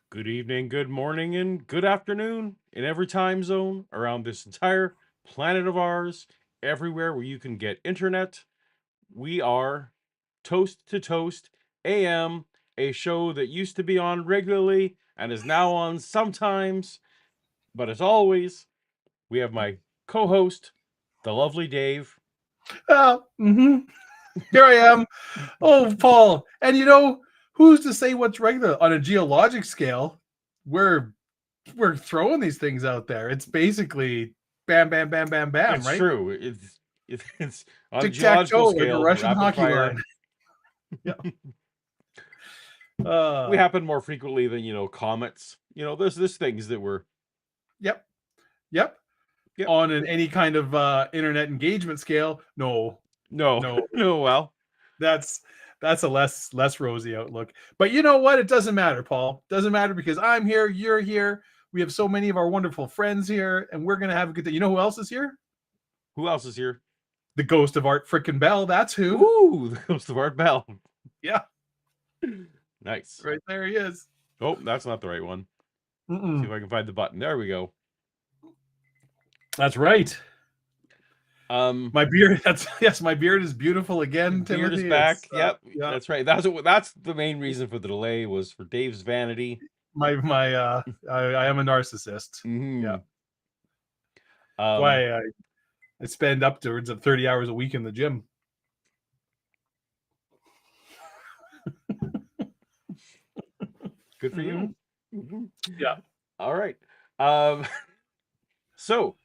Good evening, good morning, and good afternoon in every time zone around this entire planet of ours, everywhere where you can get internet. We are Toast to Toast AM, a show that used to be on regularly and is now on sometimes. But as always, we have my co host, the lovely Dave. Here I am. Oh, Paul. And who's to say what's regular on a geologic scale? We're we're throwing these things out there. It's basically bam, bam, bam, bam, bam, It's right? true. It's on a Tic tac geological toe, like a scale, Russian rapid hockey fire. line. Yeah. We happen more frequently than comets. There's things that were Yep. Yep. yep. On any kind of internet engagement scale, no, No. no, No, well, that's a less rosy outlook. But you know what? It doesn't matter, Paul. Doesn't matter because I'm here, you're here. We have so many of our wonderful friends here, and we're gonna have a good day. You know who else is here? who else is here? The ghost of Art frickin' Bell. That's who. Ooh, the Ghost of Art Bell. Yeah, Nice. right there he is. Oh, that's not the right one. See if I can find the button. There we go. That's right. My My beard. My beard is beautiful again. beard Timothy is back. It's, Yep, yeah. that's right. That's the main reason for the delay was for Dave's vanity. I am a narcissist. Mm-hmm. Yeah. Why I spend upwards of 30 hours a week in the gym. Good for you. Mm-hmm. Yeah. All right. So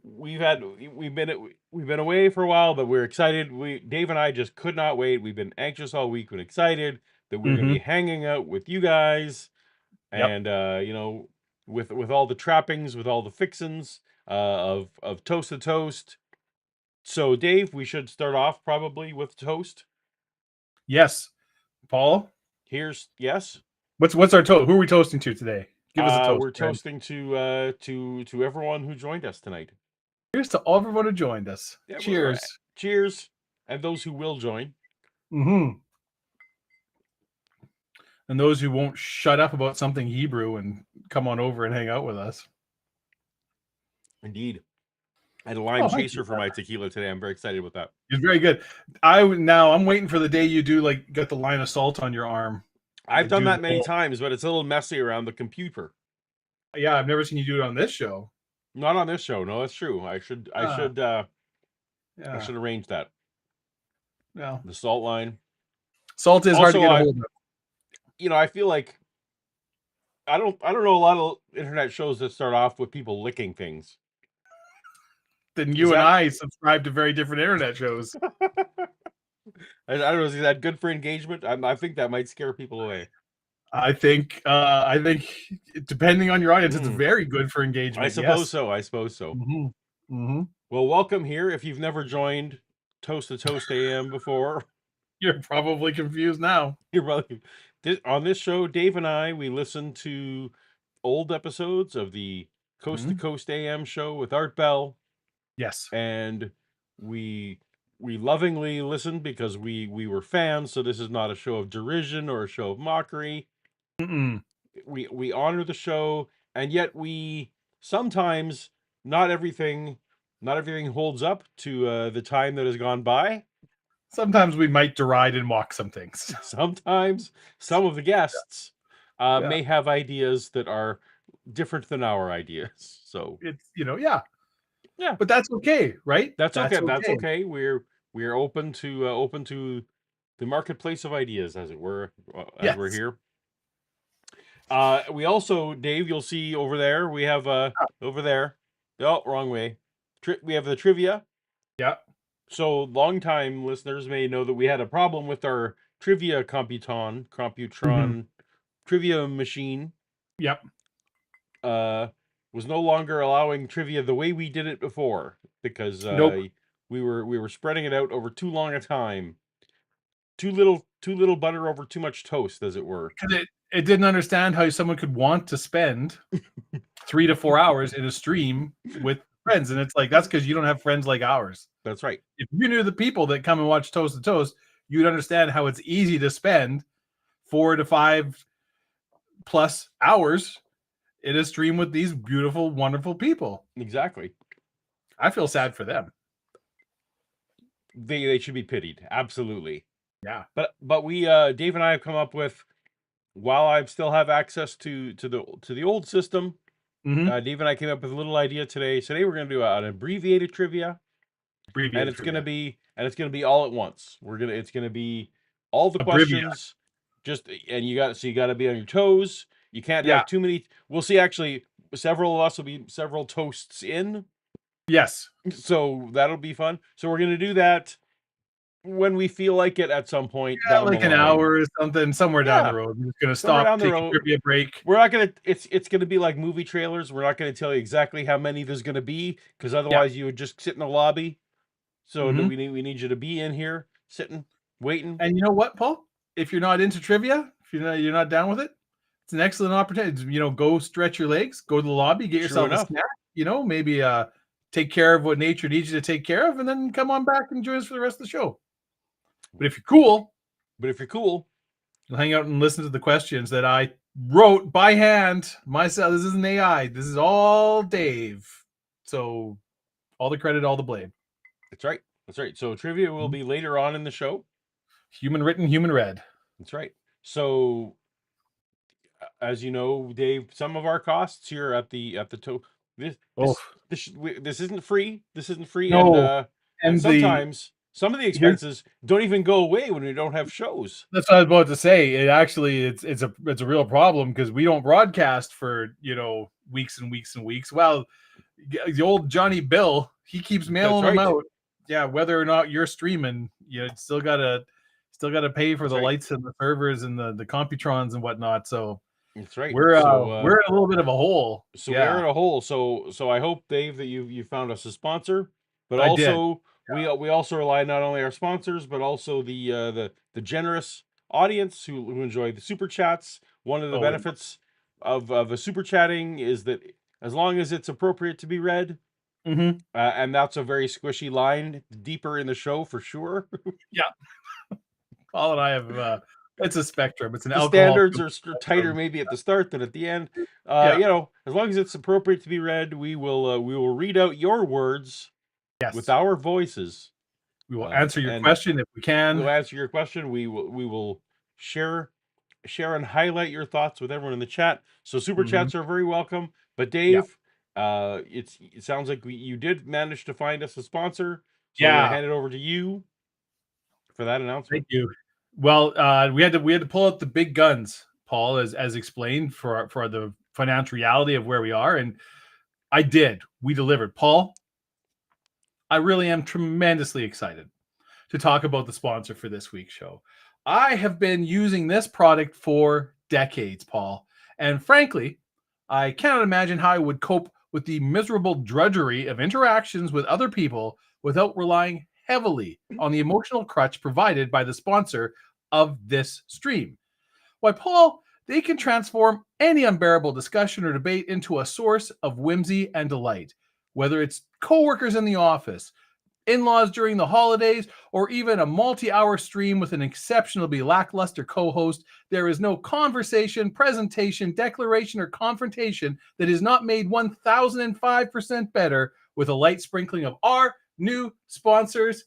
we've been away for a while, but we're excited. Dave and I just could not wait. We've been anxious all week and excited that we're going to be hanging out with you guys, Yep. and with all the trappings, with all the fixins of Toast to Toast. So Dave, we should start off probably with toast. Yes. Paul, Yes. what's our toast? Who are we toasting to today? Give us a toast. We're friend. toasting to everyone who joined us tonight. Here's to everyone who joined us. Yeah, Cheers. Cheers, and those who will join. Mm-hmm. And those who won't shut up about something Hebrew and come on over and hang out with us. Indeed. I had a lime chaser for my tequila today. I'm very excited about that. It's very good. I'm waiting for the day you do get the line of salt on your arm. I've done that many times, but it's a little messy around the computer. Yeah, I've never seen you do it on this show. Not on this show. No, that's true. I should arrange that. Yeah. The salt line. Salt is hard to get a hold of. I feel like I don't know a lot of internet shows that start off with people licking things. Then I subscribe to very different internet shows. I don't know. Is that good for engagement? I think that might scare people away. I think depending on your audience, it's very good for engagement. I suppose so. Mm-hmm. Mm-hmm. Well, welcome here. If you've never joined Toast to Toast AM before, you're probably confused now. On this show, Dave and I, we listen to old episodes of the Coast to Coast AM show with Art Bell. Yes. And we lovingly listened because we were fans, so this is not a show of derision or a show of mockery. Mm-mm. We honor the show, and yet we sometimes not everything holds up to the time that has gone by. Sometimes we might deride and mock some things. Sometimes some of the guests may have ideas that are different than our ideas. So it's yeah, but that's okay, right? That's okay. That's okay. We're open to the marketplace of ideas, as it were, as we're here. We also, Dave, you'll see over there. We have over there. Oh, wrong way. We have the trivia. Yeah. So longtime listeners may know that we had a problem with our trivia computron trivia machine. Yep. Was no longer allowing trivia the way we did it before because we were spreading it out over too long a time. Too little butter over too much toast, as it were. It didn't understand how someone could want to spend 3 to 4 hours in a stream with friends, and it's like that's because you don't have friends like ours. That's right. If you knew the people that come and watch Toast to Toast, you'd understand how it's easy to spend 4 to 5 plus hours in a stream with these beautiful, wonderful people. Exactly. I feel sad for them. They should be pitied. Absolutely. Yeah. But we Dave and I have come up with, while I still have access to the old system, Mm-hmm. Dave and I came up with a little idea today. Today we're going to do an abbreviated trivia, and it's going to be all at once. It's going to be all the Abrivia. questions, and you got to be on your toes. You can't Yeah. have too many. We'll see. Actually, several of us will be several toasts in, Yes. so that'll be fun. So we're going to do that when we feel like it at some point Yeah, down like the an line. hour or something, somewhere down Yeah. the road. I'm just gonna Somewhere stop, down the take a road. trivia break. We're not gonna. It's gonna be like movie trailers. We're not gonna tell you exactly how many there's gonna be, because otherwise you would just sit in the lobby. So Mhm. we need you to be in here, sitting, waiting. And you know what, Paul? If you're not into trivia, if you're not down with it, it's an excellent opportunity. You know, go stretch your legs, go to the lobby, get True yourself a enough. snack. You know, maybe take care of what nature needs you to take care of, and then come on back and join us for the rest of the show. But if you're cool, you'll hang out and listen to the questions that I wrote by hand myself. This isn't AI. This is all Dave. So all the credit, all the blame. That's right. That's right. So trivia will be later on in the show. Human written, human read. That's right. So, as you know, Dave, some of our costs here at the this isn't free. This isn't free, No, and and the sometimes some of the here's expenses don't even go away when we don't have shows. that's what I was about to say. It actually it's a real problem because we don't broadcast for weeks and weeks and weeks. Well, the old Johnny Bill, he keeps mailing them right. out. Yeah, whether or not you're streaming, you still gotta pay for That's the right. lights and the servers and the Computrons and whatnot. So That's right. we're in So a little bit of a hole. so Yeah, we're in a hole. So I hope, Dave, that you found us a sponsor, but I did. also we also rely not only our sponsors but also the generous audience who enjoy the super chats. One of the Oh, yeah. benefits of a super chatting is that as long as it's appropriate to be read, Mm-hmm. and that's a very squishy line deeper in the show for sure. Yeah. Paul and I have it's a spectrum. It's an The alcohol standards are tighter maybe at the start than at the end. Yeah. As long as it's appropriate to be read, we will read out your words Yes. with our voices. We will answer your question if we can. We'll answer your question. We will share and highlight your thoughts with everyone in the chat. So super chats are very welcome. But Dave, it sounds like you did manage to find us a sponsor. So I'm gonna hand it over to you for that announcement. Thank you. Well, we had to pull out the big guns, Paul, as explained for the financial reality of where we are, and I did. We delivered. Paul, I really am tremendously excited to talk about the sponsor for this week's show. I have been using this product for decades, Paul, and frankly, I cannot imagine how I would cope with the miserable drudgery of interactions with other people without relying heavily on the emotional crutch provided by the sponsor of this stream. Why, Paul, they can transform any unbearable discussion or debate into a source of whimsy and delight, whether it's coworkers in the office, in-laws during the holidays, or even a multi-hour stream with an exceptionally lackluster co-host. There is no conversation, presentation, declaration, or confrontation that is not made 1005% better with a light sprinkling of our new sponsors,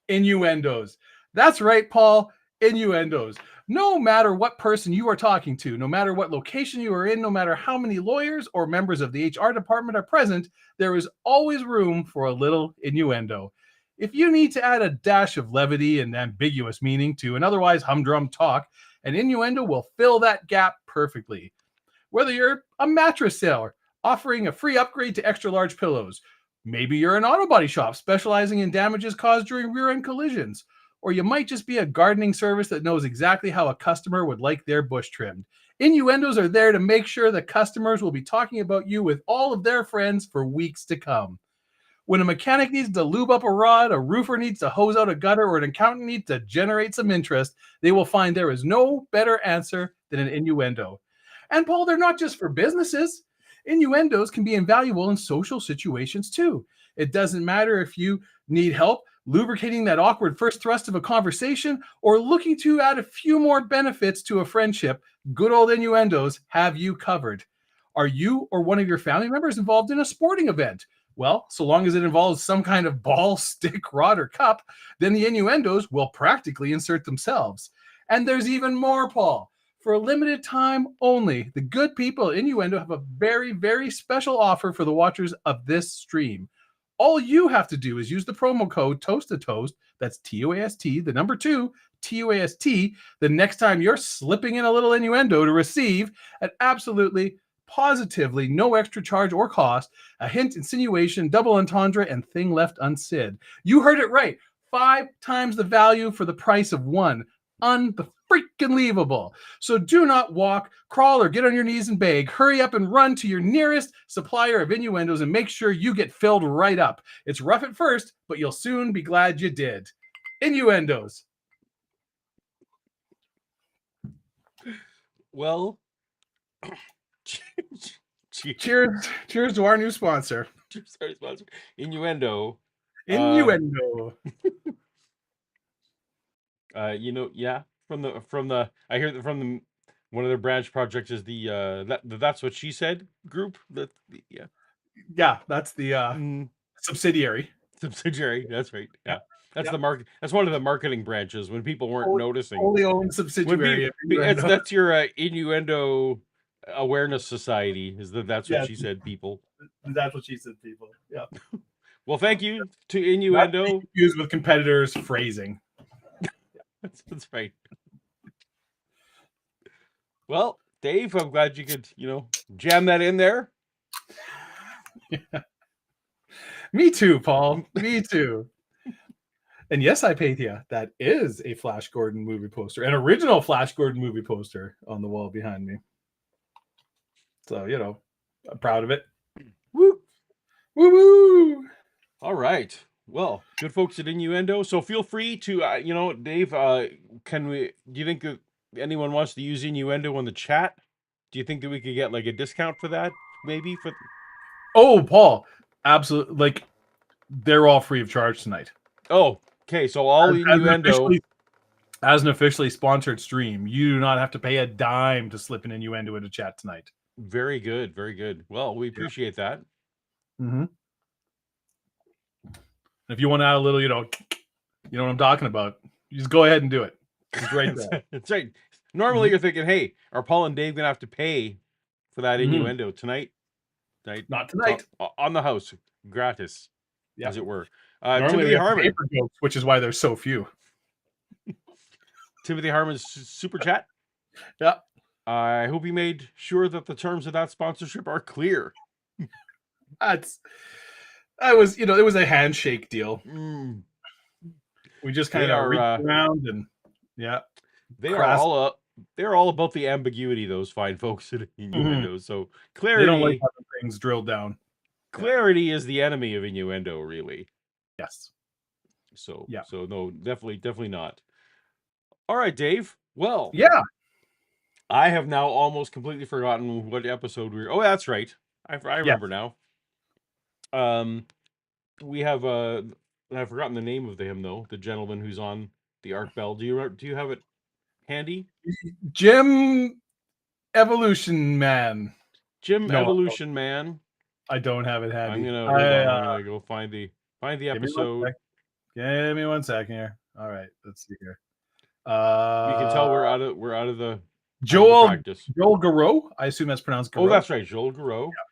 innuendos. That's right, Paul, innuendos. No matter what person you are talking to, no matter what location you are in, no matter how many lawyers or members of the HR department are present, there is always room for a little innuendo. If you need to add a dash of levity and ambiguous meaning to an otherwise humdrum talk, an innuendo will fill that gap perfectly. Whether you're a mattress seller offering a free upgrade to extra large pillows, maybe you're an auto body shop specializing in damages caused during rear-end collisions, or you might just be a gardening service that knows exactly how a customer would like their bush trimmed. Innuendos are there to make sure that customers will be talking about you with all of their friends for weeks to come. When a mechanic needs to lube up a rod, a roofer needs to hose out a gutter, or an accountant needs to generate some interest, they will find there is no better answer than an innuendo. And Paul, they're not just for businesses. Innuendos can be invaluable in social situations too. It doesn't matter if you need help lubricating that awkward first thrust of a conversation, or looking to add a few more benefits to a friendship, good old innuendos have you covered. Are you or one of your family members involved in a sporting event? Well, so long as it involves some kind of ball, stick, rod, or cup, then the innuendos will practically insert themselves. And there's even more, Paul. For a limited time only, the good people at Innuendo have a very, very special offer for the watchers of this stream. All you have to do is use the promo code Toast to Toast. That's TOAST, the number 2, TOAST, the next time you're slipping in a little innuendo to receive at absolutely, positively no extra charge or cost, a hint, insinuation, double entendre, and thing left unsaid. You heard it right. 5 times the value for the price of one. Unbelievable. So do not walk, crawl, or get on your knees and beg. Hurry up and run to your nearest supplier of innuendos and make sure you get filled right up. It's rough at first, but you'll soon be glad you did. Innuendos. Well, cheers to our new sponsor. Sorry, sponsor. Innuendo. Innuendo. Yeah, from the I hear that from the one of their branch projects is the that's what she said group. Yeah, that's the subsidiary. Subsidiary. That's right. Yeah. That's Yep. the market. That's one of the marketing branches when people weren't noticing. Wholly owned subsidiary. That's your innuendo awareness society. That's what she said, people. That's what she said, people. Yeah. Well, thank you to Innuendo. Used with competitors' phrasing. That's right. Well, Dave, I'm glad you could, jam that in there. Yeah. Me too, Paul. Me too. And yes, I paid you. That is a Flash Gordon movie poster, an original Flash Gordon movie poster on the wall behind me. So, I'm proud of it. Woo! Woo woo! All right. Well, good folks at Innuendo. So feel free to, Dave, do you think that anyone wants to use Innuendo on the chat? Do you think that we could get like a discount for that? Maybe for. Oh, Paul. Absolutely. Like, they're all free of charge tonight. Oh, okay. So all Innuendo. As an officially sponsored stream, you do not have to pay a dime to slip an Innuendo into chat tonight. Very good. Very good. Well, we appreciate that. Mm-hmm. If you want to add a little, you know what I'm talking about, you just go ahead and do it. It's right there. That's right. Normally you're thinking, hey, are Paul and Dave going to have to pay for that Innuendo tonight? Not tonight. On the house, gratis, as it were. Normally Timothy Harmon. Paper jokes, which is why there's so few. Timothy Harmon's super chat. Yeah. I hope he made sure that the terms of that sponsorship are clear. It was a handshake deal. We just kind of reached around and they're all about the ambiguity, those fine folks at Innuendo. So clarity. They don't like having things drilled down. Clarity is the enemy of Innuendo, really. Yes. So no, definitely not. All right, Dave. Well, yeah. I have now almost completely forgotten what episode we were. Oh, that's right. I remember now. We have I've forgotten the name of him though. The gentleman who's on the Art Bell. Do you have it handy? Jim Evolution Man. Evolution Man. I don't have it handy. I'm gonna go find the episode. Give me 1 second here. All right, let's see here. You can tell we're out of the Joel Garreau. I assume that's pronounced Garreau. Oh, that's right, Joel Garreau. Yeah.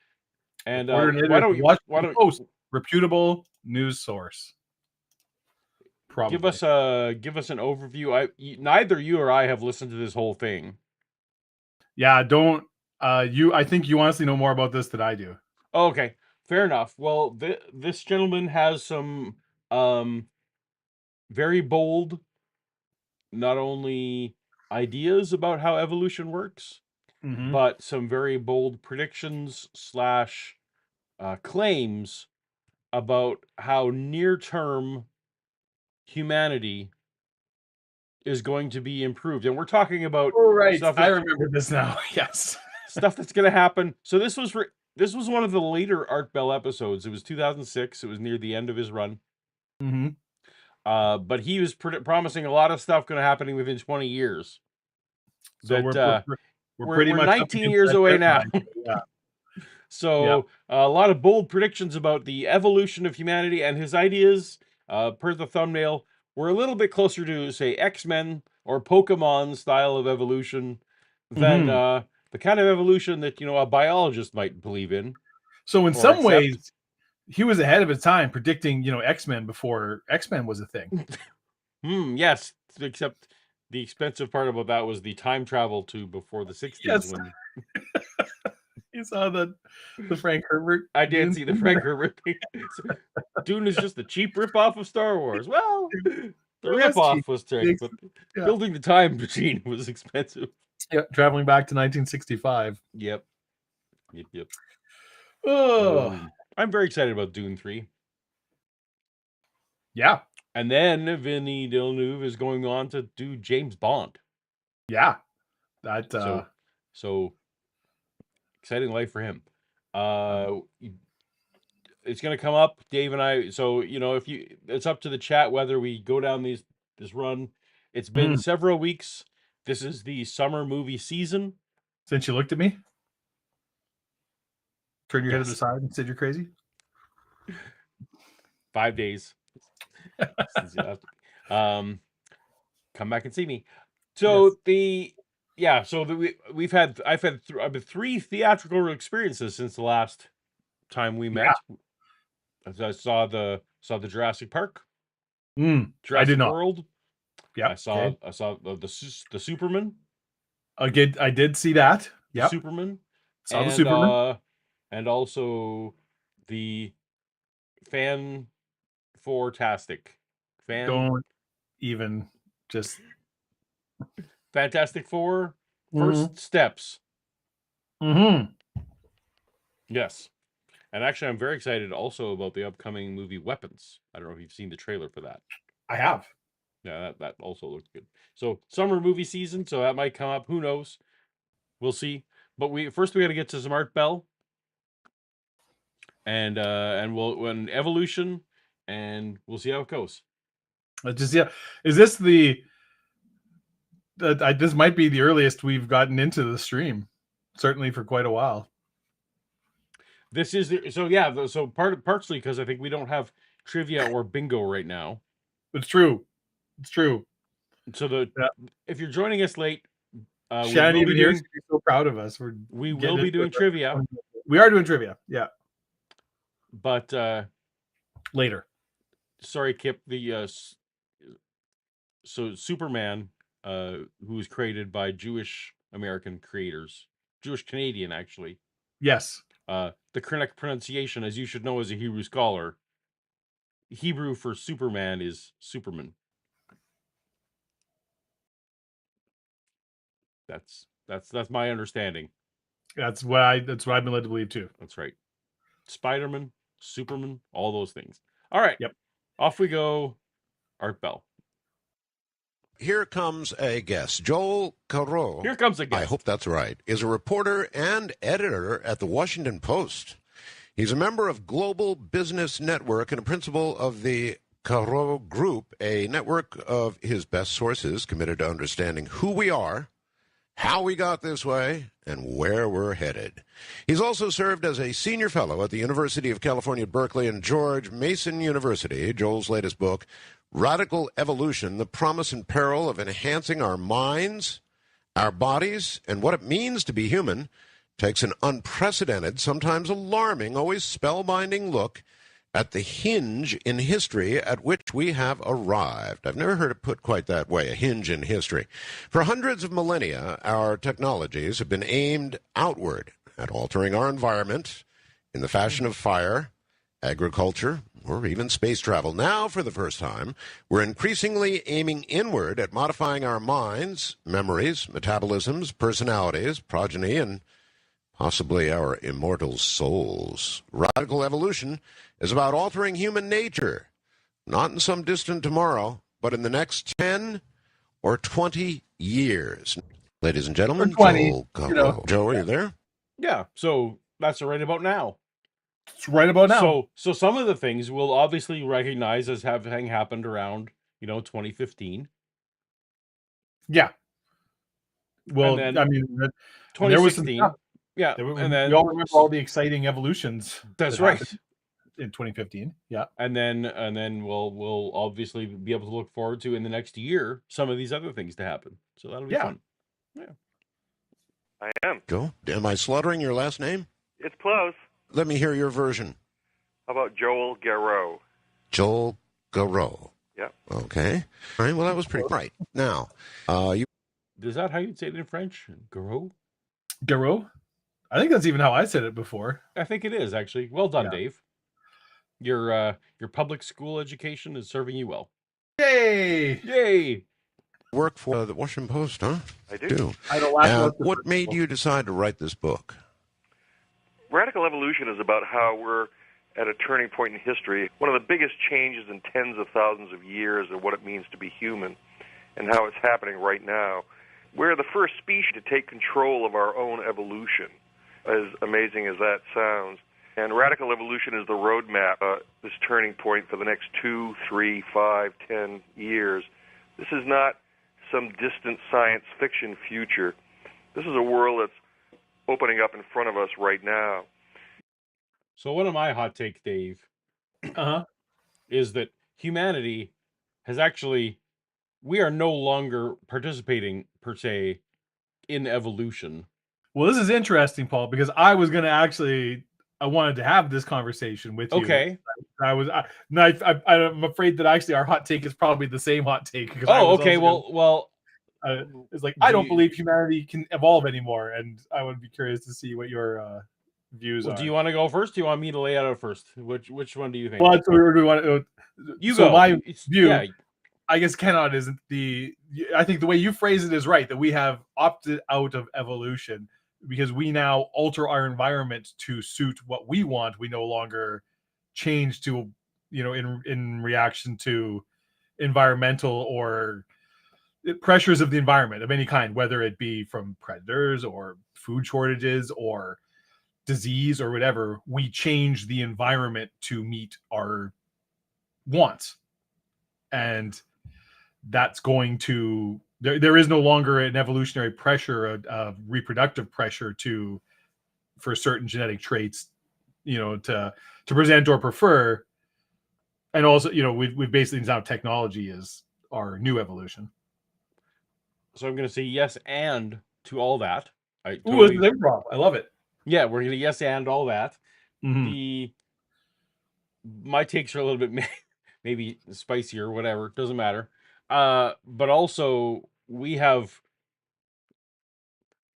And why don't post reputable news source? Probably give us an overview. Neither you or I have listened to this whole thing. Yeah, don't I think you honestly know more about this than I do. Oh, okay, fair enough. Well, this gentleman has some very bold, not only ideas about how evolution works, but some very bold predictions / claims about how near-term humanity is going to be improved. And we're talking about stuff I remember this now. Yes. Stuff that's going to happen. So this was one of the later Art Bell episodes. It was 2006. It was near the end of his run. But he was promising a lot of stuff going to happening within 20 years. So That we're pretty we're much up 19 against years that away now. deadline. Yeah. So a lot of bold predictions about the evolution of humanity, and his ideas, per the thumbnail, were a little bit closer to, say, X-Men or Pokemon style of evolution than Mm-hmm. the kind of evolution that a biologist might believe in So in or some accept. ways, he was ahead of his time, predicting X-Men before X-Men was a thing. Yes, except the expensive part about that was the time travel to before the 60s Yes, when you saw the Frank Herbert. I did Dune see the thing Frank there. Herbert thing. So, Dune is just a cheap ripoff of Star Wars. Well, the It was cheap. ripoff was trick, but Yeah, building the time machine was expensive. yeah. Traveling back to 1965. Yep. Yep. Yep. Oh, I'm very excited about Dune 3. yeah, And then Vinny Villeneuve is going on to do James Bond. yeah. That So exciting life for him. It's going to come up, Dave and I. So, it's up to the chat whether we go down this run. It's been several weeks. This is the summer movie season. Since you looked at me, turned your head to the Yes. side and said you're crazy. 5 days. Come back and see me. So Yes. I've had 3 theatrical experiences since the last time we met. I saw the Jurassic Park, I Jurassic did not. World. Yeah, I saw the Superman. I did see that. Yeah, Superman. saw the Superman. And also the Fantastic Don't even just Fantastic Four First Steps. Mm-hmm. Yes. And actually, I'm very excited also about the upcoming movie Weapons. I don't know if you've seen the trailer for that. I have. Yeah, that also looks good. So summer movie season, so that might come up. Who knows? We'll see. But we got to get to some Art Bell, and when evolution, and we'll see how it goes. Is this this might be the earliest we've gotten into the stream, certainly for quite a while. This is partially because I think we don't have trivia or bingo right now. It's true. So if you're joining us late, Shannon even here is so proud of us. We will be doing trivia. We are doing trivia, yeah. But later. Sorry, Kip. So Superman, who was created by Jewish American creators, Jewish Canadian actually. Yes. The correct pronunciation, as you should know as a Hebrew scholar, Hebrew for Superman is Superman. That's my understanding. That's what I've been led to believe too. That's right. Spider-Man, Superman, all those things. All right. Yep. Off we go. Art Bell. Here comes a guest. Joel Garreau. Here comes a guest. I hope that's right. Is a reporter and editor at the Washington Post. He's a member of Global Business Network and a principal of the Garreau Group, a network of his best sources committed to understanding who we are, how we got this way, and where we're headed. He's also served as a senior fellow at the University of California, Berkeley, and George Mason University. Joel's latest book, Radical Evolution, The Promise and Peril of Enhancing Our Minds, Our Bodies, and What It Means to Be Human, takes an unprecedented, sometimes alarming, always spellbinding look at the hinge in history at which we have arrived. I've never heard it put quite that way, a hinge in history. For hundreds of millennia, our technologies have been aimed outward at altering our environment in the fashion of fire, agriculture, or even space travel. Now, for the first time, we're increasingly aiming inward at modifying our minds, memories, metabolisms, personalities, progeny, and possibly our immortal souls. Radical evolution is about altering human nature, not in some distant tomorrow, but in the next 10 or 20 years. Ladies and gentlemen, 20, Joel Garreau. Joe, are you there? Yeah, so that's right about now. It's right about now. So some of the things we'll obviously recognize as having happened around 2015, Yeah. and Well, then I mean, and there was some 2016. stuff. Yeah, and We all then remember all the exciting evolutions that's that happened right. in 2015. Yeah. And then we'll obviously be able to look forward to in the next year some of these other things to happen. So that'll be Yeah. fun. Yeah. I am. Go. Am I slaughtering your last name? It's close. Let me hear your version. How about Joel Garreau? Joel Garreau. Yeah. Okay. All right. Well, that was pretty right. Now, you. Is that how you'd say it in French? Garreau? Garreau? I think that's even how I said it before. I think it is actually. Well done, Yeah. Dave. Your public school education is serving you well. Yay! Yay! Work for the Washington Post, huh? I do. I don't laugh about the What first made book. you decide to write this book? Radical evolution is about how we're at a turning point in history. One of the biggest changes in tens of thousands of years of what it means to be human and how it's happening right now. We're the first species to take control of our own evolution, as amazing as that sounds. And radical evolution is the roadmap, this turning point for the next 2, 3, 5, 10 years. This is not some distant science fiction future. This is a world that's opening up in front of us right now. So one of my hot takes, Dave, Uh-huh. is that humanity has actually, we are no longer participating per se in evolution. Well, this is interesting, Paul, because I wanted to have this conversation with you. Okay. I'm afraid that actually our hot take is probably the same hot take. Because Oh, okay. Well, it's like I don't believe humanity can evolve anymore, and I would be curious to see what your views are. do you want to go first? Do you want me to lay it out first? Which one do you think? Well, that's what we want. You so go. my view, Yeah. I guess, cannot isn't the. I think the way you phrase it is right, that we have opted out of evolution because we now alter our environment to suit what we want. We no longer change to, in reaction to environmental or pressures of the environment of any kind, whether it be from predators or food shortages or disease or whatever. We change the environment to meet our wants, and that's going to there is no longer an evolutionary pressure, a reproductive pressure for certain genetic traits, to present or prefer. And also, we've basically now technology is our new evolution. So I'm going to say yes and to all that. Ooh, it's improv. I love it. Yeah, we're going to yes and all that. Mhm. My takes are a little bit maybe spicier or whatever. Doesn't matter. But also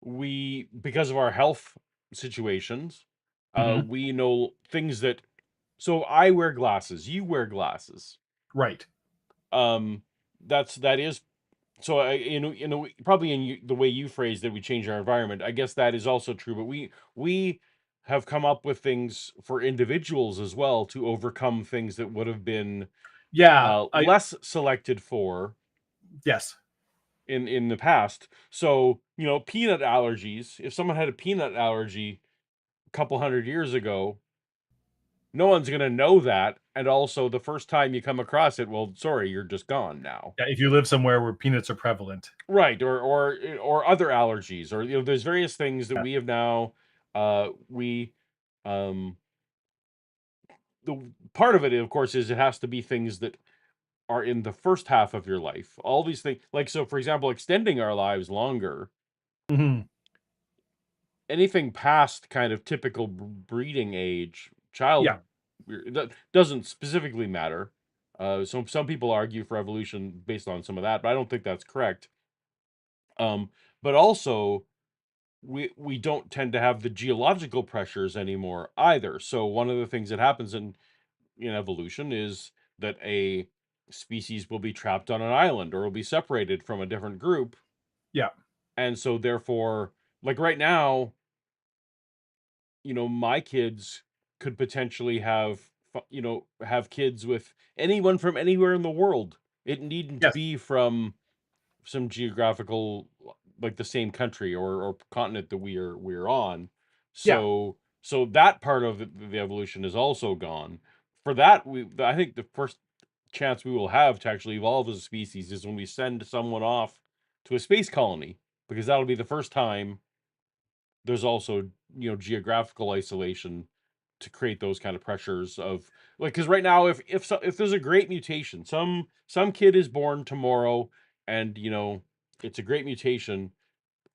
because of our health situations, Mhm. we know things that. So I wear glasses. You wear glasses. Right. That is. So probably the way you phrased it, we change our environment. I guess that is also true. But we have come up with things for individuals as well to overcome things that would have been less selected for. Yes. In the past. So, peanut allergies, if someone had a peanut allergy a couple 100 years ago, no one's going to know that. And also the first time you come across it, well, sorry, you're just gone now. Yeah, if you live somewhere where peanuts are prevalent. Right. Or other allergies, or, there's various things that we have now, the part of it, of course, is it has to be things that are in the first half of your life. All these things, like, so for example, extending our lives longer. Mhm. Anything past kind of typical breeding age, Yeah. that doesn't specifically matter. So some people argue for evolution based on some of that, but I don't think that's correct. But also we don't tend to have the geological pressures anymore either. So one of the things that happens in evolution is that a species will be trapped on an island or will be separated from a different group. Yeah. And so therefore, like right now, my kids could potentially have kids with anyone from anywhere in the world. It needn't Yes. be from some geographical, like the same country or continent that we're on. Yeah. So So that part of the evolution is also gone. For that, I think the first chance we will have to actually evolve as a species is when we send someone off to a space colony, because that'll be the first time there's also, geographical isolation to create those kind of pressures of, like, because right now, if there's a great mutation, some kid is born tomorrow, and it's a great mutation.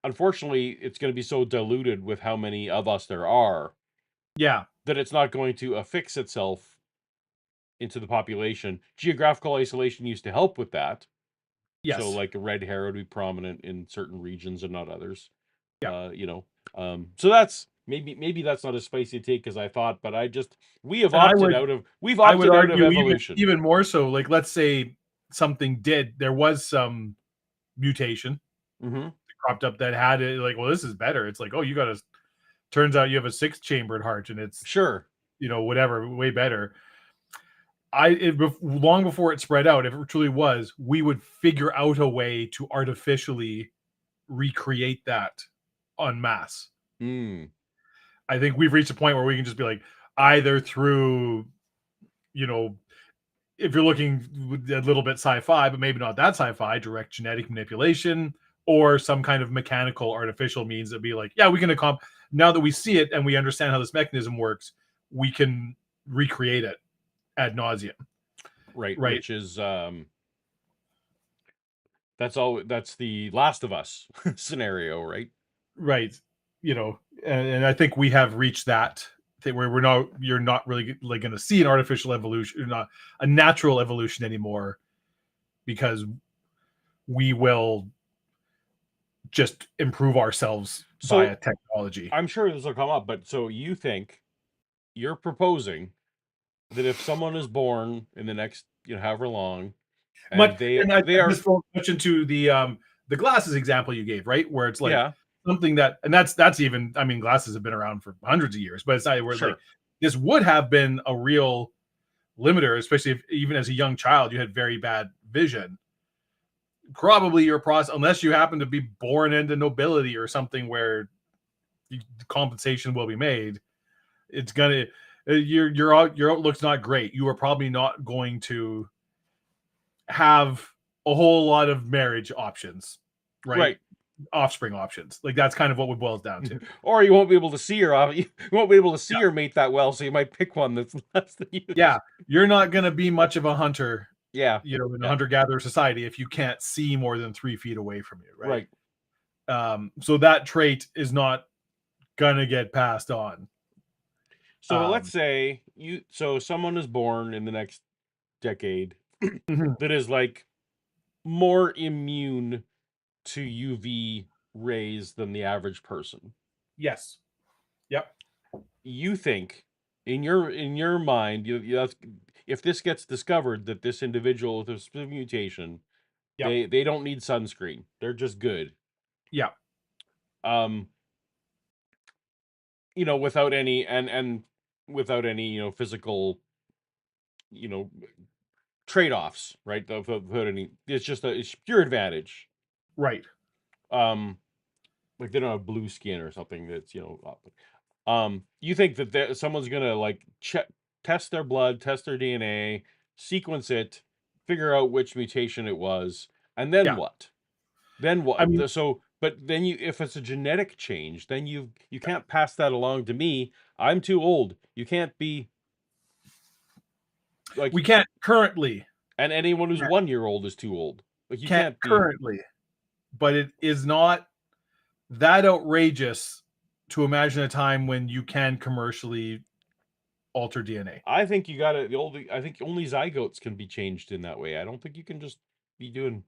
Unfortunately, it's going to be so diluted with how many of us there are Yeah. that it's not going to affix itself into the population. Geographical isolation used to help with that. So, Yes. like, a red hair would be prominent in certain regions and not others. Yeah. So that's maybe that's not as spicy a take as I thought, but we've And opted out of argue evolution. even more so. Like, let's say there was some mutation Mm-hmm. cropped up that had it, like, well, this is better. It's like, oh, turns out you have a 6-chambered heart, and it's, Sure. whatever, way better. Long before it spread out, if it truly was, we would figure out a way to artificially recreate that en masse. Mm. I think we've reached a point where we can just be like, either through, if you're looking a little bit sci-fi, but maybe not that sci-fi, direct genetic manipulation, or some kind of mechanical artificial means that be like, yeah, we can now that we see it and we understand how this mechanism works, we can recreate it ad nauseum. Right. Right. Which is that's the Last of Us scenario, right? Right. And I think we have reached that thing where you're not really like going to see an artificial evolution, not a natural evolution anymore, because we will just improve ourselves So via technology. I'm sure this will come up, but so you're proposing that if someone is born in the next, however long, and I they are, just falls much into the glasses example you gave, right? Where it's like yeah, something that, and that's even, I mean, glasses have been around for hundreds of years, but it's not where it's like, sure, this would have been a real limiter, especially if even as a young child you had very bad vision. Probably your process, unless you happen to be born into nobility or something where compensation will be made, it's gonna your outlook's not great. You are probably not going to have a whole lot of marriage options, right? right. Offspring options. Like, that's kind of what it boils down to. Or you won't be able to see you won't be able to see your mate that well, so you might pick one that's less than you. Yeah, you're not going to be much of a hunter, Yeah, in a yeah, hunter-gatherer society if you can't see more than 3 feet away from you, right? So that trait is not gonna get passed on. So let's say someone is born in the next decade that is like more immune to UV rays than the average person. Yes. Yep. You think in your mind, if this gets discovered that this individual with a specific mutation, Yep. they don't need sunscreen. They're just good. Yeah. Um, without any and without any, physical, you know, trade-offs, right? Without any, it's pure advantage. Right. Like they don't have blue skin or something that's, you think that someone's gonna like test their blood, test their DNA, sequence it, figure out which mutation it was, and then Yeah. what? Then what? I mean, But then if it's a genetic change, then you can't pass that along to me. I'm too old. You can't be like, we can't currently. and anyone who's 1 year old is too old. Like you Can't can't be. currently, but it is not that outrageous to imagine a time when you can commercially alter DNA. I think you gotta I think only zygotes can be changed in that way. I don't think you can just be doing.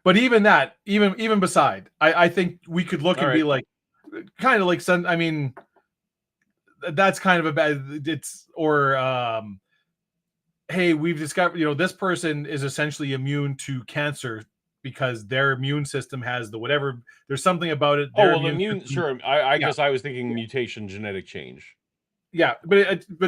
But even that, even beside, I think we could look All and right. be like, kind of like some. I mean, that's kind of a bad. It's or hey, we've discovered, this person is essentially immune to cancer because their immune system has the whatever. There's something about it. Oh Their well, immune immune. system, Sure. I yeah. guess I was thinking mutation, genetic change. Yeah, but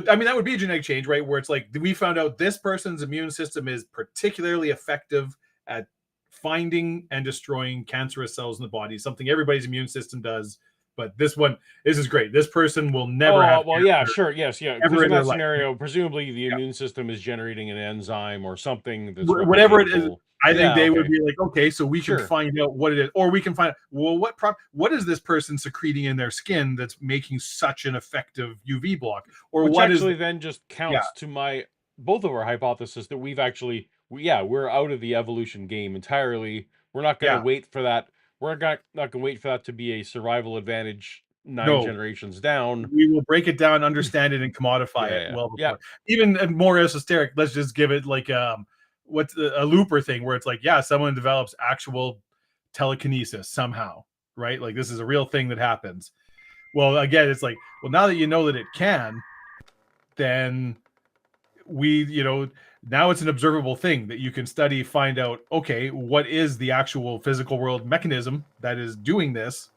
I mean, that would be a genetic change, right? Where it's like, we found out this person's immune system is particularly effective at finding and destroying cancerous cells in the body, something everybody's immune system does But this is great. This person will never Oh, have well, cancer yeah, sure, yes, yeah. Because ever in in their that life. scenario, presumably the Yeah. immune system is generating an enzyme or something that's Whatever it is, replicatable. I think Yeah, they would okay. be like, okay, so we can Sure. find out what it is, or we can find out, well, what is this person secreting in their skin that's making such an effective UV block, or Which what is actually then just counts to both of our hypothesis that we're out of the evolution game entirely. We're not going to Yeah. wait for that. We're not going to wait for that to be a survival advantage 9 No. generations down. We will break it down, understand it, and commodify it Yeah, well yeah. before. Even more esoteric, let's just give it like what's a looper thing where it's like, yeah, someone develops actual telekinesis somehow, right? Like this is a real thing that happens. Well, again, it's like, well, now that you know that it can, then now it's an observable thing that you can study, find out, okay, what is the actual physical world mechanism that is doing this?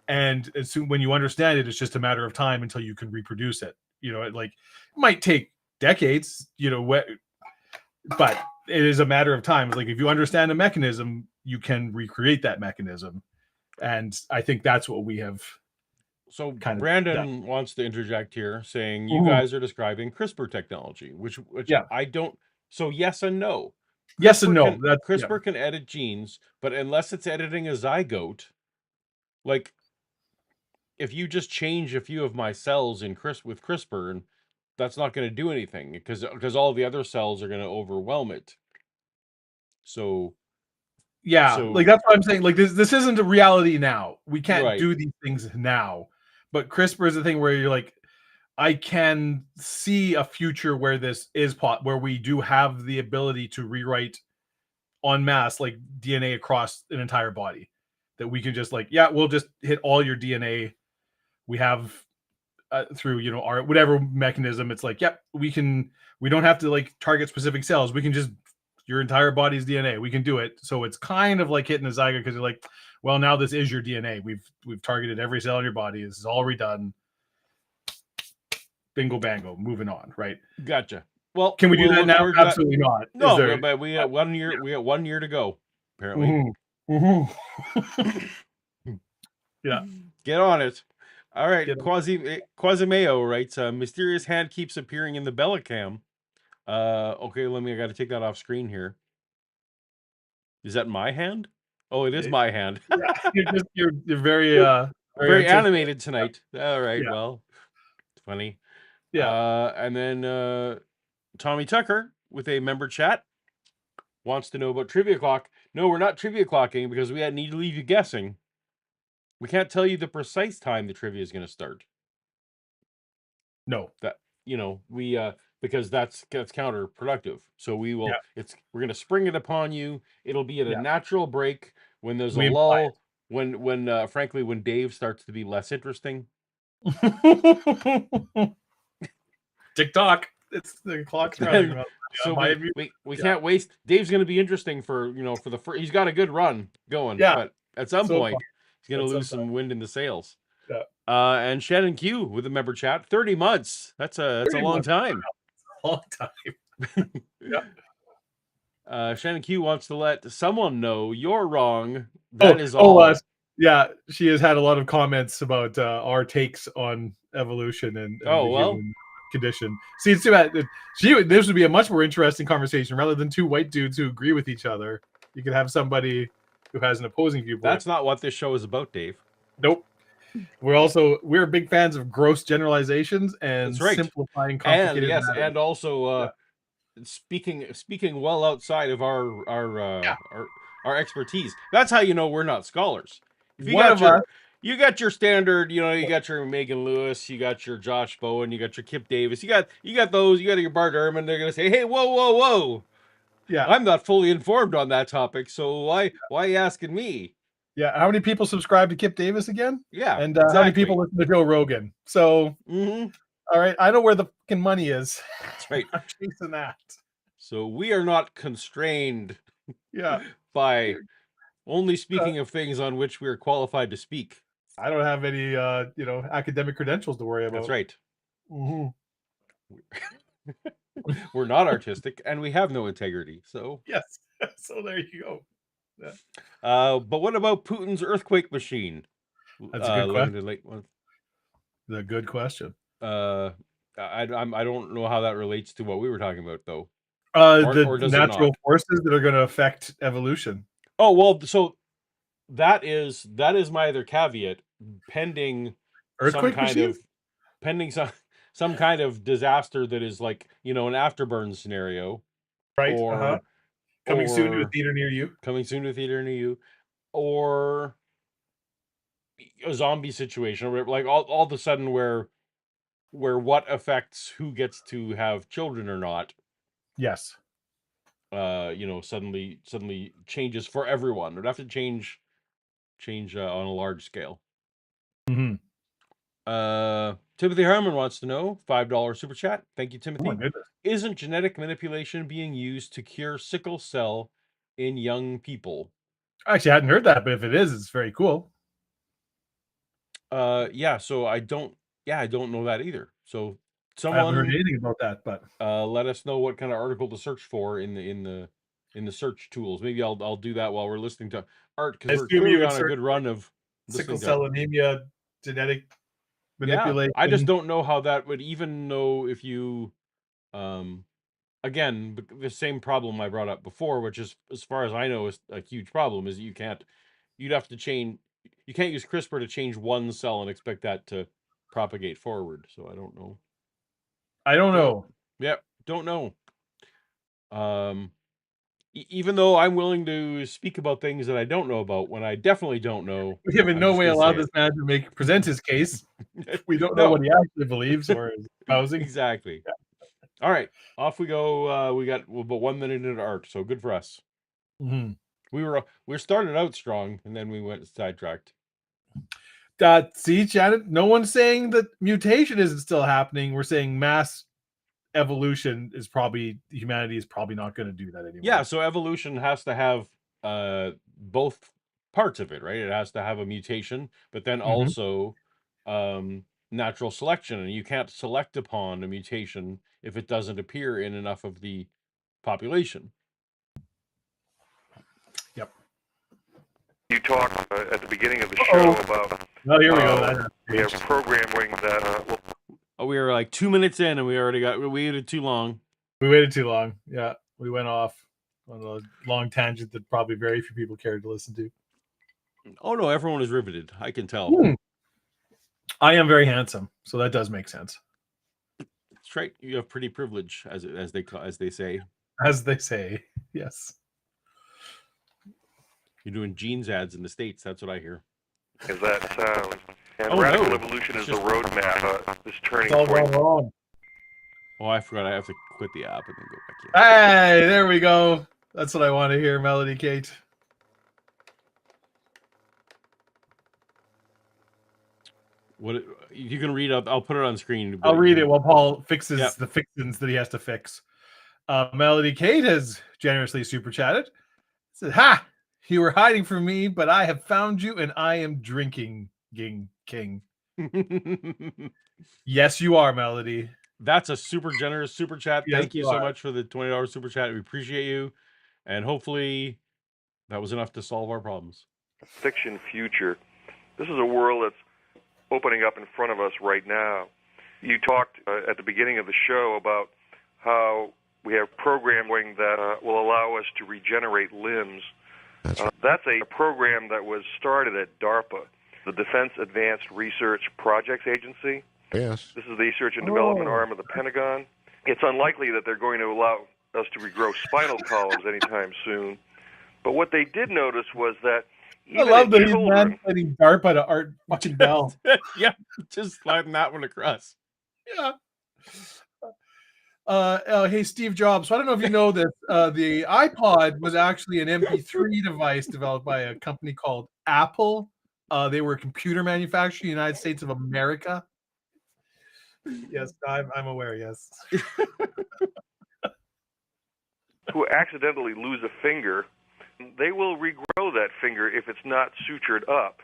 And as soon when you understand it, it's just a matter of time until you can reproduce it. It might take decades, but it is a matter of time. It's like if you understand a mechanism, you can recreate that mechanism. And I think that's what we have. So kind of Brandon wants to interject here, saying you Mhm. guys are describing CRISPR technology, which Yeah. I don't. So yes and no. Yes and no. CRISPR can edit genes, but unless it's editing a zygote, like if you just change a few of my cells with CRISPR, and that's not going to do anything because all the other cells are going to overwhelm it. So Yeah, So- like that's what I'm saying. Like this isn't a reality now. We can't Right. do these things now. But CRISPR is the thing where you're like, I can see a future where this is where we do have the ability to rewrite en masse like DNA across an entire body. That we can just like, yeah, we'll just hit all your DNA. We have through our whatever mechanism. It's like, yep, we don't have to like target specific cells. We can just your entire body's DNA. We can do it. So it's kind of like hitting a zygote because you're like, well, now this is your DNA. We've targeted every cell in your body. This is all redone. Bingo bango. Moving on, right? Gotcha. Well, Can we do we'll that look now? forward to that. Absolutely not. No, but we got 1 year. We got 1 year to go. Apparently. Yeah. Get on it. All right. Get on Quasimeo writes, mysterious hand keeps appearing in the Bella cam. Okay, I got to take that off screen here. Is that my hand? Oh, it is my hand. Yeah. You're very very animated tonight. All right. Yeah. Well, it's funny. Yeah. And then Tommy Tucker with a member chat wants to know about Trivia Clock. No, we're not Trivia Clocking because we need to leave you guessing. We can't tell you the precise time the trivia is going to start. No. That we because that's counterproductive. So we will. Yeah. We're going to spring it upon you. It'll be at a natural break when there's a We lull. When frankly when Dave starts to be less interesting. TikTok. It's the clock's running. So we can't waste. Dave's going to be interesting for the first. He's got a good run going. Yeah. But at some point he's going to lose some wind in the sails. Yeah. And Shannon Q with a member chat. 30 months. That's a long time. Long time. Yeah. Shannon Q wants to let someone know you're wrong. That is all. Yeah, she has had a lot of comments about our takes on evolution and the human condition. See, it's too bad. This would be a much more interesting conversation rather than two white dudes who agree with each other. You could have somebody who has an opposing viewpoint. That's not what this show is about, Dave. Nope. We're big fans of gross generalizations and simplifying complicated matters. And also speaking well outside of our expertise. That's how you know we're not scholars. If you got your standard, you got your Megan Lewis, you got your Josh Bowen, you got your Kip Davis, you got your Bart Ehrman. They're gonna say, hey, whoa. Yeah, I'm not fully informed on that topic, so why are you asking me? Yeah, how many people subscribe to Kip Davis again? Yeah, and how many people listen to Joe Rogan? So, all right, I know where the fucking money is. That's right. I'm chasing that. So we are not constrained. Yeah, by only speaking of things on which we are qualified to speak. I don't have any, academic credentials to worry about. That's right. Mm-hmm. We're not artistic, and we have no integrity. So yes, so there you go. Yeah. But what about Putin's earthquake machine? That's a good question. Limited late month. The good question. I don't know how that relates to what we were talking about though. The does it natural not? forces that are going to affect evolution. Oh well, so that is my other caveat, pending Earthquake machine? pending some kind of disaster that is like, you know, an afterburn scenario, Right. or Coming soon to a or theater near you. coming soon to a theater near you, or a zombie situation, or whatever, like all of a sudden where what affects who gets to have children or not, Yes. you know, suddenly changes for everyone. It would have to change on a large scale. Mm-hmm. Timothy Harmon wants to know, $5 super chat. Thank you, Oh my Timothy. goodness. Isn't genetic manipulation being used to cure sickle cell in young people? Actually, I hadn't heard that, but if it is, it's very cool. Yeah. So I don't know that either. So I haven't heard someone anything about that, but let us know what kind of article to search for in the search tools. Maybe I'll do that while we're listening to Art, I because we're assume you clearly would on a search good run of sickle listening to. cell anemia, genetic Yeah, manipulation. I just don't know how that would even know if you, again, the same problem I brought up before, which is, as far as I know, is a huge problem, is you'd have to change, you can't use CRISPR to change one cell and expect that to propagate forward. So I don't know. I don't know. Yep, don't know. Even though I'm willing to speak about things that I don't know about, when I definitely don't know, We have in I'm no just way gonna allowed say this man to present his case. it. We don't know No, what he actually believes or is espousing. exactly. All right, off we go. We got about 1 minute into Art, so good for us. Mm-hmm. We started out strong, and then we went sidetracked. See, Janet, no one's saying that mutation isn't still happening. We're saying mass evolution is probably, humanity is probably not going to do that anymore. Yeah, so evolution has to have both parts of it, right? It has to have a mutation, but then also natural selection, and you can't select upon a mutation if it doesn't appear in enough of the population. Yep. You talked at the beginning of the show about Oh, here we go. we have programming that We were like 2 minutes in, and we waited too long. We waited too long. Yeah, we went off on a long tangent that probably very few people cared to listen to. Oh no, everyone is riveted. I can tell. I am very handsome, so that does make sense. That's right. You have pretty privilege, as they say. As they say, yes. You're doing jeans ads in the States. That's what I hear. As that sounds. And radical evolution is the roadmap, this turning It's all point. wrong. Oh, I forgot. I have to quit the app and then go back in. Hey, there we go. That's what I want to hear, Melody Kate. What you can read? I'll put it on screen. I'll read it while Paul fixes the fixins that he has to fix. Melody Kate has generously super chatted. Said, "Ha! You were hiding from me, but I have found you, and I am drinking, King." Yes, you are, Melody. That's a super generous super chat. Yes, Thank you so much for the $20 super chat. We appreciate you, and hopefully that was enough to solve our problems. Fiction future. This is a world that's opening up in front of us right now. You talked at the beginning of the show about how we have programming that will allow us to regenerate limbs. That's a program that was started at DARPA, the Defense Advanced Research Projects Agency. Yes. This is the research and development arm of the Pentagon. It's unlikely that they're going to allow us to regrow spinal columns anytime soon. But what they did notice was that even I love that children, he's manipulating DARPA to Art fucking Bell. Yeah, just sliding that one across. Yeah. Hey, Steve Jobs. So I don't know if you know this. The iPod was actually an MP3 device developed by a company called Apple. They were a computer manufacturer in the United States of America. Yes, I'm aware. Yes. who accidentally lose a finger, they will regrow that finger if it's not sutured up,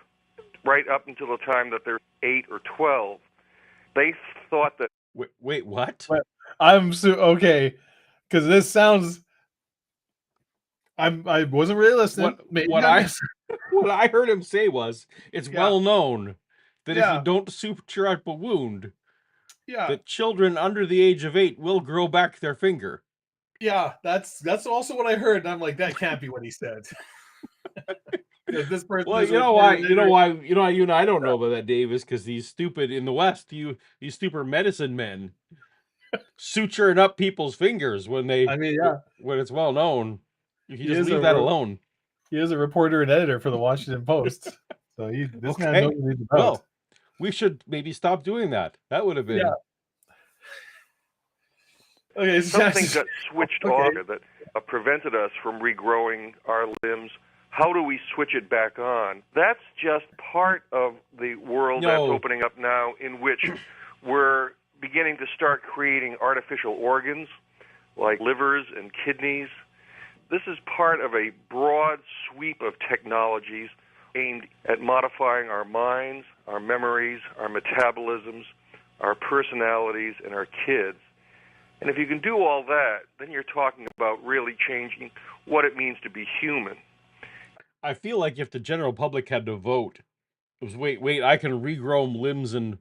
right up until the time that they're 8 or 12. They thought that. Wait, what? I'm okay, because this sounds. I wasn't really listening. Maybe What I I missed what I heard him say was, it's Yeah. well known that if you Yeah. don't suture up a wound, Yeah. that children under the age of 8 will grow back their finger. Yeah, that's also what I heard, and I'm like, that can't be what he said. This person Well, is you know why? reported You and I don't know about that, Dave, is because these stupid in the West, these stupid medicine men suturing up people's fingers when I mean, yeah, when it's well known. You he just is leave that alone. he is a reporter and editor for the Washington Post. So this man knows Okay. what he's about. Well, we should maybe stop doing that. That would have been Okay, Some things got switched Okay. off that prevented us from regrowing our limbs. How do we switch it back on? That's just part of the world that's No. opening up now, in which we're beginning to start creating artificial organs like livers and kidneys. This is part of a broad sweep of technologies aimed at modifying our minds, our memories, our metabolisms, our personalities, and our kids. And if you can do all that, then you're talking about really changing what it means to be human. I feel like if the general public had to vote, it was wait, I can regrow limbs and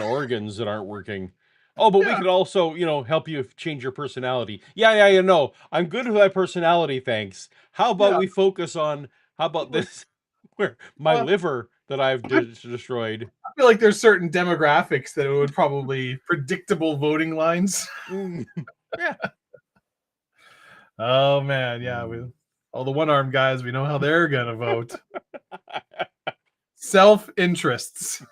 organs that aren't working. Oh, but we Yeah. could also, help you change your personality. Yeah, no. I'm good with my personality, thanks. How about Yeah. we focus on this where my Well, liver that I've destroyed. I feel like there's certain demographics that would probably predictable voting lines. Yeah. Oh man, yeah, all the one-armed guys, we know how they're gonna vote. Self-interests.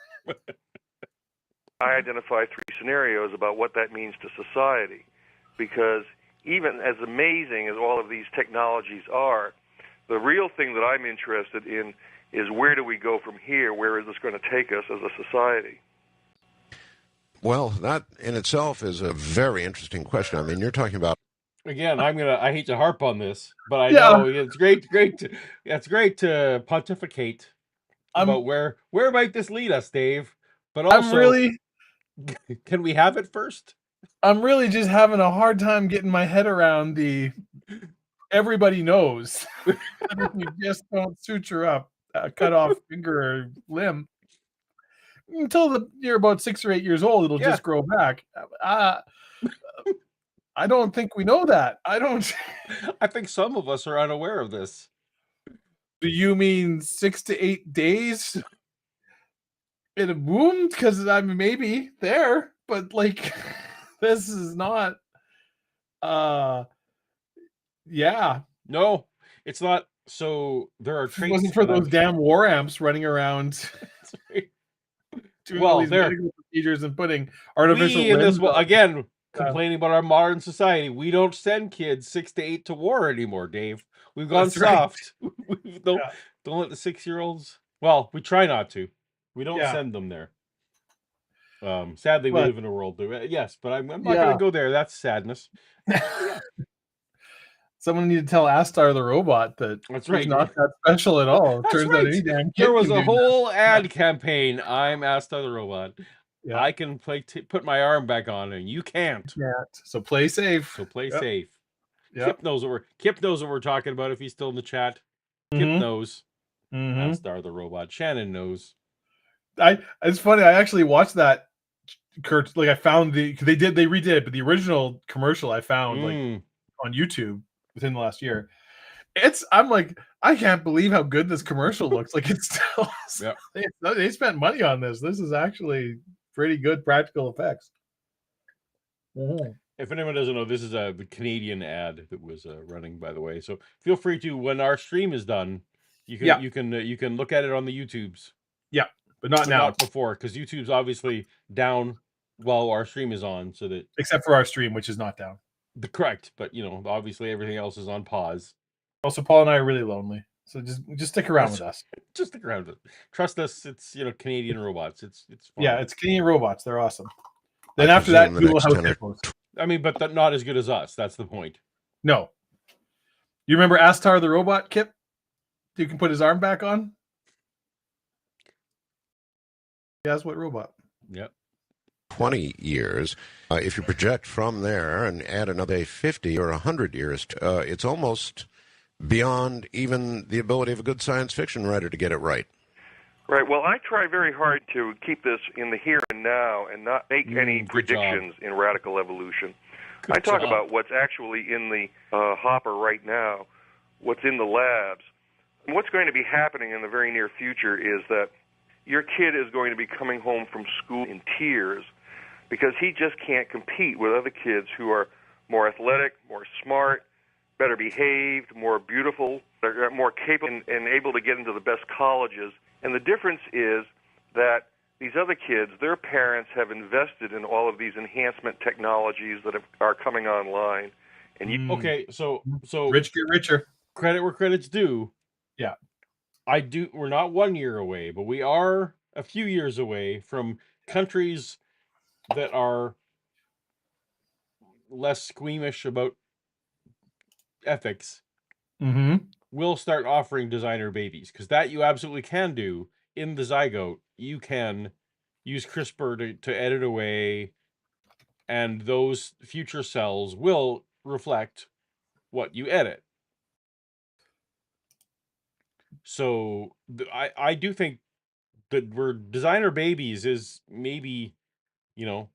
I identify 3 scenarios about what that means to society, because even as amazing as all of these technologies are, the real thing that I'm interested in is where do we go from here? Where is this going to take us as a society? Well, that in itself is a very interesting question. I mean, you're talking about Again, I hate to harp on this, but I Yeah. know it's great to pontificate about where might this lead us, Dave. But also, can we have it first? I'm really just having a hard time getting my head around everybody knows that if you just don't suture up a cut off finger or limb until you're about 6 or 8 years old, it'll just grow back. I don't think we know that. I think some of us are unaware of this. Do you mean 6 to 8 days in a womb? Because I'm maybe there, but like this is not. Yeah. No, it's not. So there are If it traits. wasn't for those damn war amps running around doing all these medical procedures and putting artificial limbs on. Again, complaining about our modern society. We don't send kids 6 to 8 to war anymore, Dave. We've gone soft. Don't let the 6-year-olds. Well, we try not to. We don't send them there. Sadly, we live in a world. Yes, but I'm not going to go there. That's sadness. Someone need to tell Astar the robot that that's right. He's not that special at all. That's Turns right. out any damn kid there was can a do whole ad campaign. I'm Astar the robot. Yeah. I can put my arm back on, and you can't. So play safe. So play safe. Yep. Kip knows what we're talking about. If he's still in the chat, Kip knows. Astar the robot. Shannon knows. It's funny. I actually watched that. Kurt, like I found they redid it, but the original commercial I found like on YouTube within the last year. I'm like, I can't believe how good this commercial looks. Like it's still they spent money on this. This is actually pretty good practical effects. If anyone doesn't know, this is the Canadian ad that was running, by the way. So feel free to, when our stream is done, you can look at it on the YouTubes. Yeah, but not now. Not before, because YouTube's obviously down while our stream is on, so that except for our stream, which is not down. Correct, but obviously everything else is on pause. Also, Paul and I are really lonely, so just stick around with us. Just stick around with it. Trust us. It's Canadian robots. It's fun. Yeah, it's Canadian robots. They're awesome. Then after that, we will have hippos. I mean, but not as good as us. That's the point. No. You remember Astar the robot, Kip? You can put his arm back on. Guess what robot? Yep. 20 years. If you project from there and add another 50 or 100 years, it's almost beyond even the ability of a good science fiction writer to get it right. Right. Well, I try very hard to keep this in the here and now and not make any predictions in radical evolution. I talk about what's actually in the hopper right now, what's in the labs. And what's going to be happening in the very near future is that your kid is going to be coming home from school in tears because he just can't compete with other kids who are more athletic, more smart, better behaved, more beautiful, they're more capable and able to get into the best colleges. And the difference is that these other kids, their parents have invested in all of these enhancement technologies that are coming online. And Okay, so Rich get richer. Credit where credit's due. Yeah. We're not 1 year away, but we are a few years away from countries that are less squeamish about ethics Mm-hmm. will start offering designer babies, because that you absolutely can do in the zygote. You can use CRISPR to edit away, and those future cells will reflect what you edit. So I do think that we're designer babies is maybe, you know,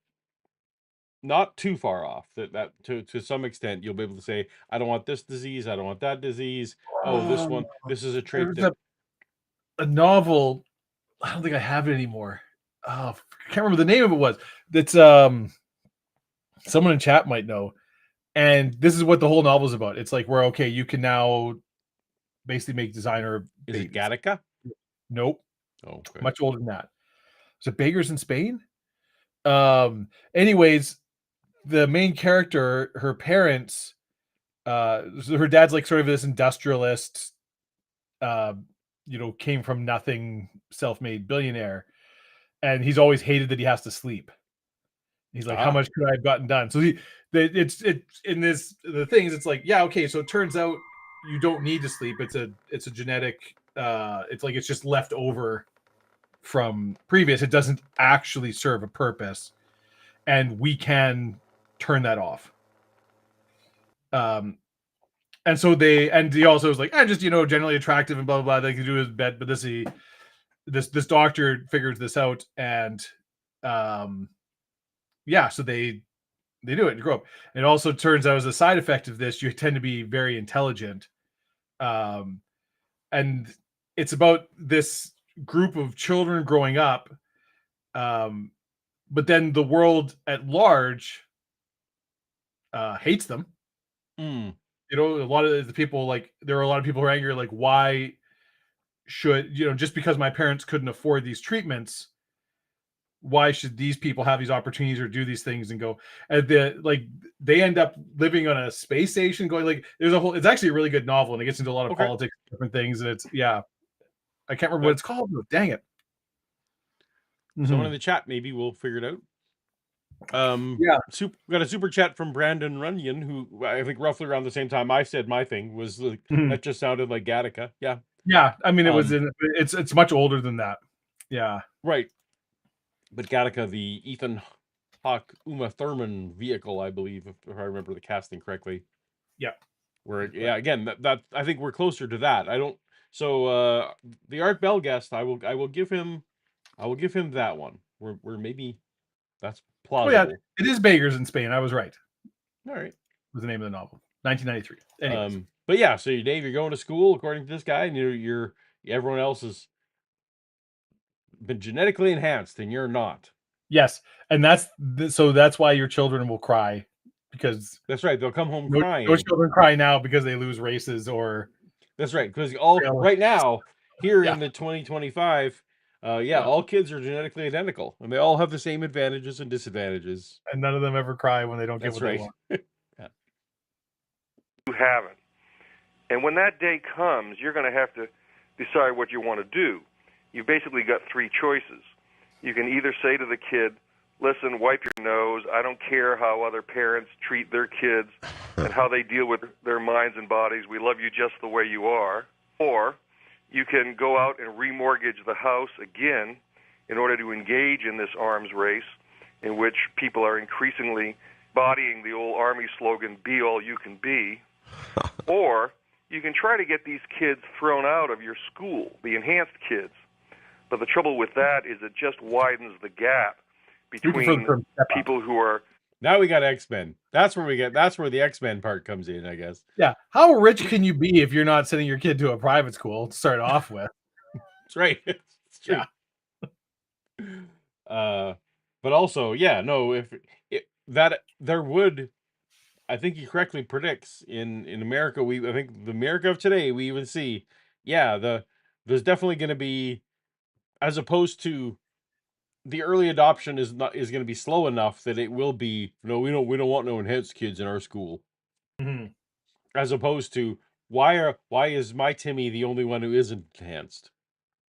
not too far off. That to some extent you'll be able to say, I don't want this disease, I don't want that disease. Oh, this one, this is a trait There's that a novel. I don't think I have it anymore. Oh, I can't remember the name of it was. That's someone in chat might know. And this is what the whole novel is about. It's like where okay, you can now basically make designer is it babies. Gattaca? Nope, Oh, okay. much older than that. Is it Beggars in Spain? Anyways, the main character, her parents, so her dad's like sort of this industrialist, came from nothing, self-made billionaire, and he's always hated that he has to sleep. He's like, how much could I have gotten done? So it's in the things. It's like, yeah, okay. So it turns out you don't need to sleep. It's a genetic. It's like it's just left over from previous. It doesn't actually serve a purpose, and we can turn that off. And so he also was like, just generally attractive and blah blah blah. They can do his bed, but this doctor figures this out, and so they do it and grow up. It also turns out as a side effect of this, you tend to be very intelligent. And it's about this group of children growing up. But then the world at large hates them. Mm. A lot of the people, like, there are a lot of people who are angry, like, why should, just because my parents couldn't afford these treatments, why should these people have these opportunities or do these things and go, and they end up living on a space station going, like, it's actually a really good novel, and it gets into a lot of politics, different things. And I can't remember what it's called, but dang it. Someone in the chat, maybe we'll figure it out. We got a super chat from Brandon Runyon, who I think roughly around the same time I said my thing was like, that just sounded like Gattaca. Yeah, I mean, it's much older than that. Yeah, right. But Gattaca, the Ethan Hawke Uma Thurman vehicle, I believe, if I remember the casting correctly. Yeah. Where again, that I think we're closer to that. I don't. So the Art Bell guest, I will give him that one. Where maybe that's plausible. Oh, yeah, it is Beggars in Spain. I was right. All right. Was the name of the novel, 1993. Anyways. But yeah, so Dave, you're going to school according to this guy, and you're everyone else has been genetically enhanced, and you're not. Yes, and that's why your children will cry, because that's right. They'll come home crying. Those children cry now because they lose races, or that's right. Because right now here in the 2025. All kids are genetically identical, and they all have the same advantages and disadvantages. And none of them ever cry when they don't get what they want. You haven't. And when that day comes, you're going to have to decide what you want to do. You've basically got three choices. You can either say to the kid, listen, wipe your nose. I don't care how other parents treat their kids and how they deal with their minds and bodies. We love you just the way you are. Or you can go out and remortgage the house again in order to engage in this arms race in which people are increasingly bodying the old Army slogan, be all you can be, or you can try to get these kids thrown out of your school, the enhanced kids. But the trouble with that is it just widens the gap between people who are... Now we got X-Men. That's where the X-Men part comes in, I guess. Yeah. How rich can you be if you're not sending your kid to a private school to start off with? That's right. It's true. Yeah. But also, yeah, no, if that there would, I think he correctly predicts in America, I think the America of today, we even see, yeah, there's definitely going to be, as opposed to the early adoption is going to be slow enough that it will be, no, we don't want no enhanced kids in our school. Mm-hmm. As opposed to why is my Timmy the only one who isn't enhanced?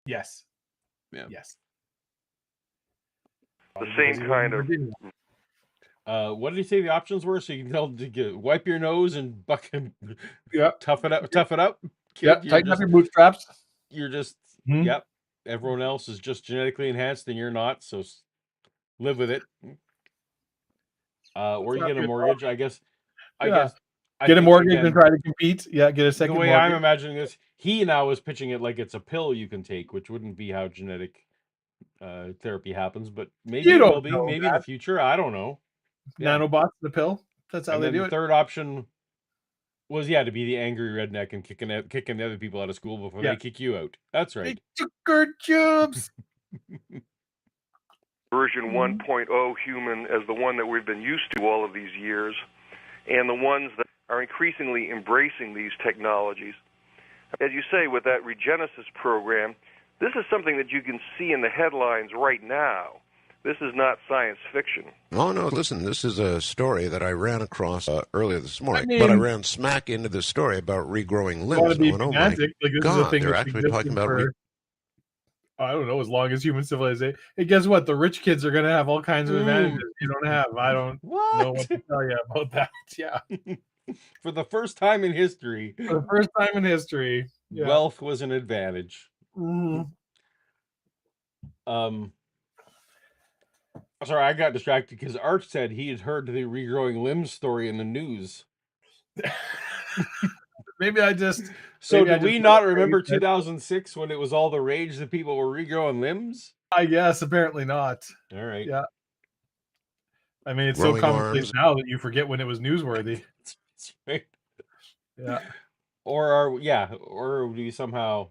Yes. Yeah. Yes. The same kind of... What did he say the options were? So you can tell to wipe your nose and tough it up, kid. Yeah, tighten up your bootstraps. You're just yep. Everyone else is just genetically enhanced, and you're not. So live with it. Or you get a mortgage, I guess. Get a mortgage and try to compete. Yeah, get a second. The way mortgage. I'm imagining this, he now is pitching it like it's a pill you can take, which wouldn't be how genetic therapy happens, but maybe it will be. Maybe in the future. I don't know. Nanobots, the pill. That's how they do it. The third option was to be the angry redneck and kicking the other people out of school before they kick you out. That's right. They took our jobs. Version 1.0 human as the one that we've been used to all of these years, and the ones that are increasingly embracing these technologies. As you say, with that regenesis program, this is something that you can see in the headlines right now. This is not science fiction. Oh, no, listen, this is a story that I ran across earlier this morning, but I ran smack into the story about regrowing limbs. Oh my God, they're actually talking about... I don't know, as long as human civilization. And guess what? The rich kids are going to have all kinds of advantages you don't have. I don't know what to tell you about that. Yeah. For the first time in history. Wealth was an advantage. Sorry, I got distracted because Arch said he had heard the regrowing limbs story in the news. Maybe I just... So did we not remember 2006 when it was all the rage that people were regrowing limbs? I guess, apparently not. All right. Yeah. I mean, it's so commonplace now that you forget when it was newsworthy. That's right. Yeah. Or do we somehow...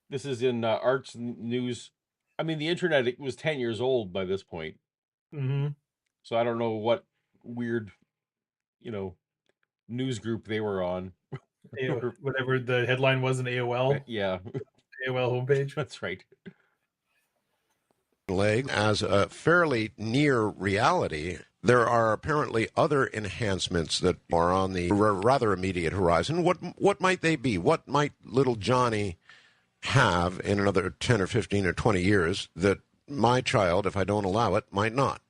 This is in Arch news. I mean, the internet, it was 10 years old by this point. Mm-hmm. So I don't know what weird, news group they were on. Whatever the headline was in AOL. Yeah. AOL homepage. That's right. Leg as a fairly near reality. There are apparently other enhancements that are on the rather immediate horizon. What might they be? What might little Johnny have in another 10 or 15 or 20 years that my child, if I don't allow it, might not?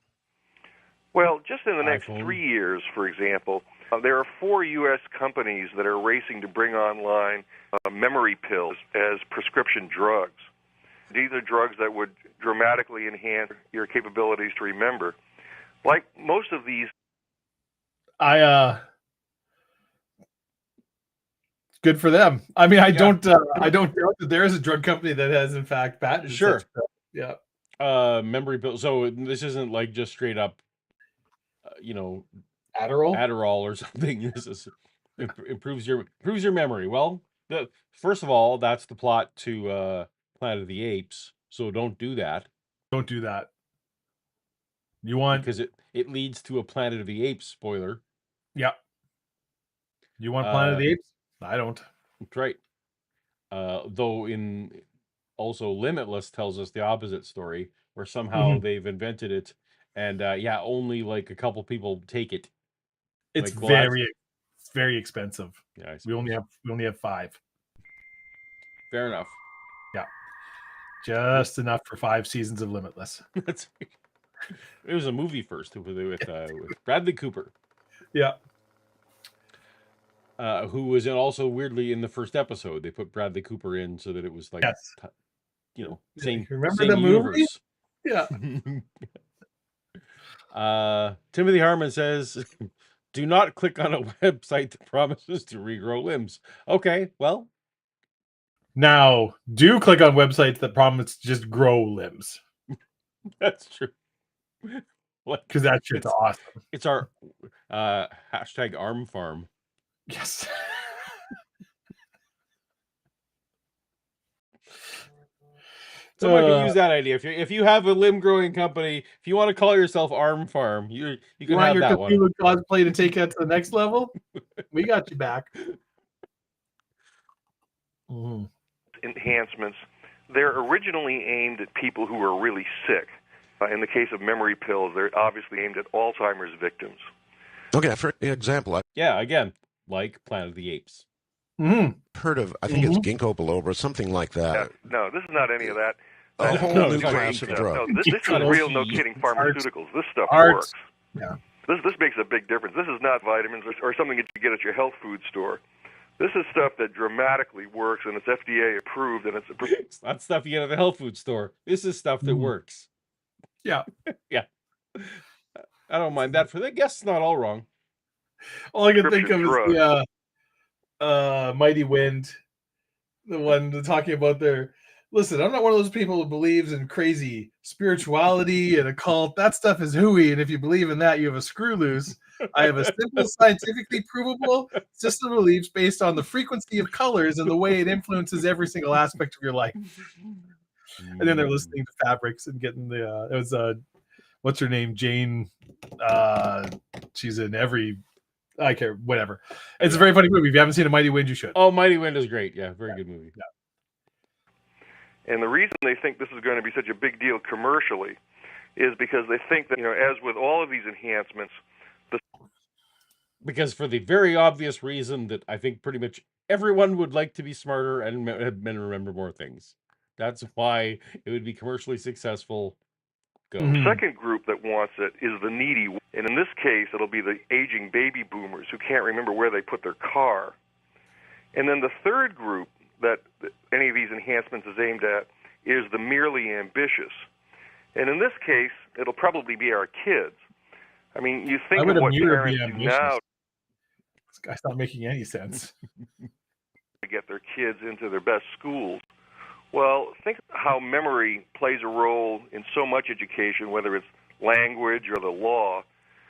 Well, just in the next 3 years, for example, there are 4 U.S. companies that are racing to bring online memory pills as prescription drugs. These are drugs that would dramatically enhance your capabilities to remember. Like most of these... Good for them. I mean, I don't doubt that there is a drug company that has, in fact, patented. Sure. Yeah. Memory pill. So this isn't like just straight up, Adderall or something. This is improves your memory. Well, first of all, that's the plot to Planet of the Apes. So don't do that. Don't do that. You want, because it leads to a Planet of the Apes spoiler. Yeah. You want Planet of the Apes? I don't. That's right. Though also Limitless tells us the opposite story, where somehow they've invented it, and only like a couple people take it. It's very expensive. Yeah, we only have 5. Fair enough. Yeah, just enough for 5 seasons of Limitless. That's right. It was a movie first with Bradley Cooper. Yeah. Who was also weirdly in the first episode. They put Bradley Cooper in so that it was like, same. Remember same the universe. movie? Yeah. Timothy Harmon says, do not click on a website that promises to regrow limbs. Okay, well. Now, do click on websites that promise to just grow limbs. That's true. Because that shit's awesome. It's our hashtag arm farm. Yes. Someone can use that idea. If you have a limb growing company, if you want to call yourself Arm Farm, you can want have your that one. Cthulhu cosplay to take it to the next level? We got you back. Enhancements, they're originally aimed at people who are really sick. In the case of memory pills, they're obviously aimed at Alzheimer's victims. Okay, for example, Yeah, again, like Planet of the Apes. I've heard of, I think it's ginkgo biloba or something like that. No, this is not any of that. A whole No, new it's not class of ginkgo. drug. No, this is real, no kidding, pharmaceuticals. This stuff Arts. works. Yeah. This makes a big difference. This is not vitamins or something that you get at your health food store. This is stuff that dramatically works, and it's FDA approved, and It's not stuff you get at the health food store. This is stuff that works. Yeah. Yeah. I don't mind that. For the guess, not all wrong. All I can think of is the Mighty Wind, the one talking about their. Listen, I'm not one of those people who believes in crazy spirituality and occult. That stuff is hooey, and if you believe in that, you have a screw loose. I have a simple, scientifically provable system of beliefs based on the frequency of colors and the way it influences every single aspect of your life. And then they're listening to Fabrics and getting the. It was what's her name, Jane. She's in every. I care, whatever. It's a very funny movie. If you haven't seen A Mighty Wind, you should. Oh, Mighty Wind is great. Yeah, very good movie. Yeah. And the reason they think this is going to be such a big deal commercially is because they think that, as with all of these enhancements, because for the very obvious reason that I think pretty much everyone would like to be smarter and remember more things. That's why it would be commercially successful. Go. The second group that wants it is the needy. And in this case, it'll be the aging baby boomers who can't remember where they put their car. And then the third group that any of these enhancements is aimed at is the merely ambitious. And in this case, it'll probably be our kids. I mean, you think of what parents do now. This guy's not making any sense. To get their kids into their best schools. Well, think how memory plays a role in so much education, whether it's language or the law.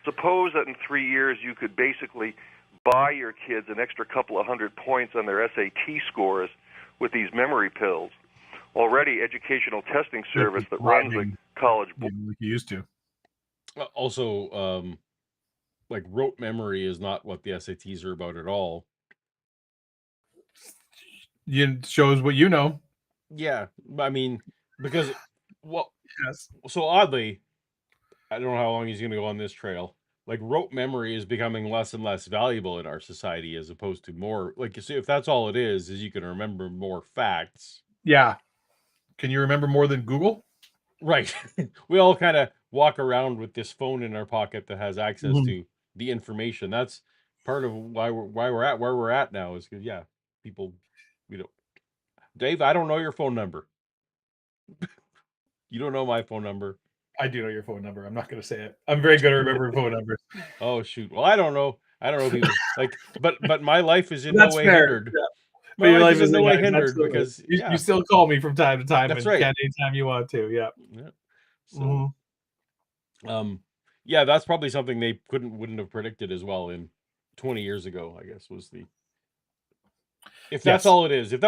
Suppose that in 3 years you could basically buy your kids an extra couple of 100 points on their SAT scores with these memory pills. Already, educational testing service that runs the college board. Like you used to. Also, like rote memory is not what the SATs are about at all. It shows what you know. Yeah, I mean, because yes. So oddly, I don't know how long he's going to go on this trail. Like rote memory is becoming less and less valuable in our society, as opposed to more. Like you see, if that's all it is you can remember more facts. Yeah. Can you remember more than Google? Right. We all kind of walk around with this phone in our pocket that has access to the information. That's part of why we're at where we're at now. Is because people, Dave, I don't know your phone number. You don't know my phone number. I do know your phone number. I'm not going to say it. I'm very good at remembering phone numbers. Oh shoot! Well, I don't know people like, but my life is in no way hindered. Yeah. My life is in no way hindered because you still call me from time to time. That's and right. Can anytime you want to. Yeah. So, yeah, that's probably something they wouldn't have predicted as well in 20 years ago. I guess was the. If that's all it is, you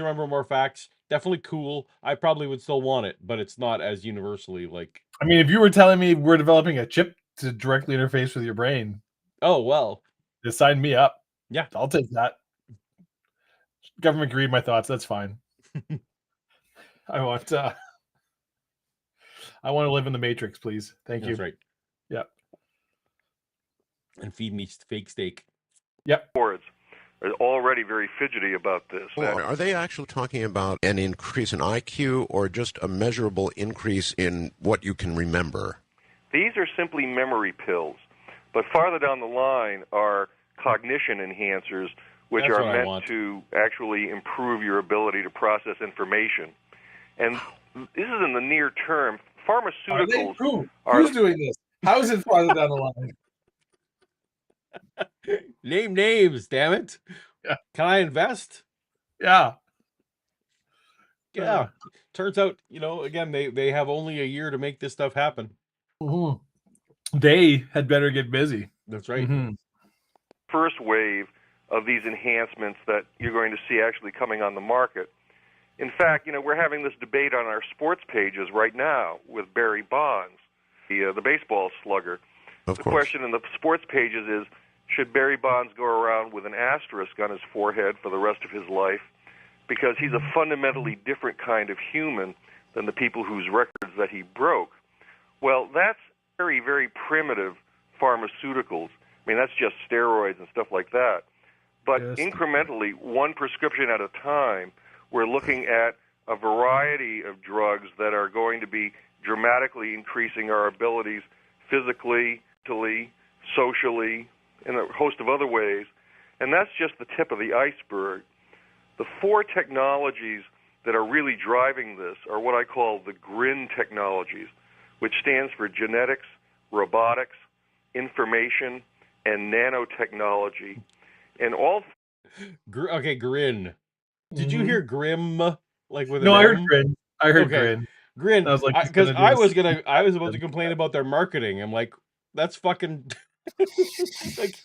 remember more facts. Definitely cool. I probably would still want it, but it's not as universally like. I mean, if you were telling me we're developing a chip to directly interface with your brain, oh well, just sign me up. Yeah, I'll take that. Government can read my thoughts. That's fine. I want to live in the Matrix, please. Thank you. That's right. Yep. And feed me fake steak. Yep. Boards are already very fidgety about this. Well, are they actually talking about an increase in IQ or just a measurable increase in what you can remember? These are simply memory pills. But farther down the line are cognition enhancers, which are meant to actually improve your ability to process information. And this is in the near term. Pharmaceuticals Who's doing this? How's it farther down the line? Name names, damn it. Yeah. Can I invest? Yeah. Yeah. Turns out, again, they have only a year to make this stuff happen. Mhm. They had better get busy. That's right. Mhm. First wave of these enhancements that you're going to see actually coming on the market. In fact, we're having this debate on our sports pages right now with Barry Bonds, the baseball slugger. Of The course. question in the sports pages is, should Barry Bonds go around with an asterisk on his forehead for the rest of his life? Because he's a fundamentally different kind of human than the people whose records that he broke. Well, that's very, very primitive pharmaceuticals. I mean, that's just steroids and stuff like that. But Yes. incrementally, one prescription at a time, we're looking at a variety of drugs that are going to be dramatically increasing our abilities physically, mentally, socially, in a host of other ways. And that's just the tip of the iceberg. The four technologies that are really driving this are what I call the GRIN technologies, which stands for genetics, robotics, information, and nanotechnology. And all... Okay, grin. Did you Mhm. hear grim? Like with No, an I heard M? grin. I heard Okay. grin. Grin. I was like, he's Because gonna do I a was secret about to grin. complain about their marketing. I'm like, that's fucking like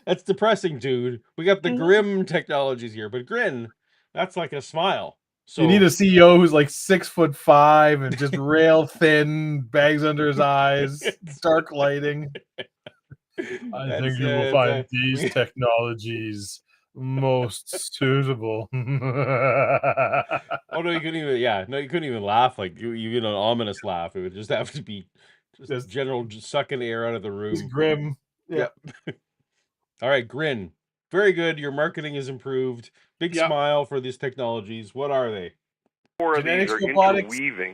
that's depressing, dude. We got the grim technologies here, but grin, that's like a smile. So You need a CEO who's like 6'5" and just rail thin, bags under his eyes, dark lighting. I that's, think you will it's, find these technologies most suitable. oh no, you couldn't even. Yeah, no, you couldn't even laugh. Like you get an ominous laugh. It would just have to be just Just- general, just sucking air out of the He's room. grim. Yeah. Yep. All right, grin. Very good. Your marketing is improved. Big Yep. smile for these technologies. What are they? four of these Genetics, are robotics, interweaving.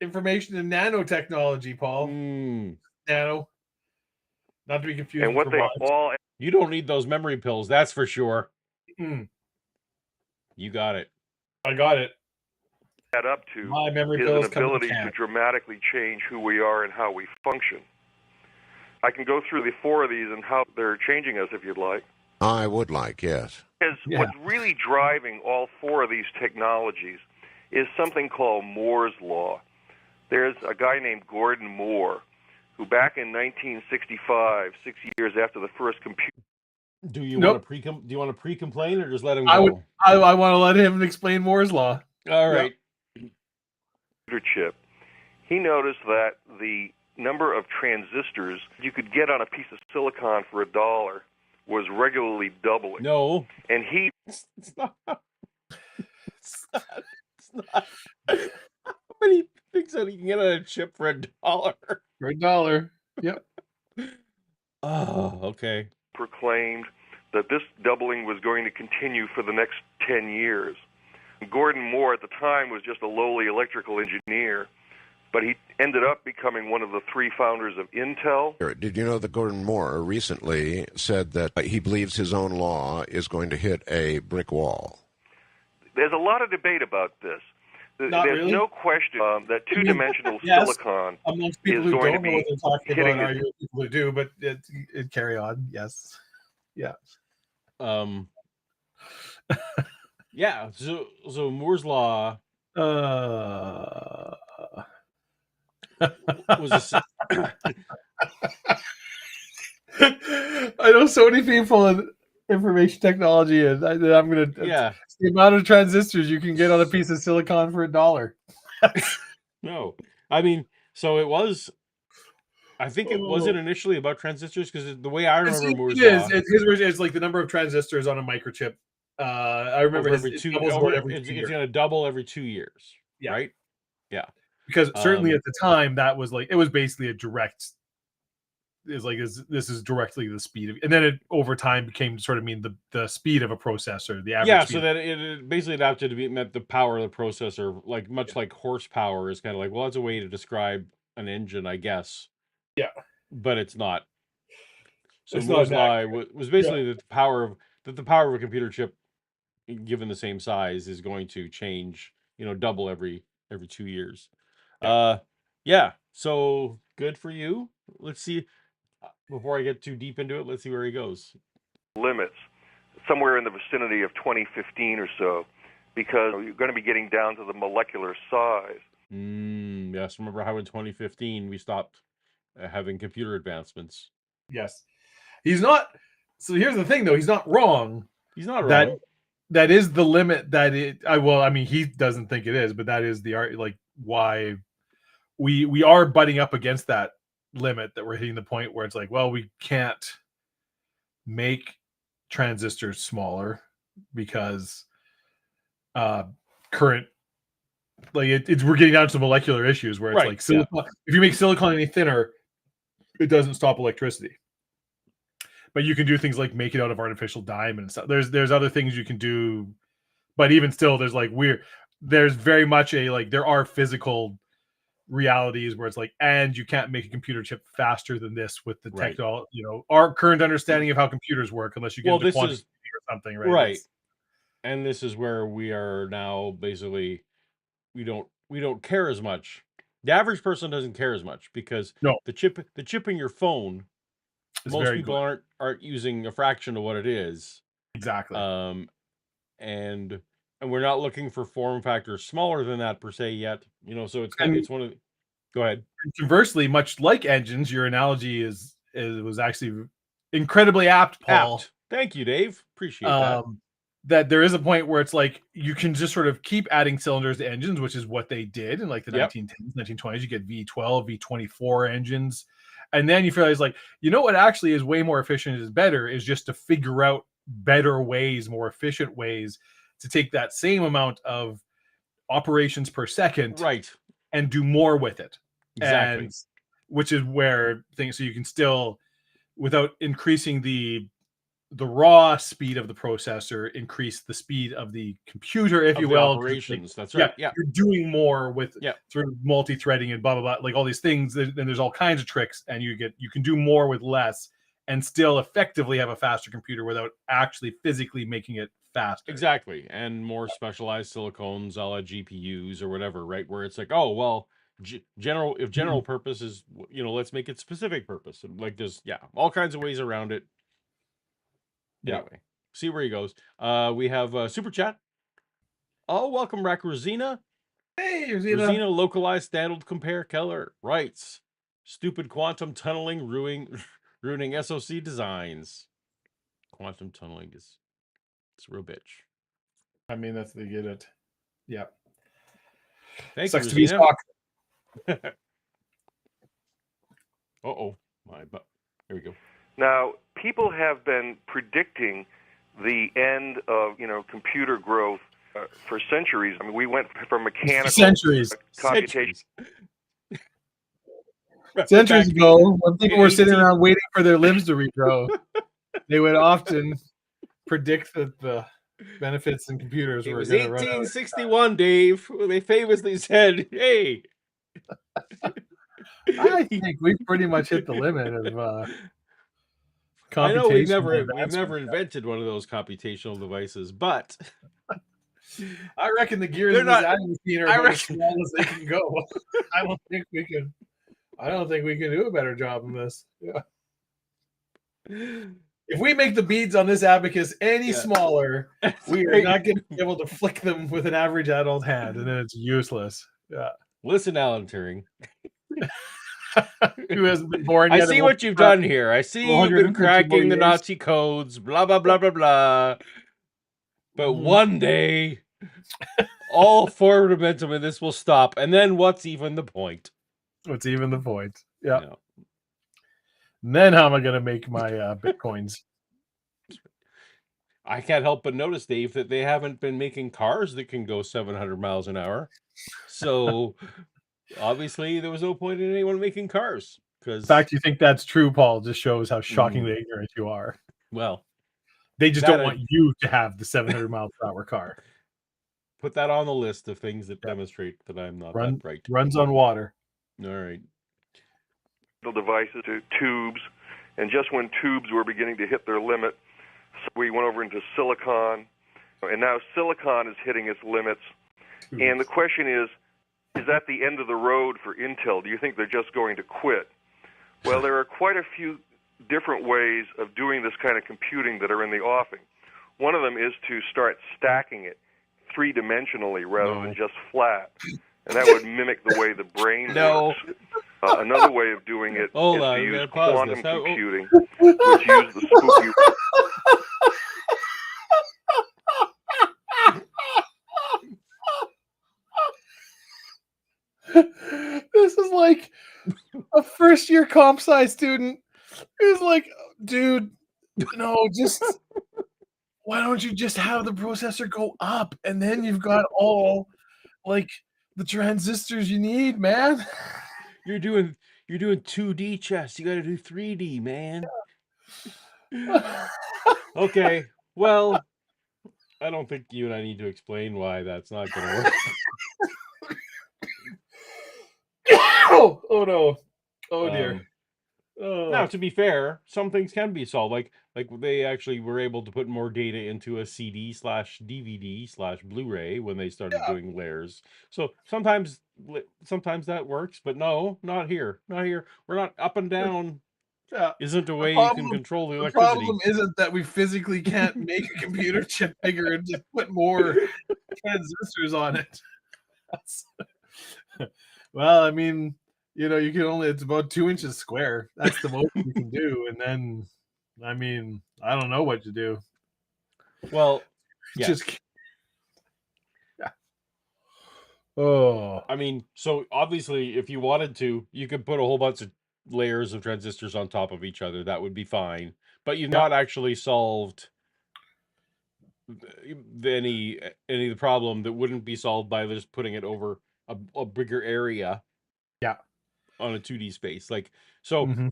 information and nanotechnology, Paul. Nano. Not to be confused And with what they robotics. all You don't need those memory pills, that's for sure. Mm, You got it. I got it. add up to My memory is pills an come in ability to cans. dramatically change who we are and how we function. I can go through the four of these and how they're changing us if you'd like. I would like, yes. Because Yeah. what's really driving all four of these technologies is something called Moore's Law. There's a guy named Gordon Moore who back in 1965, 6 years after the first computer... Do you Nope. want to pre-complain or just let him go? I want to let him explain Moore's Law. All right. chip, he noticed that the number of transistors you could get on a piece of silicon for $1 was regularly doubling. No. And he... It's not. It's not. It's not. How many things that you can get on a chip for $1? For $1. Yep. Oh, okay. proclaimed that this doubling was going to continue for the next 10 years. Gordon Moore at the time was just a lowly electrical engineer, but he ended up becoming one of the three founders of Intel. Did you know that Gordon Moore recently said that he believes his own law is going to hit a brick wall? There's a lot of debate about this. Not There's really. no question that two-dimensional Yes, silicon amongst people is who going don't to know what be they're talking hitting about, it. are you people who do? But it carry on. Yes. Yeah. Yeah. So Moore's law was a I know so many people in information technology, and I'm gonna yeah. the amount of transistors you can get on a piece of silicon for $1. No, I mean, so it was. I think it wasn't initially about transistors because the way I remember Moore's law, it's like the number of transistors on a microchip. I remember over every it two, doubles over, about every 2 it's years. going to double every 2 years, Yeah. right? Yeah, Because certainly at the time that was like it was basically a direct. This is directly the speed of, and then it over time became sort of the speed of a processor, the average. yeah. Speed So that it basically adapted to be meant the power of the processor, like much like horsepower is kind of like, well, that's a way to describe an engine, I guess. Yeah, but it's not. So it's not Moore's law accurate. was basically that the power of a computer chip, given the same size, is going to change, double every 2 years. Yeah. Yeah. So Good for you. Let's see. Before I get too deep into it, let's see where he goes. Limits somewhere in the vicinity of 2015 or so, because you're going to be getting down to the molecular size. Yes, remember how in 2015 we stopped having computer advancements. Yes. He's not. So here's the thing, though. He's not wrong. He's not That wrong. that is the limit that it. I mean, he doesn't think it is, but that is the art. Like why we are butting up against that limit, that we're hitting the point where it's like, well, we can't make transistors smaller because current, like it's we're getting down to molecular issues where it's Right, like silicon. If you make silicon any thinner, it doesn't stop electricity. But you can do things like make it out of artificial diamond and stuff. There's other things you can do, but even still, there's very much a like there are physical realities where it's like, and you can't make a computer chip faster than this with the Right. technology, our current understanding of how computers work, unless you get into quantum this computing or something, right? right. And this is where we are now. Basically, we don't care as much. The average person doesn't care as much because No. the chip in your phone, It's most very people good. aren't using a fraction of what it is. Exactly. And we're not looking for form factors smaller than that per se yet. So it's And- it's one of the, go ahead. Conversely, much like engines, your analogy was actually incredibly apt, Paul. Apt. Thank you, Dave. Appreciate that. That there is a point where it's like you can just sort of keep adding cylinders to engines, which is what they did in like the 1910s, 1920s. You get V12, V24 engines. And then you realize, like, what actually is way more efficient is better is just to figure out better ways, more efficient ways to take that same amount of operations per second, right, and do more with it. Exactly. And which is where things, so you can still, without increasing the raw speed of the processor, increase the speed of the computer, if you will. Operations. That's right. Yeah. You're doing more with through multi-threading and blah blah blah, like all these things. And there's all kinds of tricks, and you can do more with less, and still effectively have a faster computer without actually physically making it faster. Exactly, and more specialized silicones, a la GPUs or whatever, right? Where it's like, oh well, general purpose is, let's make it specific purpose, and like there's all kinds of ways around it. Anyway, see where he goes. We have super chat. Oh, welcome back, Rosina. Hey, Rosina, localized standard compare Keller writes, stupid quantum tunneling ruining SoC designs. Quantum tunneling it's a real bitch. I mean, that's they get it. Yeah. Thanks, sucks to be stock. Uh-oh. There we go. Now, people have been predicting the end of, computer growth for centuries. I mean, we went from mechanical computation. Centuries ago, when people were sitting around waiting for their limbs to regrow, they would often predict that the benefits in computers were going to run out. 1861, Dave. They famously said, "Hey." I think we've pretty much hit the limit of computation. I know we've never invented one of those computational devices, but I reckon the gears in this adding machine are about as small as they can go. I don't think we can do a better job than this. Yeah. If we make the beads on this abacus any smaller, we are not going to be able to flick them with an average adult hand, and then it's useless. Yeah. Listen, Alan Turing. Who hasn't been born yet? I see what you've done here. I see you've been cracking the Nazi codes, blah, blah, blah, blah, blah. But one day, all forward momentum in this will stop. And then what's even the point? What's even the point? Yeah. No. And then how am I going to make my Bitcoins? I can't help but notice, Dave, that they haven't been making cars that can go 700 miles an hour. So obviously there was no point in anyone making cars. The fact you think that's true, Paul, just shows how shockingly ignorant you are. Well, they just don't want you to have the 700 mile per hour car. Put that on the list of things that demonstrate that I'm not that bright. Runs on water. All right. Devices to tubes, and just when tubes were beginning to hit their limit, we went over into silicon, and now silicon is hitting its limits. And the question is, is that the end of the road for Intel? Do you think they're just going to quit? Well, there are quite a few different ways of doing this kind of computing that are in the offing. One of them is to start stacking it three-dimensionally rather than just flat, and that would mimic the way the brain works. Another way of doing it is to use quantum computing, which uses the spooky... This is like a first-year comp sci student who's like, dude, no, just why don't you just have the processor go up and then you've got all like the transistors you need, man. You're doing 2D chess. You got to do 3D, man. Okay. Well, I don't think you and I need to explain why that's not going to work. Oh no. Oh dear. Now, to be fair, some things can be solved. Like they actually were able to put more data into a CD/DVD/Blu-ray when they started doing layers. So sometimes that works, but no, not here. Not here. We're not up and down. Isn't a way you can control the electricity. The problem isn't that we physically can't make a computer chip bigger and just put more transistors on it. Well, I mean, you know, it's about 2 inches square. That's the most you can do. And then, I mean, I don't know what to do. Well, yeah. Oh. I mean, so obviously, if you wanted to, you could put a whole bunch of layers of transistors on top of each other. That would be fine. But you've not actually solved any of the problem that wouldn't be solved by just putting it over a bigger area. Yeah. On a 2D space. I'm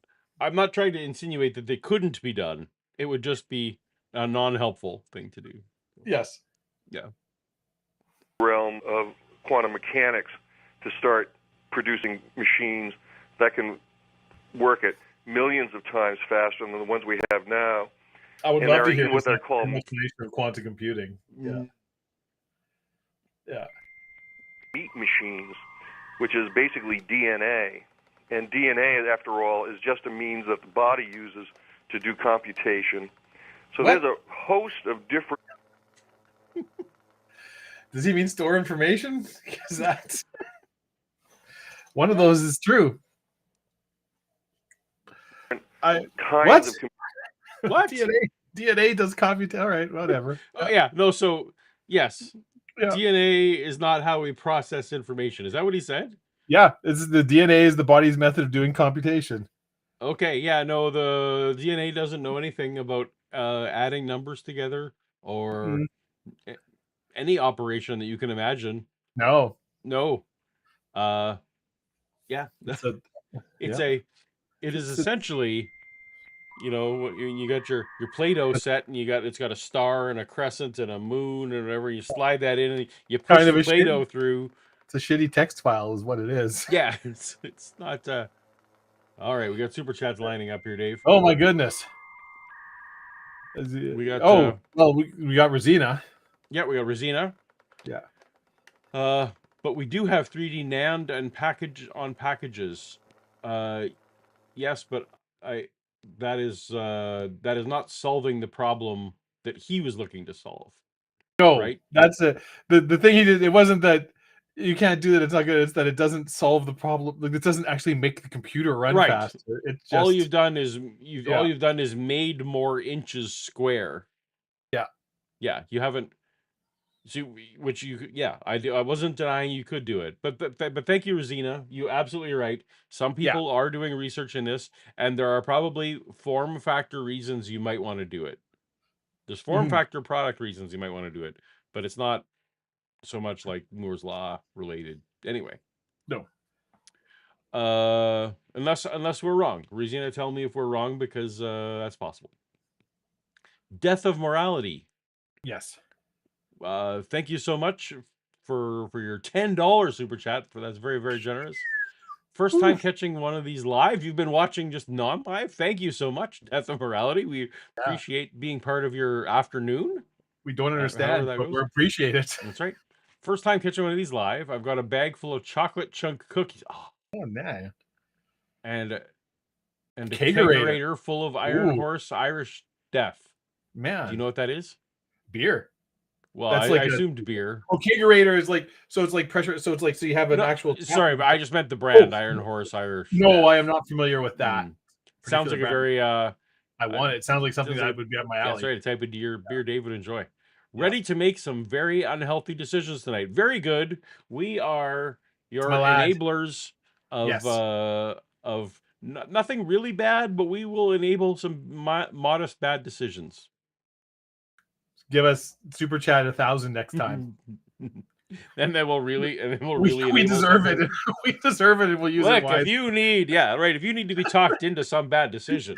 not trying to insinuate that they couldn't be done. It would just be a non-helpful thing to do. Yes. Yeah. Realm of quantum mechanics to start producing machines that can work at millions of times faster than the ones we have now. I would love to hear what they're called of quantum computing. Yeah. Beat machines, which is basically DNA. And DNA, after all, is just a means that the body uses to do computation. So there's a host of different... Does he mean store information? Because that's... One of those is true. What? DNA does compute. All right, whatever. Oh, yeah, no, so, yes. Yeah. DNA is not how we process information. Is that what he said? Yeah, the DNA is the body's method of doing computation. Okay, yeah, no, the DNA doesn't know anything about adding numbers together or any operation that you can imagine. No. Yeah. It is essentially, you know, you got your Play-Doh set and it's got a star and a crescent and a moon and whatever. You slide that in and you push the Play-Doh through. It's a shitty text file is what it is. Yeah, it's not all right, we got super chats lining up here, Dave. Oh my goodness. We got we got Rosina. Yeah, we got Rosina. Yeah. But we do have 3D NAND and packages. Yes, but that is not solving the problem that he was looking to solve. No, right? That's the thing he did. It wasn't that you can't do that. It's not good. It's that it doesn't solve the problem. Like it doesn't actually make the computer run faster. It's just, all you've done is made more inches square. Yeah. Yeah, you haven't. See, which I wasn't denying you could do it, but thank you, Rosina. You absolutely right. Some people are doing research in this, and there are probably form factor reasons you might want to do it. There's form factor product reasons you might want to do it, but it's not so much like Moore's law related. Anyway, no. Unless we're wrong, Rosina, tell me if we're wrong because that's possible. Death of morality. Yes. Thank you so much for your $10 super chat. That's very, very generous. First time catching one of these live. You've been watching just non-live. Thank you so much, Death of Morality. We appreciate being part of your afternoon. We don't understand, but we appreciate it. That's right. first time catching one of these live. I've got a bag full of chocolate chunk cookies. Oh, Oh, man. and a Kegerator. kegerator full of Iron Ooh. Horse Irish Death. Man. Do you know what that is? Beer. Well, That's I like assumed beer. Oh, kegerator is like, so it's like pressure. So it's like, so you have an No, actual. sorry, but I just meant the brand, Oh. Iron Horse Irish No, Death. I am not familiar with that. Sounds like a brand. very I want it. It sounds like something sounds that like- would be up my alley. That's right, a type of beer Dave would enjoy. Ready to make some very unhealthy decisions tonight. Very good. We are your My lad. enablers of Yes. nothing really bad, but we will enable some modest bad decisions. Give us super chat 1,000 next time. And then we'll really, we enable deserve something. it. We deserve it, and we'll use Look, it wisely. if you need, if you need to be talked into some bad decision,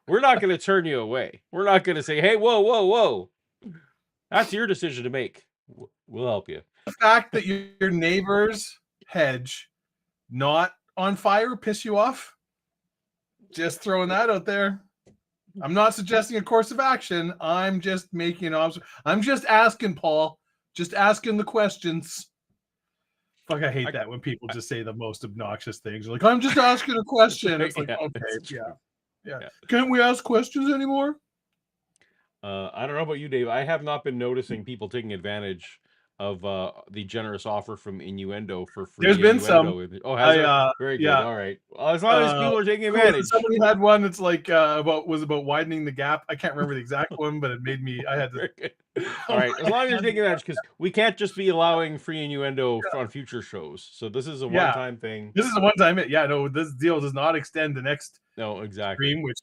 we're not going to turn you away. We're not going to say, "Hey, whoa, that's your decision to make." We'll help you. The fact that your neighbor's hedge not on fire piss you off? Just throwing that out there. I'm not suggesting a course of action. I'm just making an observation. I'm just asking, Paul. Just asking the questions. Fuck, I hate that when people just say the most obnoxious things. Like, I'm just asking a question. It's like, Yeah, okay, that's true. yeah. Can't we ask questions anymore? I don't know about you, Dave. I have not been noticing people taking advantage of the generous offer from Innuendo for free. There's been some. Oh, has it? Very good. Yeah. All right. Well, as long as people are taking Cool. advantage. Somebody had one that's like about widening the gap. I can't remember the exact one, but it made me. I had to. Very good. All right. As long as you're taking advantage, because we can't just be allowing free Innuendo on future shows. So this is a one-time thing. This is a one-time. Yeah, no, this deal does not extend the next. No, exactly. Stream, which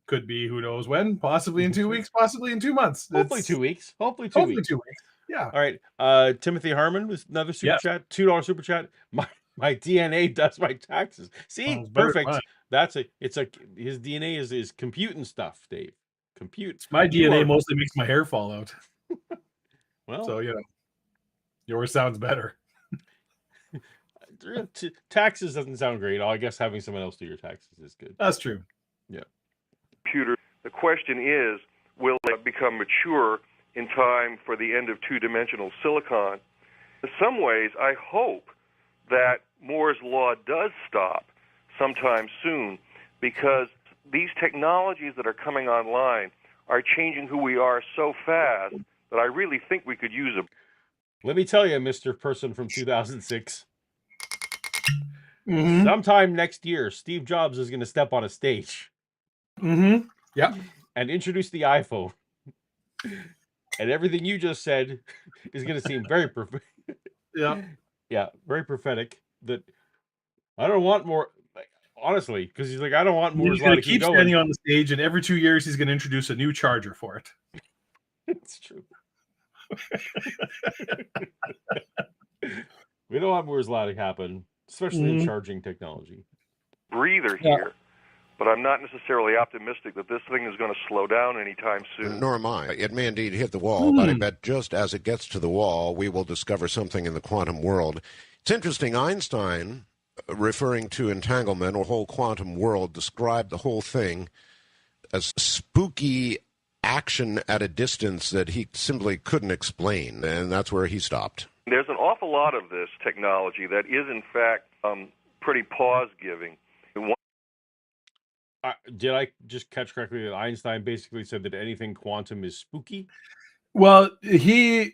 could be who knows when, possibly in 2 weeks, possibly in 2 months. Hopefully 2 weeks. Hopefully 2 weeks. 2 weeks. Yeah. All right. Timothy Harmon with another super chat, $2 super chat. My DNA does my taxes. See, perfect. That's his DNA is computing stuff, Dave. Compute. My DNA mostly makes my hair fall out. Well, so yours sounds better. Taxes doesn't sound great. I guess having someone else do your taxes is good. That's true. Yeah. Computer. The question is, will it become mature in time for the end of two-dimensional silicon? In some ways, I hope that Moore's law does stop sometime soon, because these technologies that are coming online are changing who we are so fast that I really think we could use them. Let me tell you, Mr. Person from 2006, Mm-hmm. sometime next year, Steve Jobs is going to step on a stage. Mm-hmm. Yeah. And introduce the iPhone. And everything you just said is going to seem very prophetic. Yeah, very prophetic. That I don't want more. Honestly, because he's like, I don't want more. He's going to keep standing on the stage, and every 2 years he's going to introduce a new charger for it. It's true. We don't want Moore's law to happen, especially in charging technology. Breather here, but I'm not necessarily optimistic that this thing is going to slow down anytime soon. Nor am I. It may indeed hit the wall, but I bet just as it gets to the wall, we will discover something in the quantum world. It's interesting, Einstein, referring to entanglement or whole quantum world, described the whole thing as spooky action at a distance that he simply couldn't explain, and that's where he stopped. There's an awful lot of this technology that is, in fact, pretty pause-giving. Did I just catch correctly that Einstein basically said that anything quantum is spooky? Well, I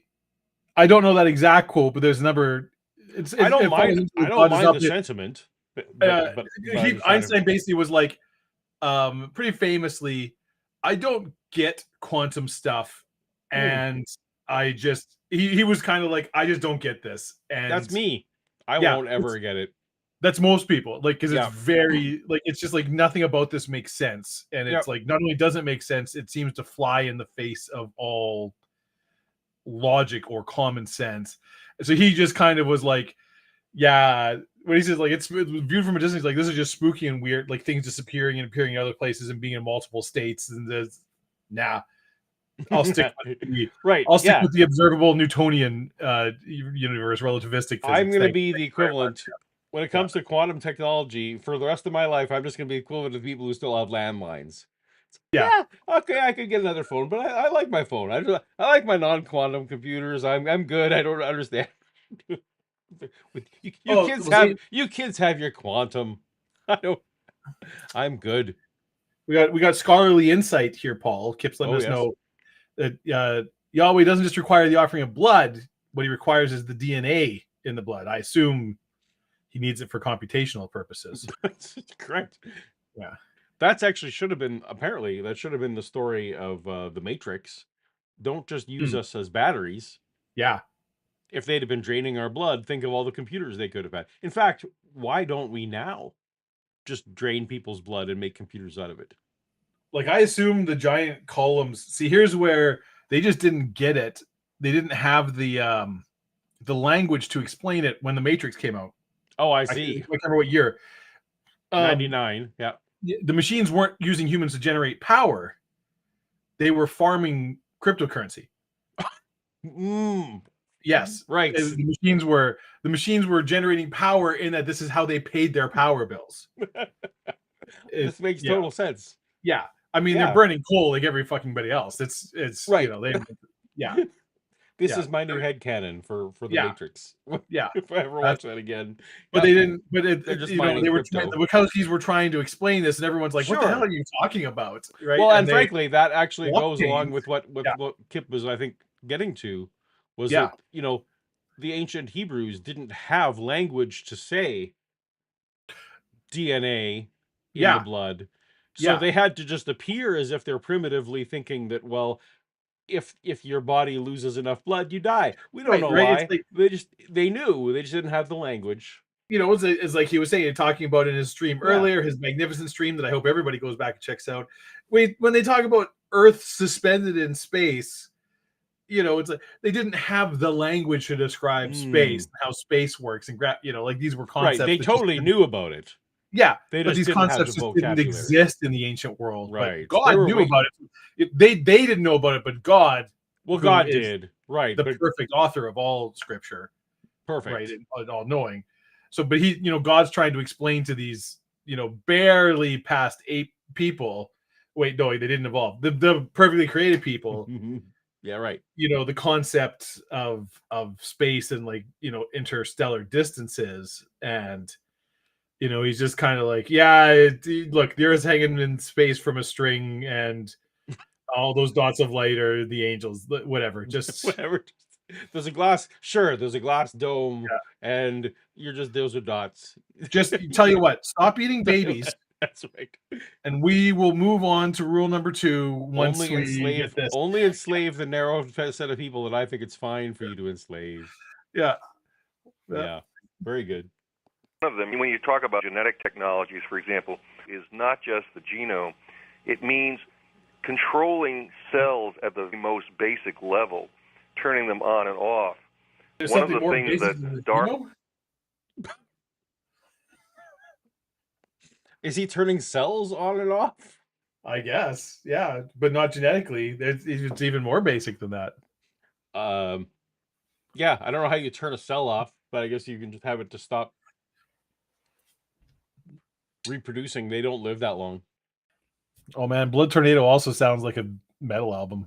don't know that exact quote, but there's a number. I don't mind the sentiment. But Einstein basically was like, pretty famously, I don't get quantum stuff, and he was kind of like, I just don't get this, and that's me. I won't ever get it. That's most people, like, because it's very like, it's just like nothing about this makes sense, and it's like, not only does it make sense, it seems to fly in the face of all logic or common sense. So he just kind of was like, when he says like it's viewed from a distance, like this is just spooky and weird, like things disappearing and appearing in other places and being in multiple states, and there's I'll stick with with the observable Newtonian universe, relativistic physics. I'm going to be the equivalent when it comes to quantum technology. For the rest of my life, I'm just going to be equivalent to people who still have landlines. Okay, I could get another phone, but I like my phone. I like my non-quantum computers. I'm good. I don't understand. You Oh, kids was it, have your quantum. I don't. I'm good. we got scholarly insight here, Paul. Kip's letting Oh us yes. know that Yahweh doesn't just require the offering of blood. What he requires is the DNA in the blood. I assume he needs it for computational purposes. That's correct. Yeah. That's actually should have been apparently that should have been the story of the Matrix. Don't just use us as batteries. Yeah. If they'd have been draining our blood, think of all the computers they could have had. In fact, why don't we now just drain people's blood and make computers out of it? Like, I assume the giant columns. See, here's where they just didn't get it. They didn't have the language to explain it when the Matrix came out. Oh, I I can't see. remember what year. 99. Yeah. The machines weren't using humans to generate power. They were farming cryptocurrency. Yes. Right. The machines were generating power in that this is how they paid their power bills. This makes total sense. Yeah. I mean, Yeah. they're burning coal like every fucking body else. It's Right. you know, they yeah. This Yeah. is my new headcanon for the Yeah. Matrix. Yeah. If I ever watch that again. But they didn't. But They're just you know, mining they were crypto. the Wachowskis were trying to explain this, and everyone's like, "What the hell Sure. are you talking about?" Right? Well, and frankly, that actually blockchain. goes along with what Yeah. what Kip was, I think, getting to, was Yeah. that, you know, the ancient Hebrews didn't have language to say DNA in Yeah. the blood. So Yeah. they had to just appear as if they're primitively thinking that, well, if your body loses enough blood, you die. We don't Right, know right. why. It's like, They knew. They just didn't have the language. you know, it's like he was saying, talking about in his stream Yeah. earlier, his magnificent stream that I hope everybody goes back and checks out. When they talk about Earth suspended in space, you know, it's like they didn't have the language to describe space, how space works, and you know, like these were concepts. Right. They that totally knew about it. Yeah, They but just these didn't have concepts the just didn't vocabulary. exist in the ancient world. Right. But God knew about it. They didn't know about it, but God, well, who God is did. Right. the But perfect author of all scripture. perfect. Right, and all knowing. So, but he, you know, God's trying to explain to these, you know, barely past 8 people. Wait, no, they didn't evolve. The perfectly created people. Yeah, right. You know, the concept of space and, like, you know, interstellar distances, and you know, he's just kind of like, yeah, look, the Earth's hanging in space from a string, and all those dots of light are the angels. Whatever, just whatever. There's a glass. Sure, there's a glass dome, yeah. and you're just those are dots. Just tell you what, stop eating babies. That's right. And we will move on to rule number 2 once Only we enslave, get this. only enslave the narrow set of people that I think it's fine for you to enslave. Yeah. Yeah. Very good. One of them, when you talk about genetic technologies, for example, is not just the genome. It means controlling cells at the most basic level, turning them on and off. There's One of something the more things basic that than the DARPA genome? Is he turning cells on and off? I guess, yeah, but not genetically. It's even more basic than that. Yeah, I don't know how you turn a cell off, but I guess you can just have it to stop reproducing. They don't live that long. Oh man, Blood Tornado also sounds like a metal album,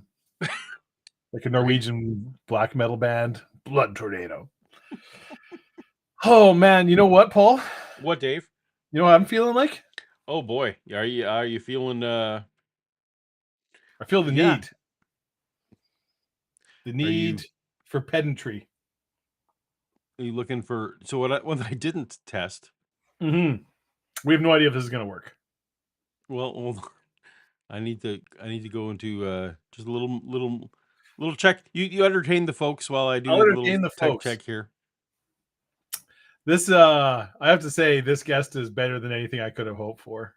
like a Norwegian black metal band. Blood Tornado. Oh man, you know what, Paul? What, Dave? You know what I'm feeling like? Oh boy, are you feeling? I feel the need. The need for pedantry. Are you looking for? So what I didn't test. Mm-hmm. We have no idea if this is going to work. Well, I need to go into just a little check. You entertain the folks while I do a little tech check here. This I have to say, this guest is better than anything I could have hoped for.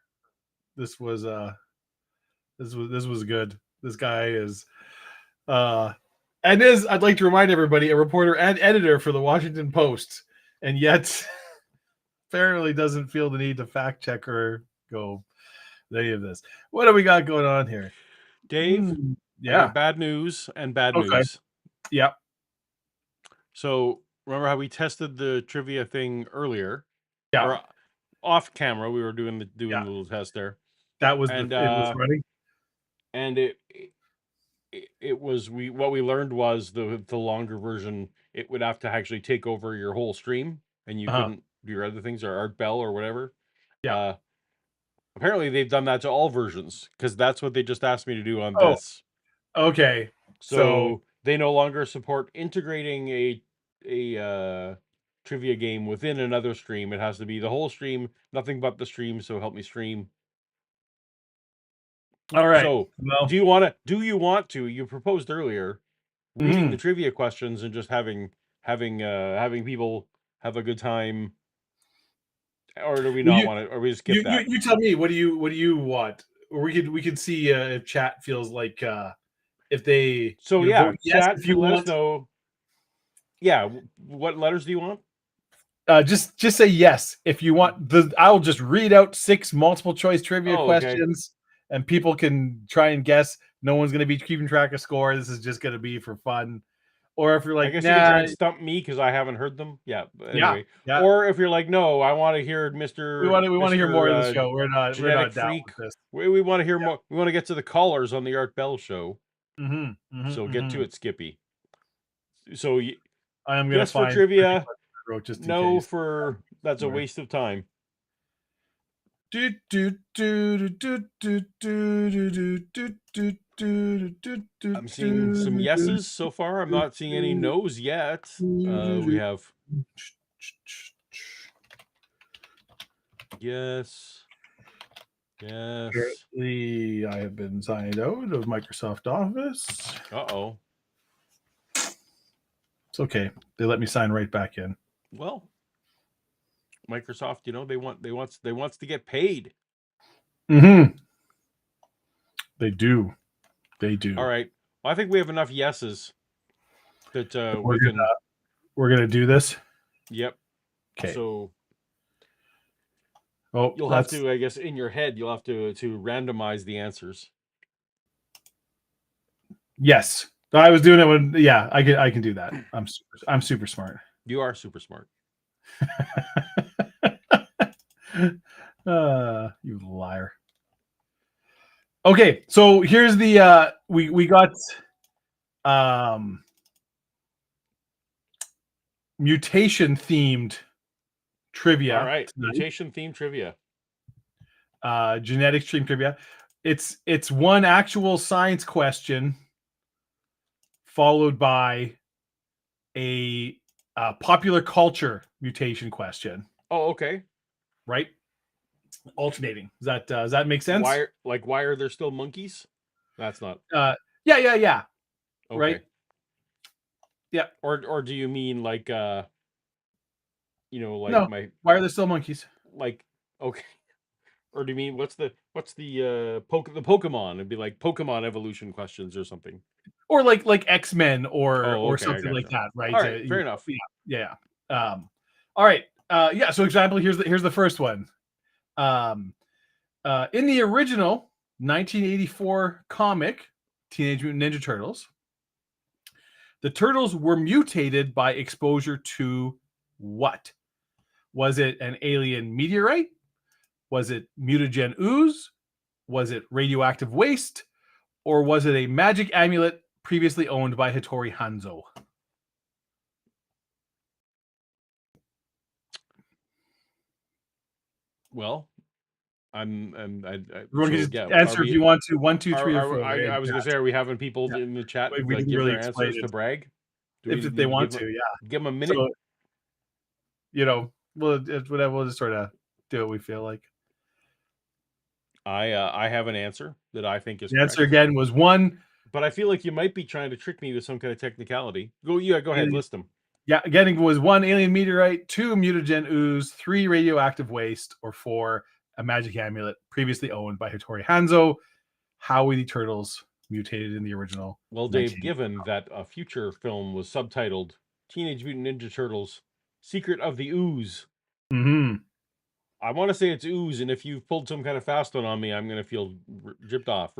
This was good. This guy is and is, I'd like to remind everybody, a reporter and editor for the Washington Post, and yet apparently doesn't feel the need to fact check or go any of this. What do we got going on here, Dave? Yeah, bad news and bad news. Yep. So remember how we tested the trivia thing earlier? Yeah. Or off camera, we were doing the little test there. That was it was running, and it was what we learned was the longer version, it would have to actually take over your whole stream, and you couldn't do your other things or Art Bell or whatever. Yeah. Apparently they've done that to all versions, because that's what they just asked me to do on Oh, this. Okay. So they no longer support integrating a trivia game within another stream. It has to be the whole stream, nothing but the stream. So help me stream. All right. So Well, do you want to? You proposed earlier reading the trivia questions and just having people have a good time, or do we not want to? Or we just skip that? You tell me. What do you want? Or we could see if chat feels like if they. So you know, yeah, vote yes chat, if you let want. us know. Yeah, what letters do you want? Just say yes if you want. I'll just read out 6 multiple choice trivia Oh, okay. questions, and people can try and guess. No one's going to be keeping track of score. This is just going to be for fun. Or if you're like, I guess nah, you can try and stump me because I haven't heard them. Yeah. But anyway. yeah. Or if you're like, no, I want to hear Mr. We want to hear more of the show. We're not Genetic down Freak. with this. We want to hear more. We want to get to the callers on the Art Bell show. So get to it, Skippy. So I am going to yes find for trivia. Just in No case. for that's a waste of time. I'm seeing some yeses so far. I'm not seeing any no's yet. We have yes. Apparently, I have been signed out of Microsoft Office. Uh-oh. It's okay. They let me sign right back in. Well, Microsoft, they wants to get paid. They do. All right. Well, I think we have enough yeses that we're gonna do this. Yep. Okay. So you'll have to, I guess, in your head, you'll have to randomize the answers. Yes. I was doing it when I can do that. I'm super smart. You are super smart. You liar. Okay, so here's the we got mutation themed trivia. All right, mutation themed trivia. Genetic stream trivia. It's one actual science question followed by a popular culture mutation question. Oh, okay. Right? Alternating. Does that make sense? Why are there still monkeys? That's not. Yeah. Okay. Right. Yeah. Or do you mean like no. Why are there still monkeys? Like, okay. Or do you mean what's the Pokemon? It'd be like Pokemon evolution questions or something. Or like X-Men or something like that, right? All right, fair enough. Yeah. All right. So example, here's the first one. In the original 1984 comic Teenage Mutant Ninja Turtles, the turtles were mutated by exposure to what? Was it an alien meteorite? Was it mutagen ooze? Was it radioactive waste? Or was it a magic amulet previously owned by Hattori Hanzo? Well, Everyone can just answer if you want to. 1, 2, 3, or 4. I was going to say, are we having people in the chat we give really their answers to brag? If they want to, yeah. Give them a minute. So, we'll just sort of do what we feel like. I have an answer that I think is the answer again was 1. But I feel like you might be trying to trick me with some kind of technicality. Go ahead, list them. Yeah, again, it was 1 alien meteorite, 2 mutagen ooze, 3 radioactive waste, or 4 a magic amulet previously owned by Hattori Hanzo. How were the turtles mutated in the original? Well, Dave, given that a future film was subtitled Teenage Mutant Ninja Turtles: Secret of the Ooze. I want to say it's ooze, and if you've pulled some kind of fast one on me, I'm going to feel ripped off.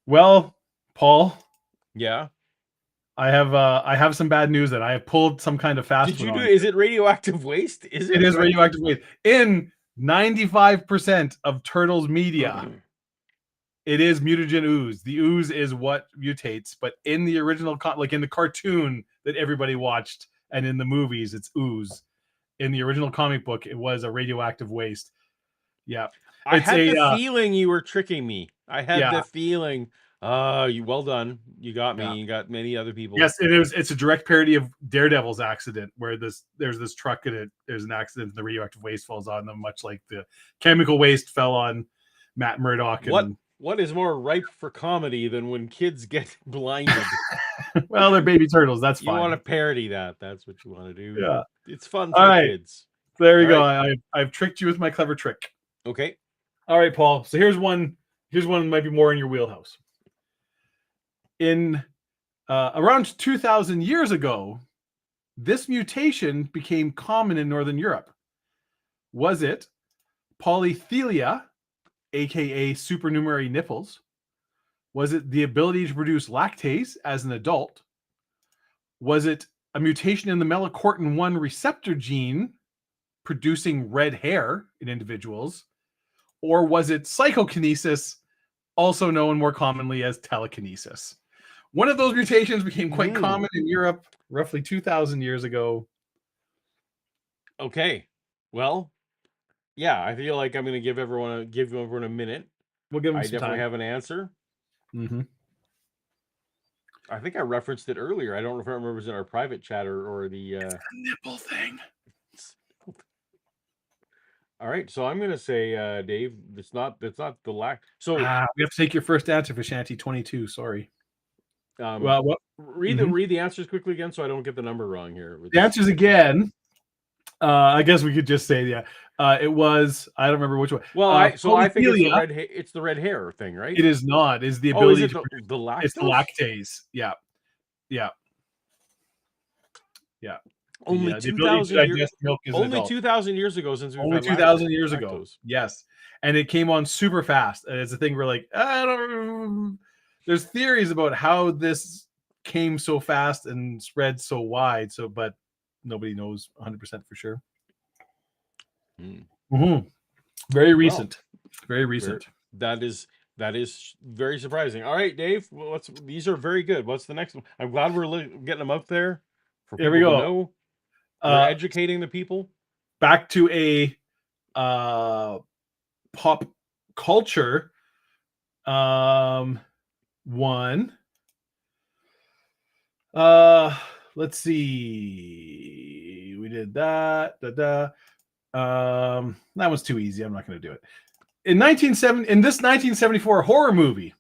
Well, Paul. Yeah. I have some bad news that I have pulled some kind of fast. Did you do? Is it radioactive waste? It is radioactive waste in 95% of turtles media. It is mutagen ooze. The ooze is what mutates, but in the original, like in the cartoon that everybody watched, and in the movies, it's ooze. In the original comic book, it was a radioactive waste. Yeah, I it's had the feeling you were tricking me. I had yeah. the feeling. You well done. You got me. Yeah. You got many other people. Yes, it's a direct parody of Daredevil's accident, where there's this truck and there's an accident and the radioactive waste falls on them, much like the chemical waste fell on Matt Murdock. And What is more ripe for comedy than when kids get blinded? well, they're baby turtles. That's fine. You want to parody that. That's what you want to do. Yeah. It's fun for the kids. There you go. I've tricked you with my clever trick. Okay. All right, Paul. So here's one that might be more in your wheelhouse. In around 2,000 years ago, this mutation became common in Northern Europe. Was it polythelia, aka supernumerary nipples? Was it the ability to produce lactase as an adult? Was it a mutation in the melanocortin-1 receptor gene producing red hair in individuals? Or was it psychokinesis, also known more commonly as telekinesis? One of those mutations became quite common in Europe roughly 2,000 years ago. Okay. Well, yeah, I feel like I'm going to give everyone a minute. We'll give them I some definitely time. have an answer. Mm-hmm. I think I referenced it earlier. I don't know if I remember if it was in our private chat or the It's a nipple thing. All right, so I'm gonna say, Dave, it's not the lack. So we have to take your first answer for Shanty 22. Sorry. Well, read the answers quickly again, so I don't get the number wrong here. The answers again. I guess we could just say it was. I don't remember which one. Well, I think it's the red hair thing, right? It is not. It's the ability to the lactose? It's the lactase. Yeah. Only 2,000 years. Only 2,000 years ago since we've only 2,000 years ago. Yes, and it came on super fast. And it's a thing we're like, I don't. There's theories about how this came so fast and spread so wide. But nobody knows 100% for sure. Mm-hmm. Very recent. Very recent. That is very surprising. All right, Dave. Well, these are very good. What's the next one? I'm glad we're getting them out there for people to know. We're educating the people. Back to a pop culture one. Let's see. We did that. That was too easy. I'm not going to do it. In this 1974 horror movie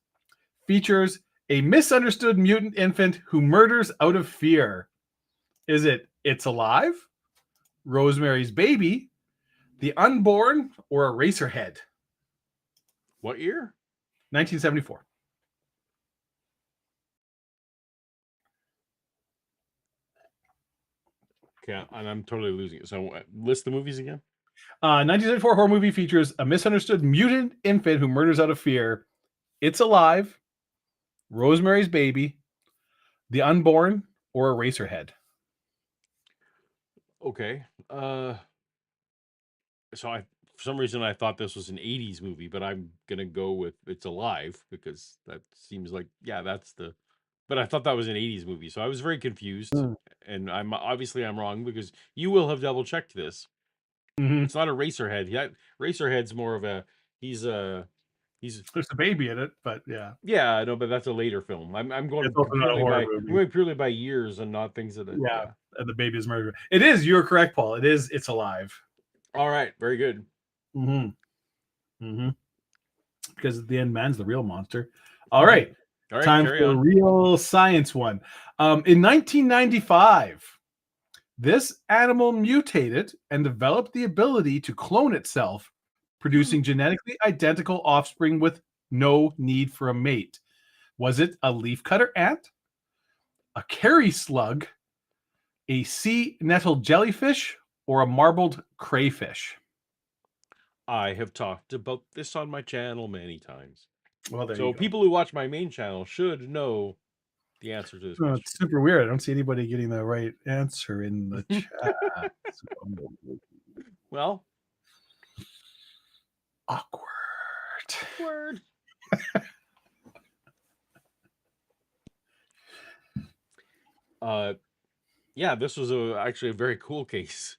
features a misunderstood mutant infant who murders out of fear. Is it It's Alive, Rosemary's Baby, The Unborn, or Eraserhead? What year? 1974. Okay, and I'm totally losing it. So list the movies again. 1974 horror movie features a misunderstood mutant infant who murders out of fear. It's Alive, Rosemary's Baby, The Unborn, or Eraserhead. Okay. So for some reason I thought this was an 80s movie, but I'm gonna go with It's Alive because that seems like but I thought that was an 80s movie, so I was very confused. And I'm wrong because you will have double checked this. Mm-hmm. It's not a Eraserhead. Yeah, Eraserhead's more of a he's there's a baby in it, but yeah. Yeah, I know, but that's a later film. I'm going purely by years and not things that and the baby is murdered. It is, you're correct, Paul. It is It's Alive. All right, very good. Because at the end, man's the real monster. All right. Time for a real science one. In 1995, this animal mutated and developed the ability to clone itself, producing genetically identical offspring with no need for a mate. Was it a leafcutter ant, a carry slug, a sea nettle jellyfish, or a marbled crayfish? I have talked about this on my channel many times. Well, so people who watch my main channel should know the answer to this question. It's super weird. I don't see anybody getting the right answer in the chat. Well, awkward. Yeah, this was actually a very cool case,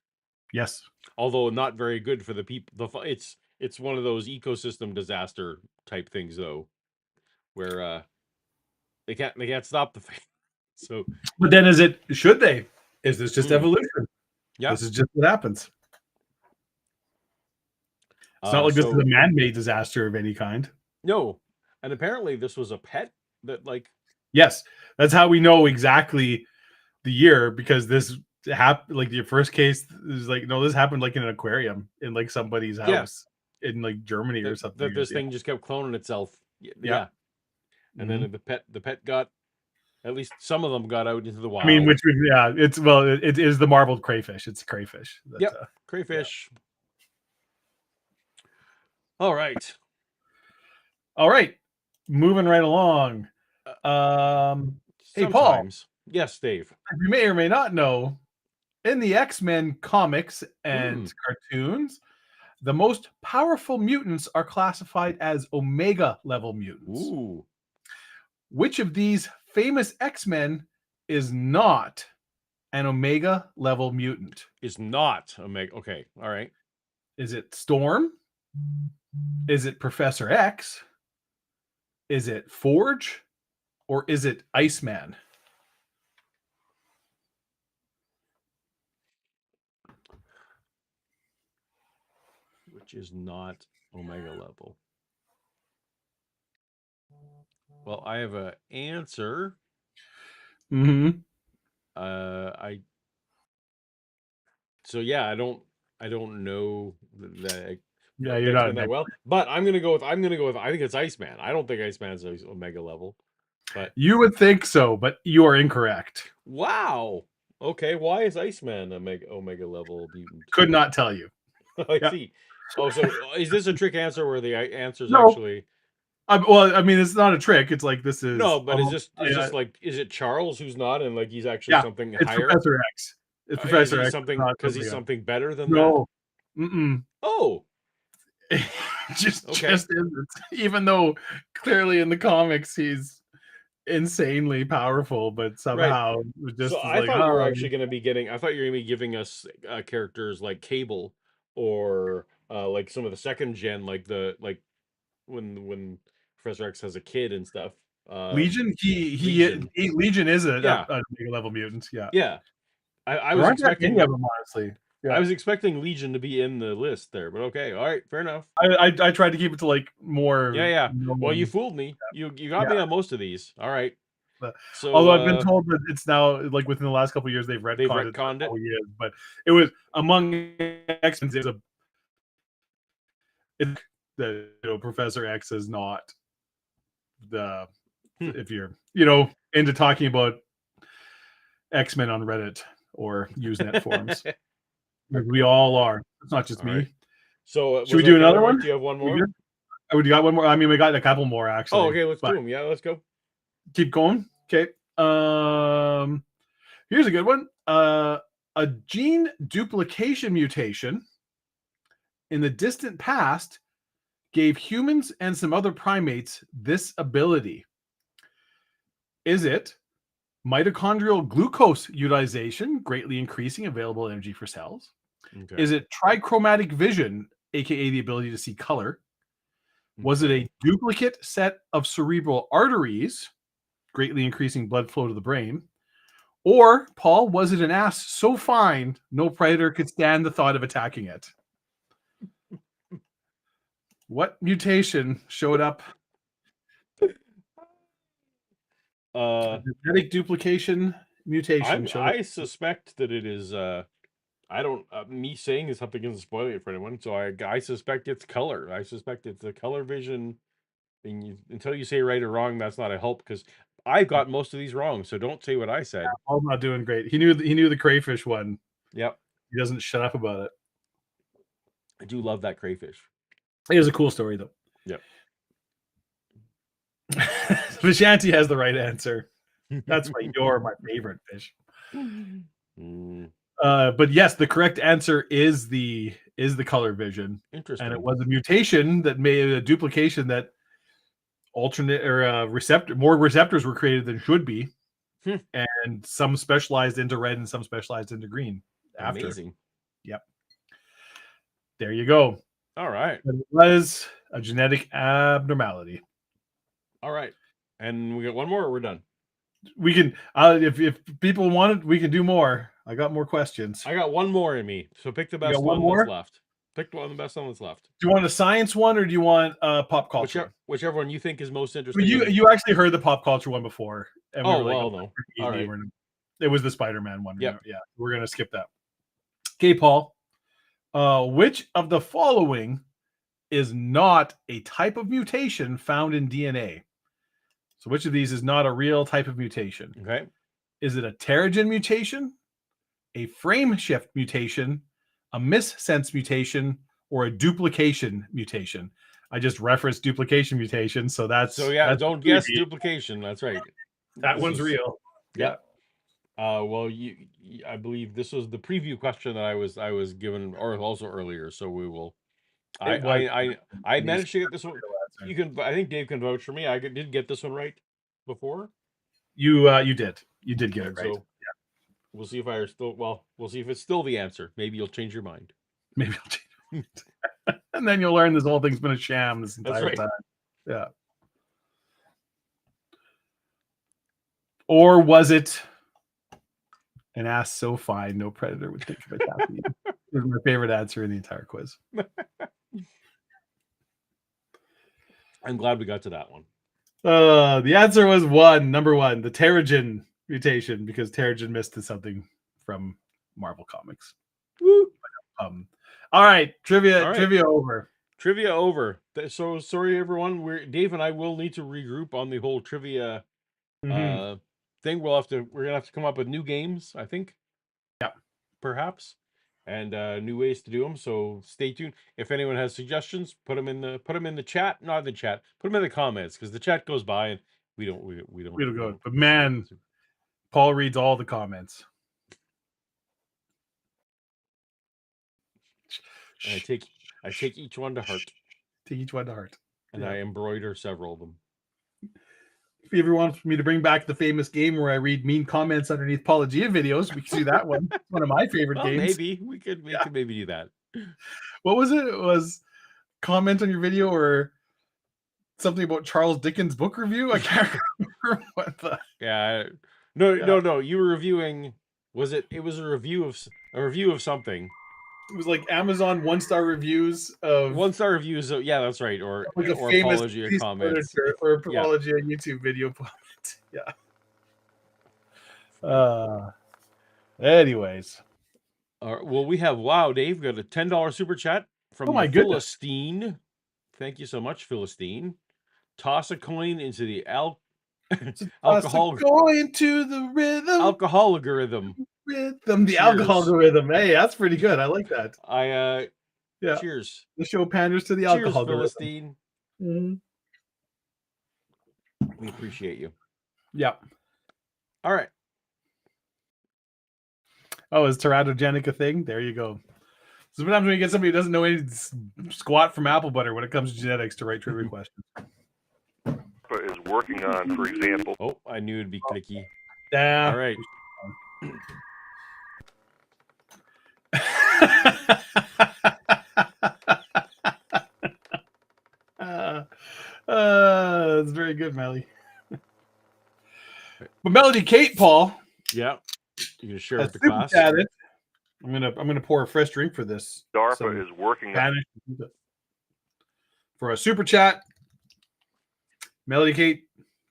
Yes. although not very good for the people. It's one of those ecosystem disaster type things though, where they can't stop the thing. So But then should they? Is this just evolution? yeah, This is just what happens. It's not like this is a man-made disaster of any kind. No, and apparently this was a pet that Yes, that's how we know exactly the year, because this happened. Like your first case is like, no, this happened like in an aquarium in like somebody's house in like Germany or something. That this thing just kept cloning itself. Yeah. And then the pet got, at least some of them got out into the wild. I mean, it is the marbled crayfish. It's crayfish. Crayfish. Yeah. All right. Moving right along. Hey, Paul. Yes, Dave. You may or may not know, in the X-Men comics and cartoons, the most powerful mutants are classified as Omega level mutants. Ooh. Which of these famous X-Men is not an Omega level mutant? Is not Omega. Okay. All right. Is it Storm? Is it Professor X? Is it Forge? Or is it Iceman? Which is not Omega level. Well, I have an answer. Mm-hmm. I don't know that. Yeah, you're not that well, but I'm gonna go with. I think it's Iceman. I don't think Iceman's Omega level, but you would think so, but you are incorrect. Wow. Okay, why is Iceman Omega level mutant? Could not tell you. I see. Oh, so is this a trick answer where the answer's No. actually? Well, I mean, it's not a trick. It's like this is no, but is it Charles who's not, and like he's actually something it's higher? Professor X. It's Professor X. Something because he's something better than that. No. Oh. just isn't. Even though clearly in the comics he's insanely powerful, but somehow just. So I thought you were actually going to be getting. I thought you were going to be giving us characters like Cable or like some of the second gen, like when Professor X has a kid and stuff. Legion. Legion is a Omega level mutant. Yeah. Yeah. I was expecting any of them, honestly. Yeah. I was expecting Legion to be in the list there, but okay, all right, fair enough. I tried to keep it to like more. Yeah. Well, you fooled me. You got me on most of these. All right. So, although I've been told that it's now like within the last couple of years they've retconned it. Years, but it was among X-Men. Professor X is not the if you're into talking about X-Men on Reddit or Usenet forums. We all are. It's not just me. Right. So should we do another one? Do you have one more? We got one more. I mean, we got a couple more actually. Oh, okay. Let's do them. Yeah, let's go. Keep going. Okay. Here's a good one. A gene duplication mutation in the distant past gave humans and some other primates this ability. Is it mitochondrial glucose utilization, greatly increasing available energy for cells? Okay. Is it trichromatic vision, aka the ability to see color? Okay. Was it a duplicate set of cerebral arteries, greatly increasing blood flow to the brain? Or, Paul, was it an ass so fine no predator could stand the thought of attacking it? What mutation showed up? Genetic duplication mutation. I suspect that it is. I don't. Me saying is something isn't spoiling it for anyone. So I suspect it's color. I suspect it's the color vision. Until you say right or wrong, that's not a help because I got most of these wrong. So don't say what I said. I'm not doing great. He knew the crayfish one. Yep. He doesn't shut up about it. I do love that crayfish. It is a cool story though. Yep. Vishanti has the right answer. That's why you're my favorite fish. But yes, the correct answer is the color vision. Interesting. And it was a mutation that made a duplication that alternate or more receptors were created than should be, Hmm. and some specialized into red and some specialized into green. After, Amazing. there you go. All right. It was a genetic abnormality. All right. And we got one more or we're done? We can, if people want it, we can do more. I got more questions. I got one more in me. So pick the got best one one more? that's left. Pick the best one that's left. Do you want a science one or do you want pop culture? Whichever one you think is most Well, interesting. you actually heard the pop culture one before. And Oh, were like, well, no. All right. It was the Spider-Man one. Yep. Yeah, we're going to skip that. Okay, Paul. Which of the following is not a type of mutation found in DNA? So which of these is not a real type of mutation? Okay. Is it a pterogen mutation, a frame shift mutation, a missense mutation, or a duplication mutation? I just referenced duplication mutation, so that's don't guess duplication. That's right. That one's real. Yeah. Well, I believe this was the preview question that I was given, or also earlier. So we will. I managed to get this one. You can. I think Dave can vouch for me. I did get this one right before. You did get it right. So we'll see if I are still. Well, we'll see if it's still the answer. Maybe you'll change your mind. Maybe I'll change. And then you'll learn this whole thing's been a sham this entire time. Yeah. Or was it an ass so fine no predator would think of attacking you? This is my favorite answer in the entire quiz. I'm glad we got to that one. The answer was number one, the pterogen mutation, because pterogen missed something from Marvel Comics. Woo. All right, trivia over. Trivia over. So sorry, everyone. Dave and I will need to regroup on the whole trivia thing. We're gonna have to come up with new games, I think. Yeah, perhaps, and new ways to do them. So stay tuned. If anyone has suggestions, put them in the chat. Not in the chat. Put them in the comments, because the chat goes by and we don't go. But man, Paul reads all the comments. And I take each one to heart. Take each one to heart. And I embroider several of them. If you ever want me to bring back the famous game where I read mean comments underneath Paulogia videos, we can do that one. It's one of my favorite games. Maybe we could maybe do that. What was it? It was comment on your video or something about Charles Dickens' book review. I can't remember what the. Yeah. No. You were reviewing. Was it? It was a review of something. It was like Amazon 1-star reviews of 1-star reviews. Yeah, that's right. Or like a or famous apology comments or apology YouTube video comment. Yeah. Anyways. Well, we have Dave got a $10 super chat from Philistine. Thank you so much, Philistine. Toss a coin into the alcohol. Going to the rhythm. Alcohol algorithm. The alcohol algorithm. Hey, that's pretty good. I like that. Cheers. The show panders to the alcohol Philistine. Mm-hmm. We appreciate you. Yeah. All right. Oh, is teratogenic a thing? There you go. Sometimes when you get somebody who doesn't know any squat from apple butter when it comes to genetics to write trivia questions. Is working on, for example. Oh, I knew it'd be clicky. Yeah. All right. That's very good, Melly. But Melody Kate, Paul. Yeah. You're gonna share with the class. I'm gonna pour a fresh drink for this. DARPA is working on for a super chat. Melody Kate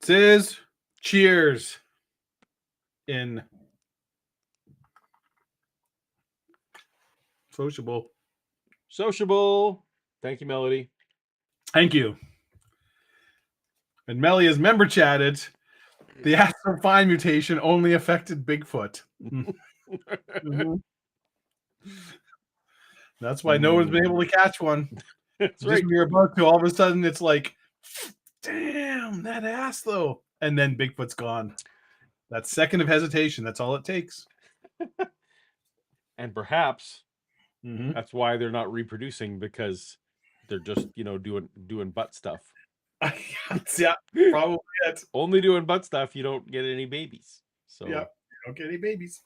says cheers in Sociable. Thank you, Melody. Thank you. And Melly has member chatted. The Astropine mutation only affected Bigfoot. Mm-hmm. That's why no one's been able to catch one. That's right. Just when you're about to, all of a sudden it's like, damn, that ass though. And then Bigfoot's gone. That second of hesitation, that's all it takes. And perhaps that's why they're not reproducing, because they're just, doing butt stuff. Yeah, probably it. Only doing butt stuff, you don't get any babies. So Yeah, you don't get any babies.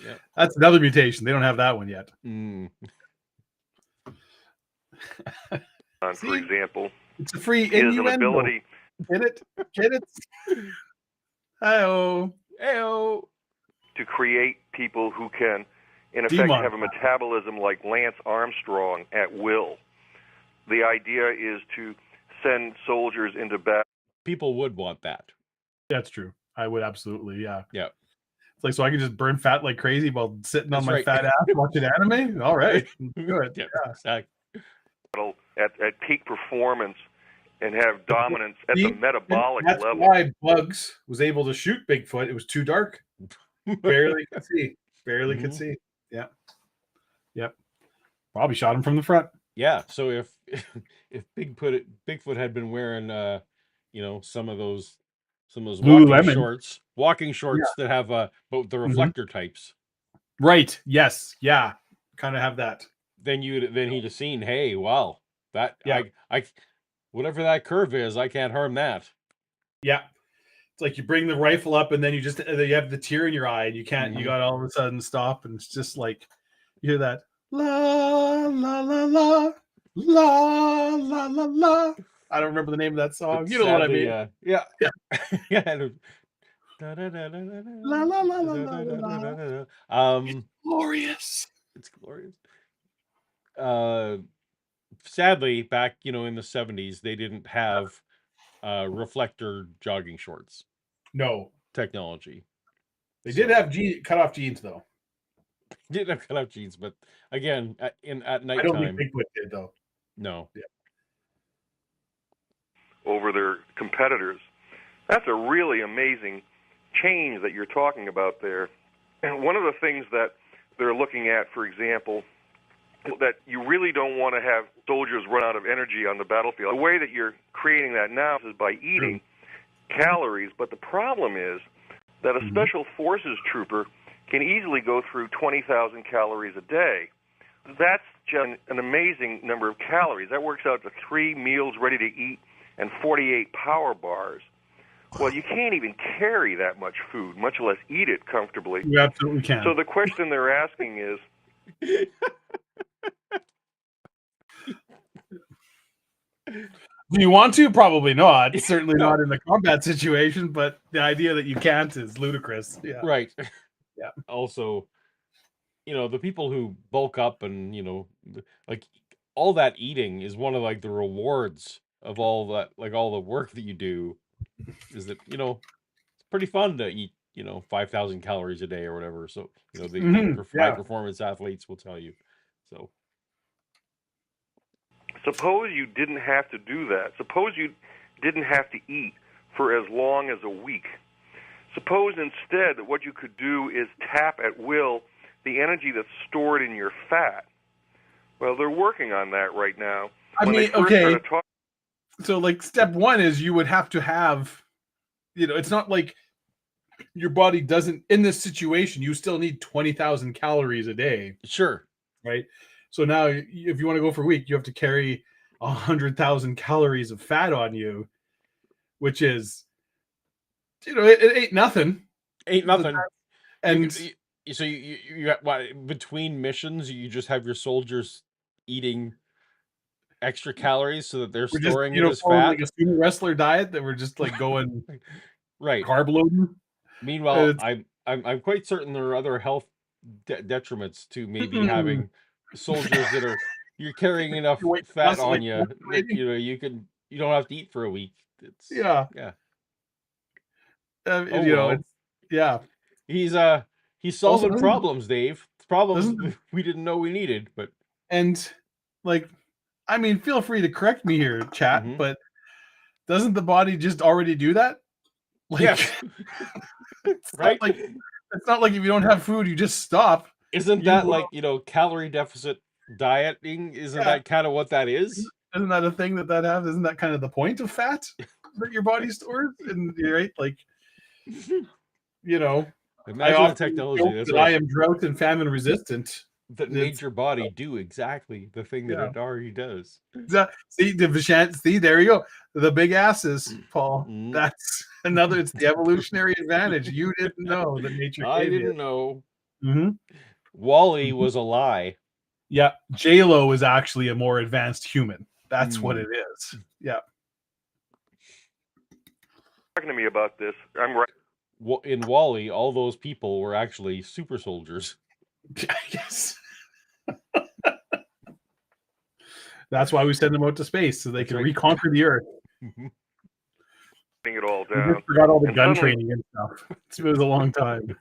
yeah. That's another mutation. They don't have that one yet. For See? example, It's a free is an innuendo. ability Get it? Get it? Hi-oh. Ayo. to create people who can, in effect, Demon. have a metabolism like Lance Armstrong at will. The idea is to send soldiers into battle. People would want that. That's true. I would absolutely, yeah. Yeah. It's like, so I can just burn fat like crazy while sitting on That's my right. fat ass watching anime? All right. Good. Yeah, exactly. At peak performance and have dominance at See? the metabolic That's level. why Bugs was able to shoot Bigfoot. It was too dark. Barely could see. Barely could see. Yeah. Yep. Probably shot him from the front. Yeah. So if Bigfoot had been wearing some of those Lululemon. walking shorts that have both the reflector types, Right. Yes. Yeah. Kind of have that. then he'd have seen, hey, wow, that Yeah. I whatever that curve is, I can't harm that. Yeah. It's like you bring the rifle up and then you have the tear in your eye and you can't, you got all of a sudden stop, and it's just like, you hear that la la la la la la la la. I don't remember the name of that song. But You know sadly, what I mean? yeah. Yeah. La la la la la la la. Glorious. It's glorious. Sadly, back in the 70s, they didn't have reflector jogging shorts No, technology. they did have cut off jeans though. Didn't have cutout jeans, but again, at I don't nighttime, think Bigfoot did though. no. Over their competitors. That's a really amazing change that you're talking about there. And one of the things that they're looking at, for example, that you really don't want to have soldiers run out of energy on the battlefield. The way that you're creating that now is by eating calories, but the problem is that a special forces trooper can easily go through 20,000 calories a day. That's just an amazing number of calories. That works out to 3 meals ready to eat and 48 power bars. Well, you can't even carry that much food, much less eat it comfortably. You absolutely can. So the question they're asking is, do you want to? Probably not. Certainly not in the combat situation, but the idea that you can't is ludicrous. Yeah. Right. Yeah. Also, the people who bulk up and, like all that eating is one of like the rewards of all that, like all the work that you do is that, it's pretty fun to eat, 5,000 calories a day or whatever. So, the high performance athletes will tell you. So. Suppose you didn't have to do that. Suppose you didn't have to eat for as long as a week. Suppose instead that what you could do is tap at will the energy that's stored in your fat. Well, they're working on that right now. I mean, okay. So, like, step one is you would have to have, it's not like your body doesn't, in this situation, you still need 20,000 calories a day. Sure. Right? So now, if you want to go for a week, you have to carry 100,000 calories of fat on you, which is, it ain't nothing. Ain't nothing. And so you between missions, you just have your soldiers eating extra calories so that they're storing it as fat. Like a sumo wrestler diet that we're just like going right, carb loading. Meanwhile, I'm quite certain there are other health detriments to maybe having soldiers that are you're carrying enough fat on you that, you don't have to eat for a week. It's yeah. He's solving problems, Dave. Problems we didn't know we needed, but like, I mean, feel free to correct me here, chat, but doesn't the body just already do that? Like, yes. Right? It's not like if you don't have food, you just stop. Isn't that like, calorie deficit dieting? Isn't that kind of what that is? Isn't that a thing that has? Isn't that kind of the point of fat that your body stores? And right, like, imagine the technology. I am drought and famine resistant. that made your body do exactly the thing that Yeah. it already does. See, there you go. The big asses, Paul. Mm. That's another. It's the evolutionary advantage. You didn't know that nature I gave didn't know. you. Wally was a lie. Yeah, J-Lo is actually a more advanced human. That's what Mm. it is. Yeah. Talking to me about this, I'm right. In Wally, all those people were actually super soldiers. Yes. That's why we send them out to space, so they That's can right. reconquer the Earth. Writing it all We down. just forgot all the And gun suddenly- training and stuff. It was a long time.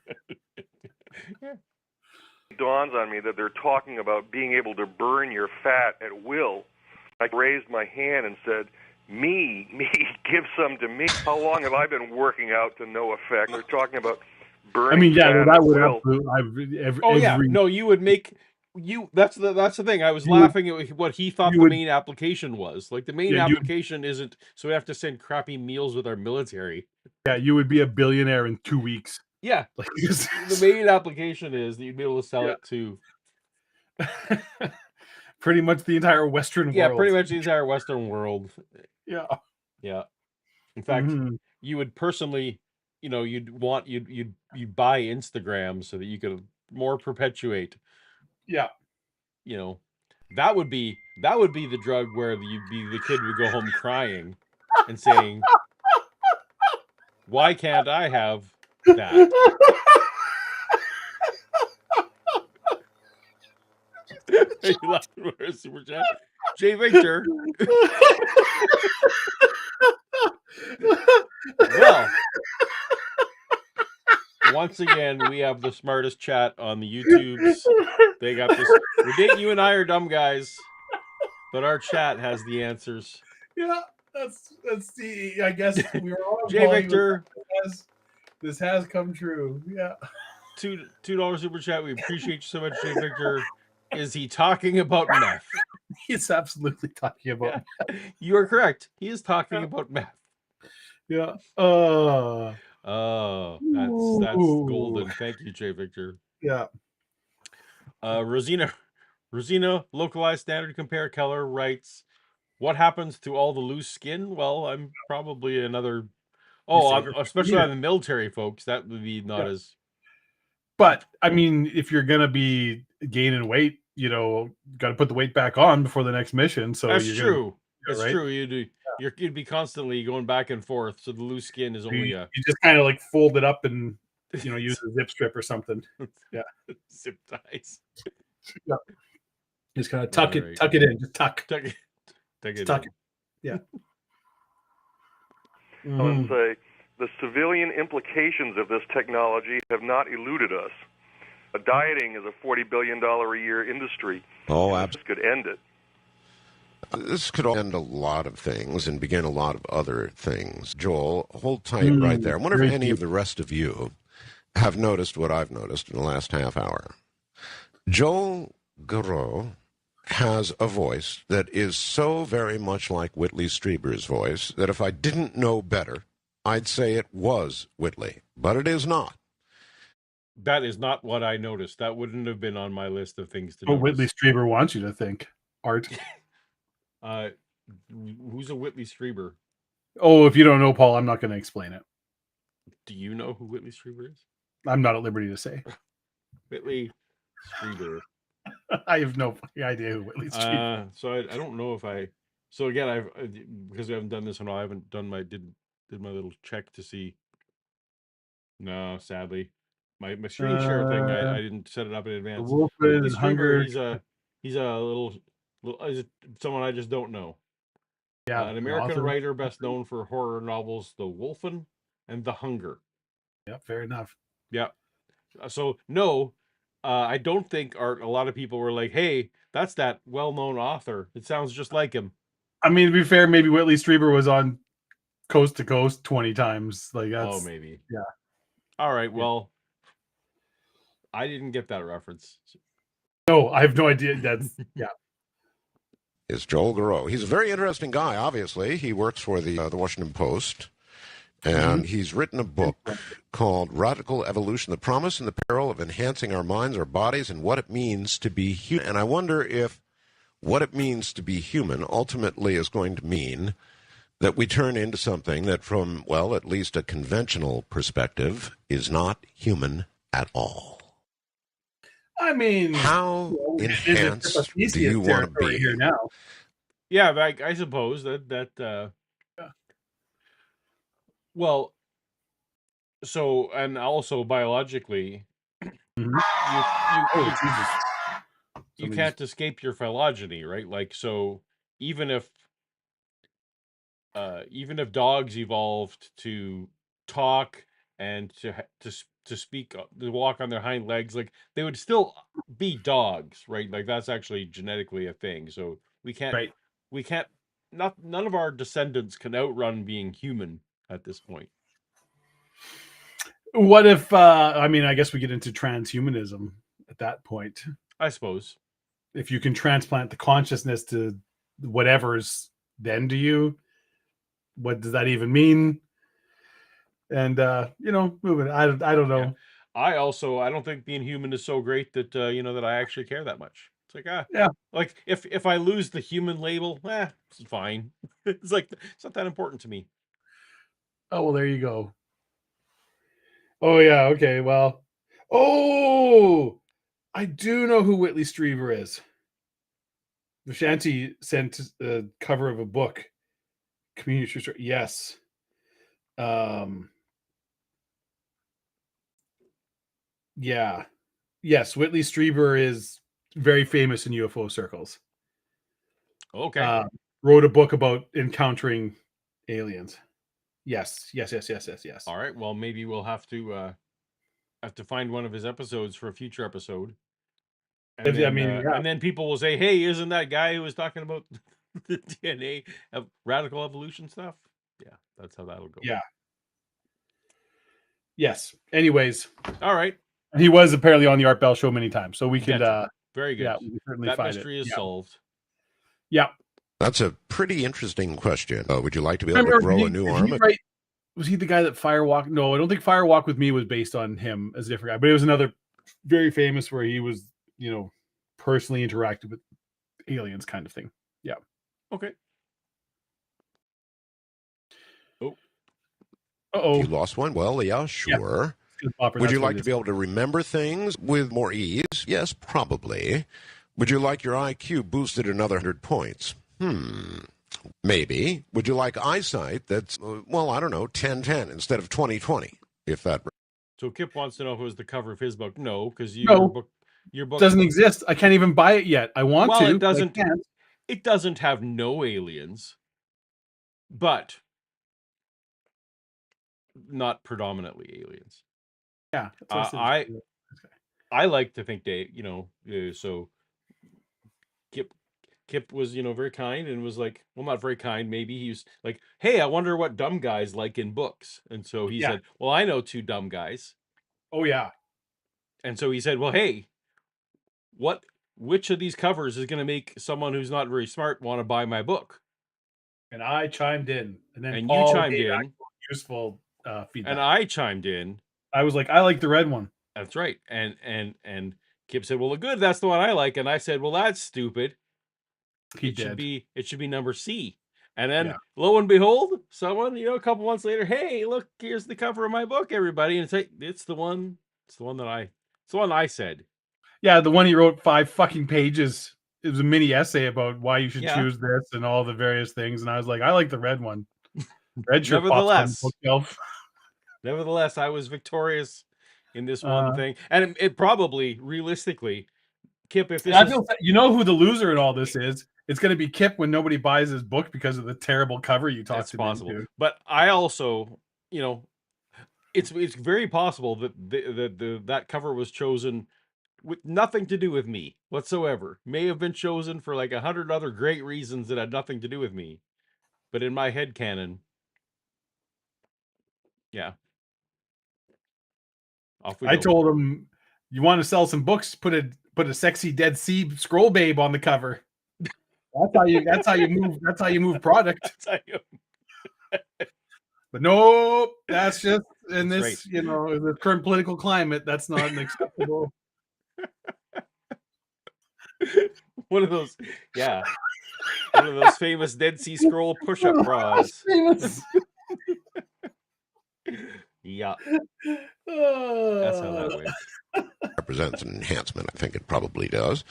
It dawns on me that they're talking about being able to burn your fat at will. I raised my hand and said, me, give some to me. How long have I been working out to no effect? They're talking about burning I mean, yeah, fat that at would will. absolutely. Oh yeah, no, you would make you. That's the thing. I was You would- laughing at what he thought you the would- main application was. Like the main Yeah, you- application isn't so we have to send crappy meals with our military. Yeah, you would be a billionaire in 2 weeks. Yeah, Like, the main application is that you'd be able to sell Yeah. it to pretty much the entire Western world. pretty much the entire Western world. Yeah. Yeah, in fact, Mhm. you would personally, you'd buy Instagram so that you could more perpetuate. Yeah. That would be the drug where the kid would go home crying and saying, "Why can't I have that?" Are you laughing for a super chat? Jay Victor. Well, once again, we have the smartest chat on the YouTubes. They got this. You and I are dumb guys, but our chat has the answers. Yeah, that's the. I guess we were all Jay Victor, this has come true. Yeah. $2 super chat. We appreciate you so much, Jay Victor. Is he talking about meth? He's absolutely talking about. Yeah, you are correct. He is talking about meth. Yeah. Oh, that's Ooh. golden. Thank you, Jay Victor. Yeah. Rosina, localized standard compare Keller writes, "What happens to all the loose skin?" Well, I'm probably another. Especially on the military folks, that would be not as. But I mean, if you're gonna be gaining weight, got to put the weight back on before the next mission. So That's you're true. It's true. You do. You'd be constantly going back and forth. So the loose skin is only you just kind of like fold it up and use a zip strip or something. Yeah. Zip ties. Yeah. Just kind of tuck it in. Just tuck. Tuck it Tuck in. it. Yeah. I would say the civilian implications of this technology have not eluded us. Dieting is a $40 billion a year industry. Oh, This could end it. This could end a lot of things and begin a lot of other things. Joel, hold tight right there. I wonder if any of the rest of you have noticed what I've noticed in the last half hour. Joel Garreau has a voice that is so very much like Whitley Strieber's voice that if I didn't know better, I'd say it was Whitley, but it is not. That is not what I noticed. That wouldn't have been on my list of things to What notice. Whitley Strieber wants you to think, Art. Who's a Whitley Strieber? Oh, if you don't know, Paul, I'm not going to explain it. Do you know who Whitley Strieber is? I'm not at liberty to say. Whitley Strieber. I have no idea who Whitley Strieber. So I don't know if I. So again, because we haven't done this in a while, I haven't done did my little check to see. No, sadly, my screen share thing, I didn't set it up in advance. Wolfen, Hunger. He's a little is someone I just don't know. Yeah, an American writer best known for horror novels The Wolfen and The Hunger. Yeah, fair enough. Yeah. So no, I don't think a lot of people were like, "Hey, that's that well-known author. It sounds just like him." I mean, to be fair, maybe Whitley Strieber was on Coast to Coast 20 times. Like that's maybe. Yeah. All right. Well, I didn't get that reference. No, I have no idea. That's yeah. Is Joel Garreau. He's a very interesting guy, obviously. He works for the Washington Post. And he's written a book called Radical Evolution, the Promise and the Peril of Enhancing Our Minds, Our Bodies, and What It Means to Be Human. And I wonder if what it means to be human ultimately is going to mean that we turn into something that from, well, at least a conventional perspective, is not human at all. I mean, How enhanced do you want to be? Here now? Yeah, I suppose that well, so, and also biologically, Oh, Jesus. you can't escape your phylogeny, right? Like, so even if dogs evolved to talk and to speak, to walk on their hind legs, like they would still be dogs, right? Like that's actually genetically a thing. So we can't Right. none of our descendants can outrun being human at this point. What if, I mean, I guess we get into transhumanism at that point. I suppose. If you can transplant the consciousness to whatever's then to you, what does that even mean? And, moving, I don't know. Yeah. I don't think being human is so great that, that I actually care that much. It's like, Yeah. like if I lose the human label, it's fine. It's like, it's not that important to me. Oh, well, there you go. Oh, yeah. Okay. Well, I do know who Whitley Strieber is. Vishanti sent a cover of a book. Community story. Yes. Yeah. Yes, Whitley Strieber is very famous in UFO circles. Okay. Wrote a book about encountering aliens. Yes. All right. Well, maybe we'll have to find one of his episodes for a future episode. And then, and then people will say, "Hey, isn't that guy who was talking about the DNA of radical evolution stuff?" Yeah, that's how that'll go. Yeah. Yes. Anyways. All right. He was apparently on the Art Bell show many times, so we could. Very good. Yeah, we can certainly that find mystery it. is solved. Yeah. That's a pretty interesting question. Would you like to be able to grow a new arm? Was he the guy that Firewalk? No, I don't think Firewalk with Me was based on him as a different guy, but it was another very famous where he was, personally interacted with aliens kind of thing. Yeah. Okay. Oh. Uh-oh. You lost one? Well, yeah, sure. Yeah. Would you like to be able to remember things with more ease? Yes, probably. Would you like your IQ boosted another 100 points? Maybe. Would you like eyesight that's, 10-10 instead of 20-20? If that. So Kip wants to know who was the cover of his book. No, because your book doesn't exist. I can't even buy it yet. I want to. It doesn't. It doesn't have no aliens, but not predominantly aliens. Yeah. I like to think they, so Kip was, very kind and was like, well, not very kind. Maybe he was like, hey, I wonder what dumb guys like in books. And so he said, well, I know 2 dumb guys. Oh, yeah. And so he said, well, hey, which of these covers is going to make someone who's not very smart want to buy my book? And I chimed in. And then you chimed in. Useful feedback. And I chimed in. I was like, I like the red one. That's right. And Kip said, well, good, that's the one I like. And I said, well, that's stupid. It should be number C. And then lo and behold, someone, a couple months later, hey, look, here's the cover of my book, everybody. And it's the one I said. Yeah, the one he wrote 5 fucking pages. It was a mini essay about why you should choose this and all the various things. And I was like, I like the red one. Red shirt pops on the bookshelf. Nevertheless, I was victorious in this one thing. And it probably, realistically, Kip, if this you know who the loser in all this is? It's going to be Kip when nobody buys his book because of the terrible cover you talked him into. But I also, it's very possible that that cover was chosen with nothing to do with me whatsoever. May have been chosen for like 100 other great reasons that had nothing to do with me. But in my head canon, yeah. I told him, you want to sell some books, put a sexy Dead Sea Scroll babe on the cover. That's how you move product. But nope, that's just in That's this, you know, the current political climate, that's not an acceptable. One of those, yeah. One of those famous Dead Sea Scroll push-up bras. Famous. Yeah, that's how that went. Represents an enhancement. I think it probably does.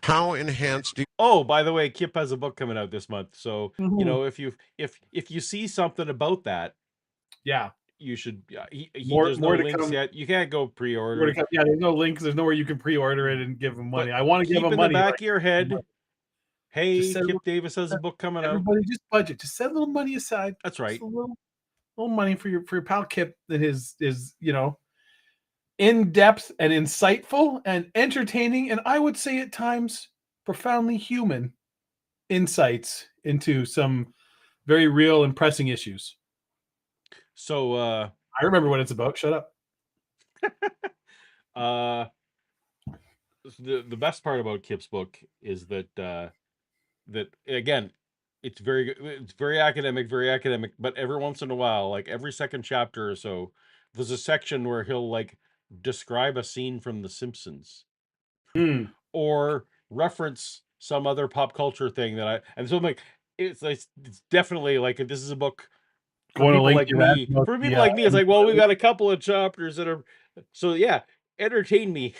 How enhanced do Oh, by the way, Kip has a book coming out this month. So, Mhm. you know, if you see something about that, Yeah, you should. He More- there's more no to links come. yet. You can't go pre-order. yeah, there's no links. There's nowhere you can pre-order it and give them money. But I want to give keep them in money. the back like, of your head, hey, Just send Kip them- Davis has a book coming out. everybody just budget. Just set a little money aside. That's Just right. a little money for your pal Kip and his you know, in-depth and insightful and entertaining, and I would say at times profoundly human insights into some very real and pressing issues. So, I remember what it's about. Shut up. The best part about Kip's book is that that again, it's very academic, but every once in a while, like every second chapter or so, there's a section where he'll like describe a scene from The Simpsons Hmm. or reference some other pop culture thing and so I'm like, it's definitely like this is a book for Going to people link like to that me. book, For people yeah. like me, it's like, well, we've got a couple of chapters that are so yeah, entertain me.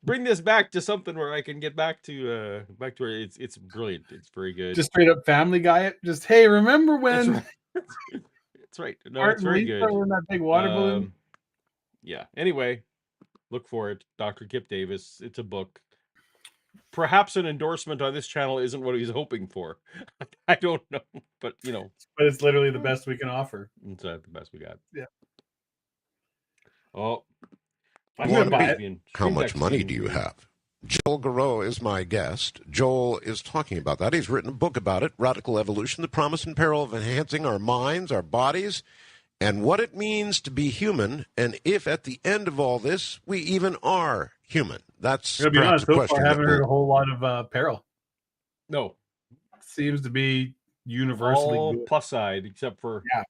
Bring this back to something where I can get back to where it's brilliant. It's very good. Just straight up Family Guy it. Just, hey, remember That's when right. That's right. No, Art it's and very Lisa good. were in that big water balloon? Yeah. Anyway, look for it. Dr. Kip Davis. It's a book. Perhaps an endorsement on this channel isn't what he's hoping for. I don't know, but you know, But it's literally the best we can offer. it's the best we got. Yeah. Oh, I'm gonna buy it. How much money do you have? Joel Garreau is my guest. Joel is talking about that. He's written a book about it, Radical Evolution, the Promise and Peril of Enhancing Our Minds, Our Bodies, and what it means to be human, and if at the end of all this, we even are human. That's To be perhaps honest, a so question far, I that haven't heard a whole lot of peril. No, Seems to be universally all good. plus side except for Yeah.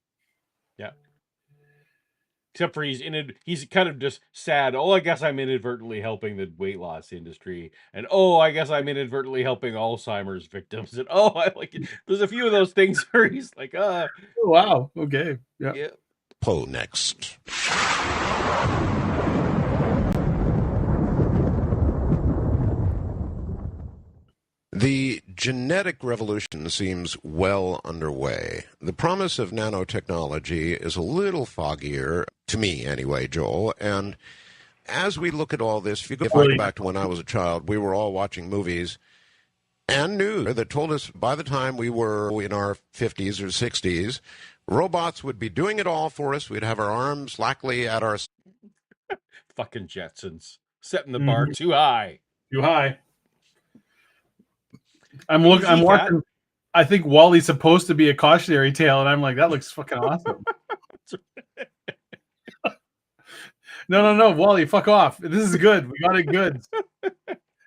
Except for he's kind of just sad. Oh, I guess I'm inadvertently helping the weight loss industry, and oh, I guess I'm inadvertently helping Alzheimer's victims, and oh, I like it. There's a few of those things where he's like, Oh, wow. Okay. Yeah. yeah. Poe next. The genetic revolution seems well underway. The promise of nanotechnology is a little foggier, to me anyway, Joel. And as we look at all this, if I go back to when I was a child, we were all watching movies and news that told us by the time we were in our 50s or 60s, robots would be doing it all for us. We'd have our arms slackly at our... Fucking Jetsons. Setting the bar too high. Too high. I'm watching. I think Wally's supposed to be a cautionary tale, and I'm like, that looks fucking awesome. No, Wally, fuck off. This is good. We got it good.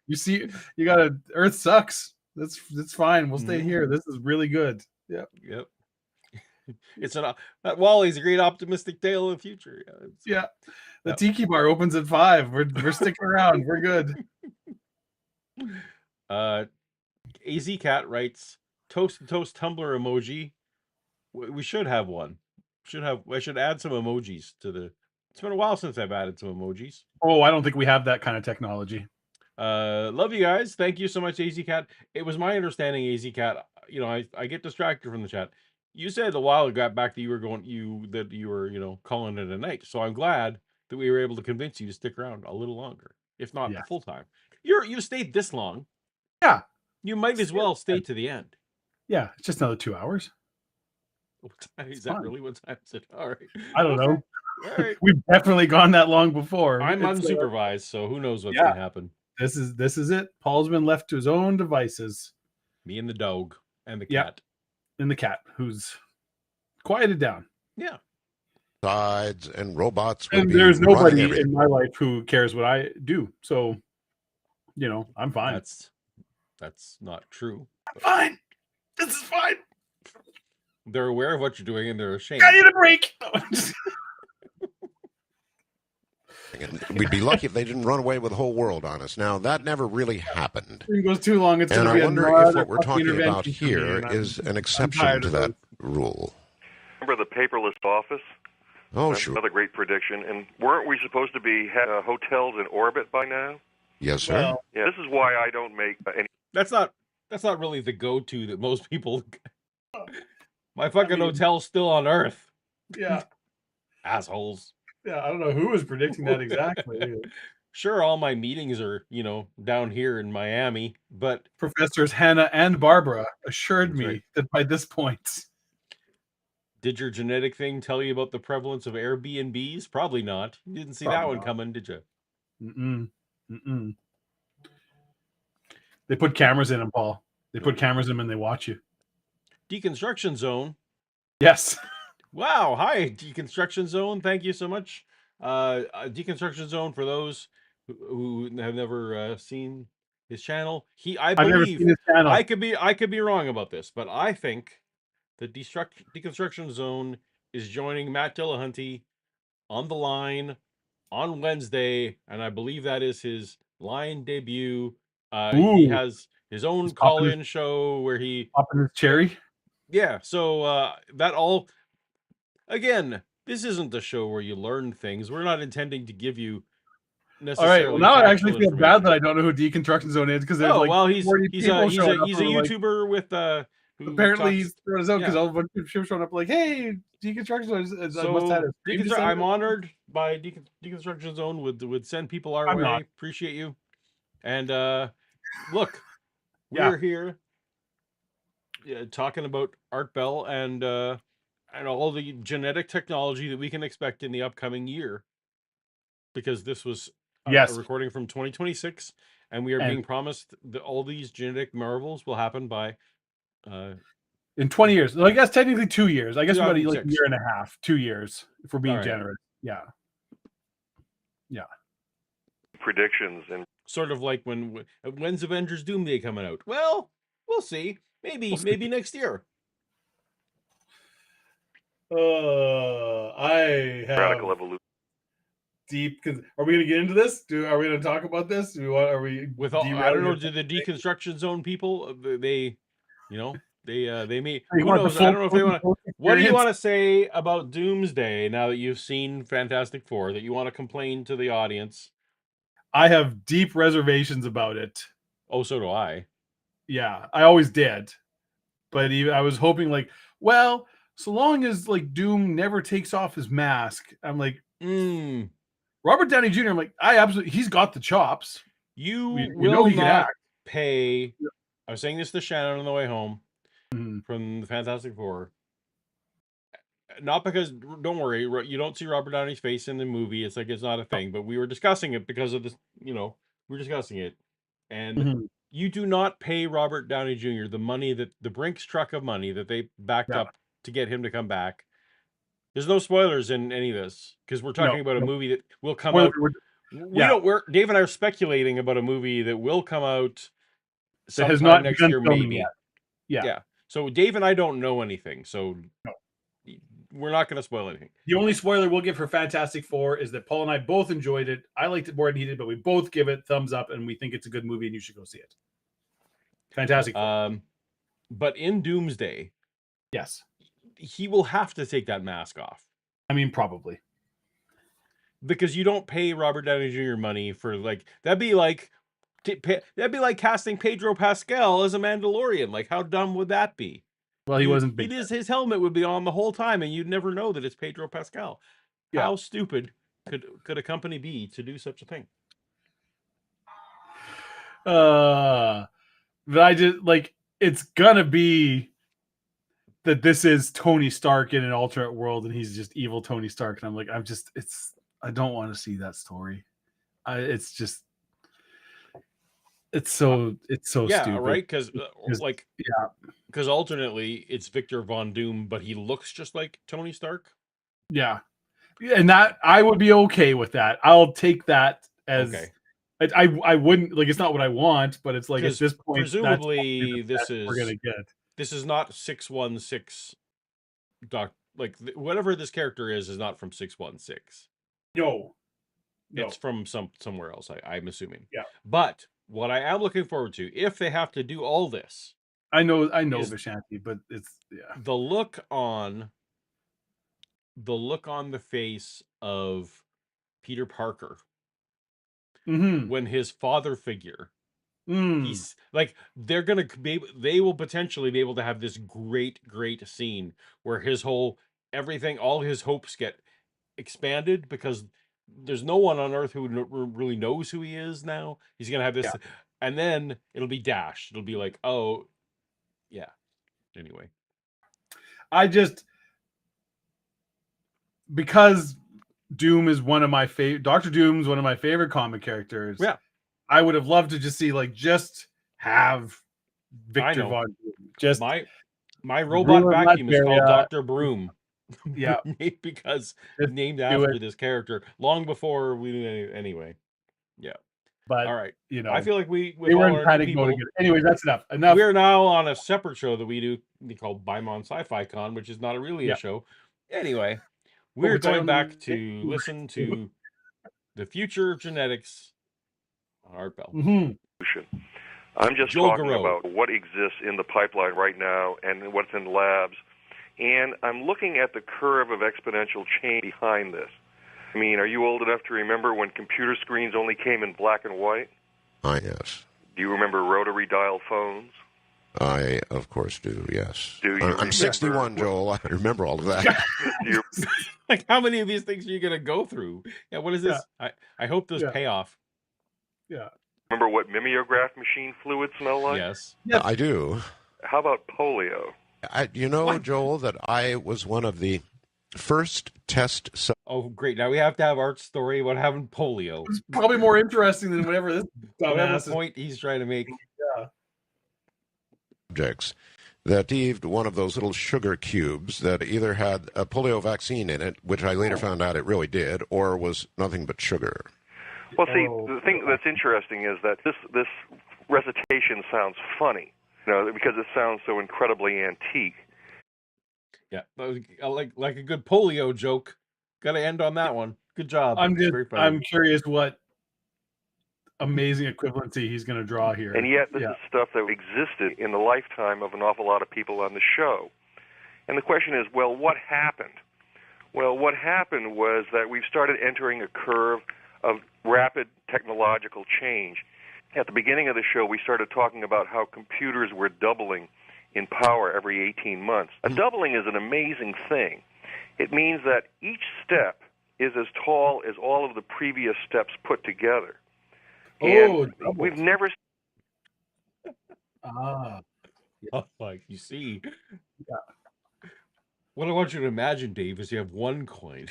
You see, you got to. Earth sucks. That's fine. We'll stay here. This is really good. Yeah. Yep. It's that Wally's a great optimistic tale of the future. Yeah. The tiki bar opens at 5. We're sticking around. We're good. AZ Cat writes toast tumbler emoji. We should have one. I should add some emojis to the. It's been a while since I've added some emojis. Oh, I don't think we have that kind of technology. Love you guys. Thank you so much, AZ Cat. It was my understanding, AZ Cat. You know, I get distracted from the chat. You said a while ago back that you were calling it a night. So I'm glad that we were able to convince you to stick around a little longer, if not the full time. You've stayed this long. Yeah. You might as well stay to the end. Yeah, it's just another 2 hours. Is that really what time is it? All right. I don't know. All right. We've definitely gone that long before. I'm unsupervised, so who knows what's gonna happen. This is it. Paul's been left to his own devices. Me and the dog and the cat. And the cat, who's quieted down. Yeah. Sides and robots. And there's nobody in my life who cares what I do. So, I'm fine. That's not true. I'm fine. This is fine. They're aware of what you're doing and they're ashamed. I need a break. And we'd be lucky if they didn't run away with the whole world on us. Now, that never really happened. If it goes too long, it's And going to I be wonder another if what we're fucking talking about intervention for me, here and is an I'm exception tired to of that those. rule. Remember the paperless office? Oh, That's sure. another great prediction. And weren't we supposed to be hotels in orbit by now? Yes, sir. Well, Yeah, this is why I don't make any. That's not really the go-to that most people. My fucking hotel's still on Earth. yeah, Assholes. yeah. I don't know who was predicting that exactly. Sure, all my meetings are, down here in Miami, but Professors Hannah and Barbara assured That's me right. that by this point, did your genetic thing tell you about the prevalence of Airbnbs? Probably not. You didn't see that Probably one not. coming, did you? Mm-mm. They put cameras in them, Paul. They put cameras in them and they watch you. Deconstruction Zone. Yes. Wow. Hi, Deconstruction Zone. Thank you so much. Deconstruction Zone, for those who have never seen his channel, I I've never believe seen his channel. I could be wrong about this, but I think the Deconstruction Zone is joining Matt Dillahunty on the line on Wednesday, and I believe that is his line debut. He Ooh. has his own He's popping call-in show where he Popping his cherry. yeah, so that all again, this isn't the show where you learn things. We're not intending to give you All necessarily right. Well, now I actually factual feel bad that information. I don't know who Deconstruction Zone is because there's Oh, like well, he's 40 a people he's showing a up he's a who are like, YouTuber with who apparently he's talks. throwing us out because yeah. all a bunch of people showing up like, hey, Deconstruction Zone. I must have So had a stream to send I'm it. honored by Deconstruction Zone would send people our I'm way. not. Appreciate you. And look, Yeah. we're here talking about Art Bell and all the genetic technology that we can expect in the upcoming year, because this was a Yes. recording from 2026, and we are And- being promised that all these genetic marvels will happen by In 20 years. Well, I guess technically 2 years. I guess we got like a 2006. year and a half, 2 years, if we're being All right. generous. Yeah. predictions and sort of like when's Avengers Doomsday coming out? Well, we'll see. Maybe next year. I have radical evolution. deep. Are we going to get into this? Are we going to talk about this? Are we With all, I don't know, derailing do the Deconstruction Zone people, they may, You who want the knows? full I don't know if they want to. full What do you experience? want to say about Doomsday now that you've seen Fantastic Four, that you want to complain to the audience? I have deep reservations about it. Oh, so do I. Yeah, I always did. But I was hoping like, well, so long as like Doom never takes off his mask, I'm like, Robert Downey Jr. I'm like, he's got the chops. You We will know he can not act. pay. I was saying this to Shannon on the way home Mhm. from the Fantastic Four. Not because, don't worry, you don't see Robert Downey's face in the movie. It's like it's not a thing. But we were discussing it because of this. We're discussing it, and Mhm. you do not pay Robert Downey Jr. the money that the Brinks truck of money that they backed Yeah. up to get him to come back. There's no spoilers in any of this because we're talking about a movie that will come out. Dave and I are speculating about a movie that will come out sometime has not next begun year, filming maybe. yet. Yeah. So Dave and I don't know anything, so we're not going to spoil anything. The only spoiler we'll give for Fantastic Four is that Paul and I both enjoyed it. I liked it more than he did, but we both give it thumbs up, and we think it's a good movie, and you should go see it. Fantastic Four. But in Doomsday, yes, he will have to take that mask off. I mean, probably. Because you don't pay Robert Downey Jr. money for that'd be like casting Pedro Pascal as a Mandalorian. Like, how dumb would that be? Well, he wasn't big. His helmet would be on the whole time, and you'd never know that it's Pedro Pascal. Yeah. How stupid could a company be to do such a thing? But I just it's gonna be that this is Tony Stark in an alternate world, and he's just evil Tony Stark, and I'm like, I don't want to see that story. It's so stupid, right? Because because alternately it's Victor Von Doom, but he looks just like Tony Stark. Yeah, and that I would be okay with that. I'll take that as okay. I wouldn't it's not what I want, but it's like at this point, presumably this is we're gonna get. This is not 616 whatever this character is not from 616. No. It's from somewhere else, I'm assuming. Yeah. But what I am looking forward to, if they have to do all this, I know is Vishanti, but it's the look on the face of Peter Parker when his father figure, he's like, they will potentially be able to have this great scene where all his hopes get expanded, because there's no one on Earth who really knows who he is now. He's gonna have this, and then it'll be dashed. It'll be like, oh, yeah. Anyway, because Doom is one of my favorite. Dr. Doom's one of my favorite comic characters. Yeah, I would have loved to just see have Victor know. Von Doom. Just my robot ruin vacuum is called Latveria. Dr. Broom. Yeah, because Just named do after it. this character long before we knew anyway. Yeah. But All right. you know, I feel like we they all were in our new panic mode people. again. Anyways, that's enough. We're now on a separate show that we do called Bimon Sci-Fi Con, which is not really a show. Anyway, we're going back to listen to the future of genetics on Art Bell. I'm just Joel talking Garreau. about what exists in the pipeline right now and what's in labs. And I'm looking at the curve of exponential change behind this. I mean, are you old enough to remember when computer screens only came in black and white? Yes. Do you remember rotary dial phones? I, of course, do, yes. Do you I'm 61, Joel. I remember all of that. Like, how many of these things are you going to go through? Yeah, what is this? I hope there's payoff. Yeah. Remember what mimeograph machine fluid smell like? Yes. I do. How about polio? Joel, that I was one of the first test... Oh, great. Now we have to have Art's story about having polio. It's probably more interesting than whatever this whatever point he's trying to make. Yeah. Subjects that received one of those little sugar cubes that either had a polio vaccine in it, which I later found out it really did, or was nothing but sugar. Well, see, the thing that's interesting is that this recitation sounds funny, because it sounds so incredibly antique. Yeah, like a good polio joke. Got to end on that one. Good job. I'm curious what amazing equivalency he's going to draw here. And yet, this is stuff that existed in the lifetime of an awful lot of people on the show. And the question is, well, what happened? Well, what happened was that we've started entering a curve of rapid technological change. At the beginning of the show, we started talking about how computers were doubling in power every 18 months. A doubling is an amazing thing. It means that each step is as tall as all of the previous steps put together. And we've never... Like, you see... What I want you to imagine, Dave, is you have one coin,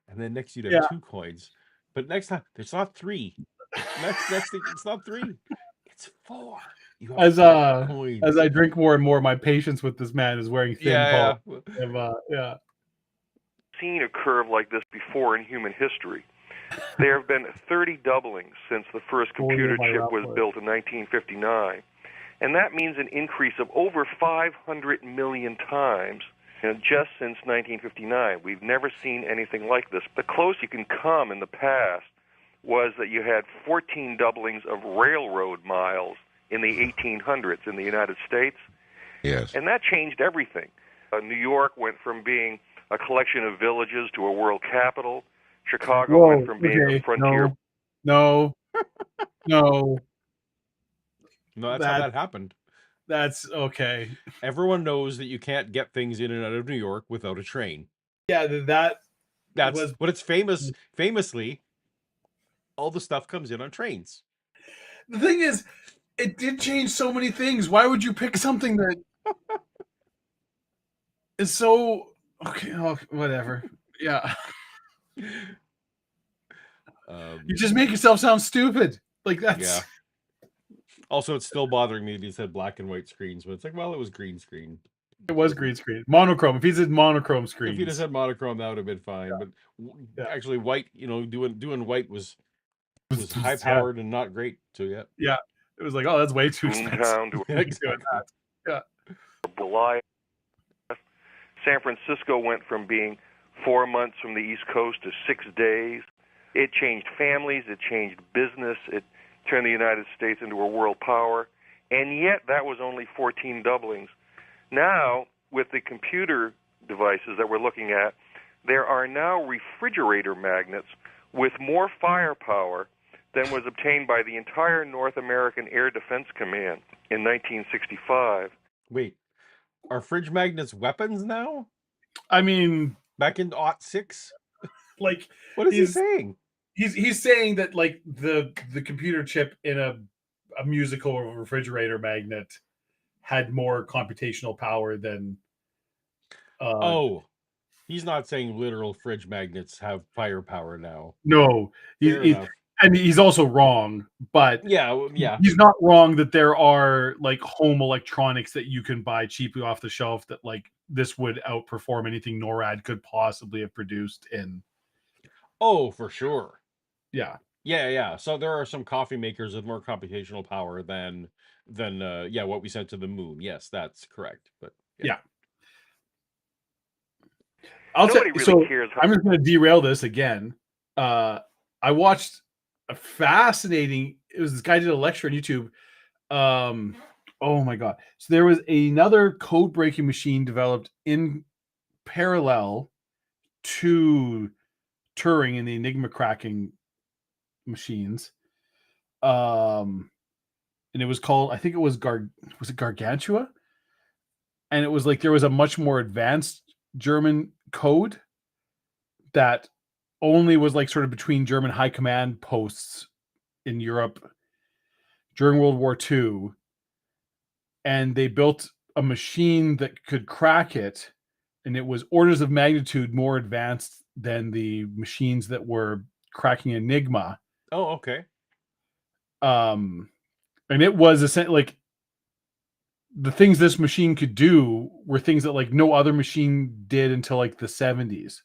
and then next you'd have 2 coins. But next time, it's not 3. Next thing, it's not 3. It's 4. You have coins. As I drink more and more, my patience with this man is wearing thin. Seen a curve like this before in human history. There have been 30 doublings since the first computer chip was built in 1959. And that means an increase of over 500 million times just since 1959. We've never seen anything like this. The closest you can come in the past was that you had 14 doublings of railroad miles in the 1800s in the United States. Yes. And that changed everything. New York went from being a collection of villages to a world capital. Chicago went from being a frontier. No, that's how that happened. That's okay. Everyone knows that you can't get things in and out of New York without a train. Yeah, that's what it's famously, all the stuff comes in on trains. The thing is, it did change so many things. Why would you pick something that is so whatever? Yeah. You just make yourself sound stupid. Like that's. Yeah. Also, it's still bothering me that he said black and white screens, but it's like, well, it was green screen. It was green screen. Monochrome. If he said monochrome screen. If he just said monochrome, that would have been fine. But actually, white, doing white was high powered and not great. So yeah, it was like, oh, that's way too expensive. Exactly. Yeah. San Francisco went from being 4 months from the East Coast to 6 days. It changed families. It changed business. It turned the United States into a world power. And yet that was only 14 doublings. Now, with the computer devices that we're looking at, there are now refrigerator magnets with more firepower than was obtained by the entire North American Air Defense Command in 1965. Wait, are fridge magnets weapons now? I mean, Back in '06? like, What is he saying? He's saying that like the computer chip in a musical refrigerator magnet had more computational power than. Oh, he's not saying literal fridge magnets have firepower now. No, Fair enough. and he's also wrong, but Yeah. he's not wrong that there are like home electronics that you can buy cheaply off the shelf that like this would outperform anything NORAD could possibly have produced in. Oh, for sure. Yeah. Yeah. So there are some coffee makers with more computational power than what we sent to the moon. Yes, that's correct. But Yeah. I'll Nobody say, really so cares how- I'm just going to derail this again. I watched a fascinating. It was this guy did a lecture on YouTube. Oh my god! So there was another code breaking machine developed in parallel to Turing and the Enigma cracking machines. And it was called, I think it was was it Gargantua? And it was like there was a much more advanced German code that only was like sort of between German high command posts in Europe during World War II. And they built a machine that could crack it. And it was orders of magnitude more advanced than the machines that were cracking Enigma. oh, okay. And it was essentially like the things this machine could do were things that like no other machine did until like the 70s.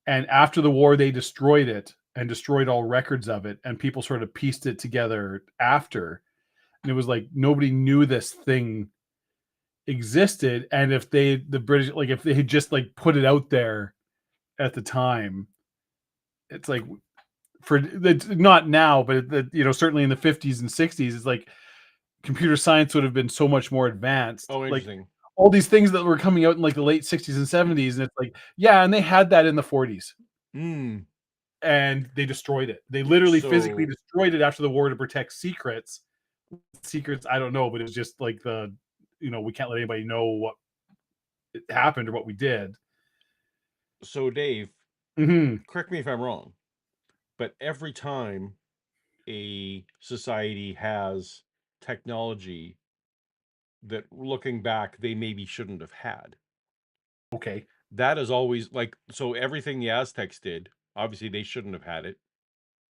And after the war, they destroyed it and destroyed all records of it. And people sort of pieced it together after. And it was like nobody knew this thing existed. And if the British, like if they had just like put it out there at the time, it's like not now, but certainly in the 50s and 60s, it's like computer science would have been so much more advanced. Oh, interesting. Like all these things that were coming out in like the late 60s and 70s, and it's like, yeah, and they had that in the 40s. And they destroyed it. They literally physically destroyed it after the war to protect secrets. Secrets, I don't know, but it was just like we can't let anybody know what happened or what we did. So Dave, correct me if I'm wrong, but every time a society has technology that looking back they maybe shouldn't have had. Okay. That is always like, so everything the Aztecs did, obviously they shouldn't have had it.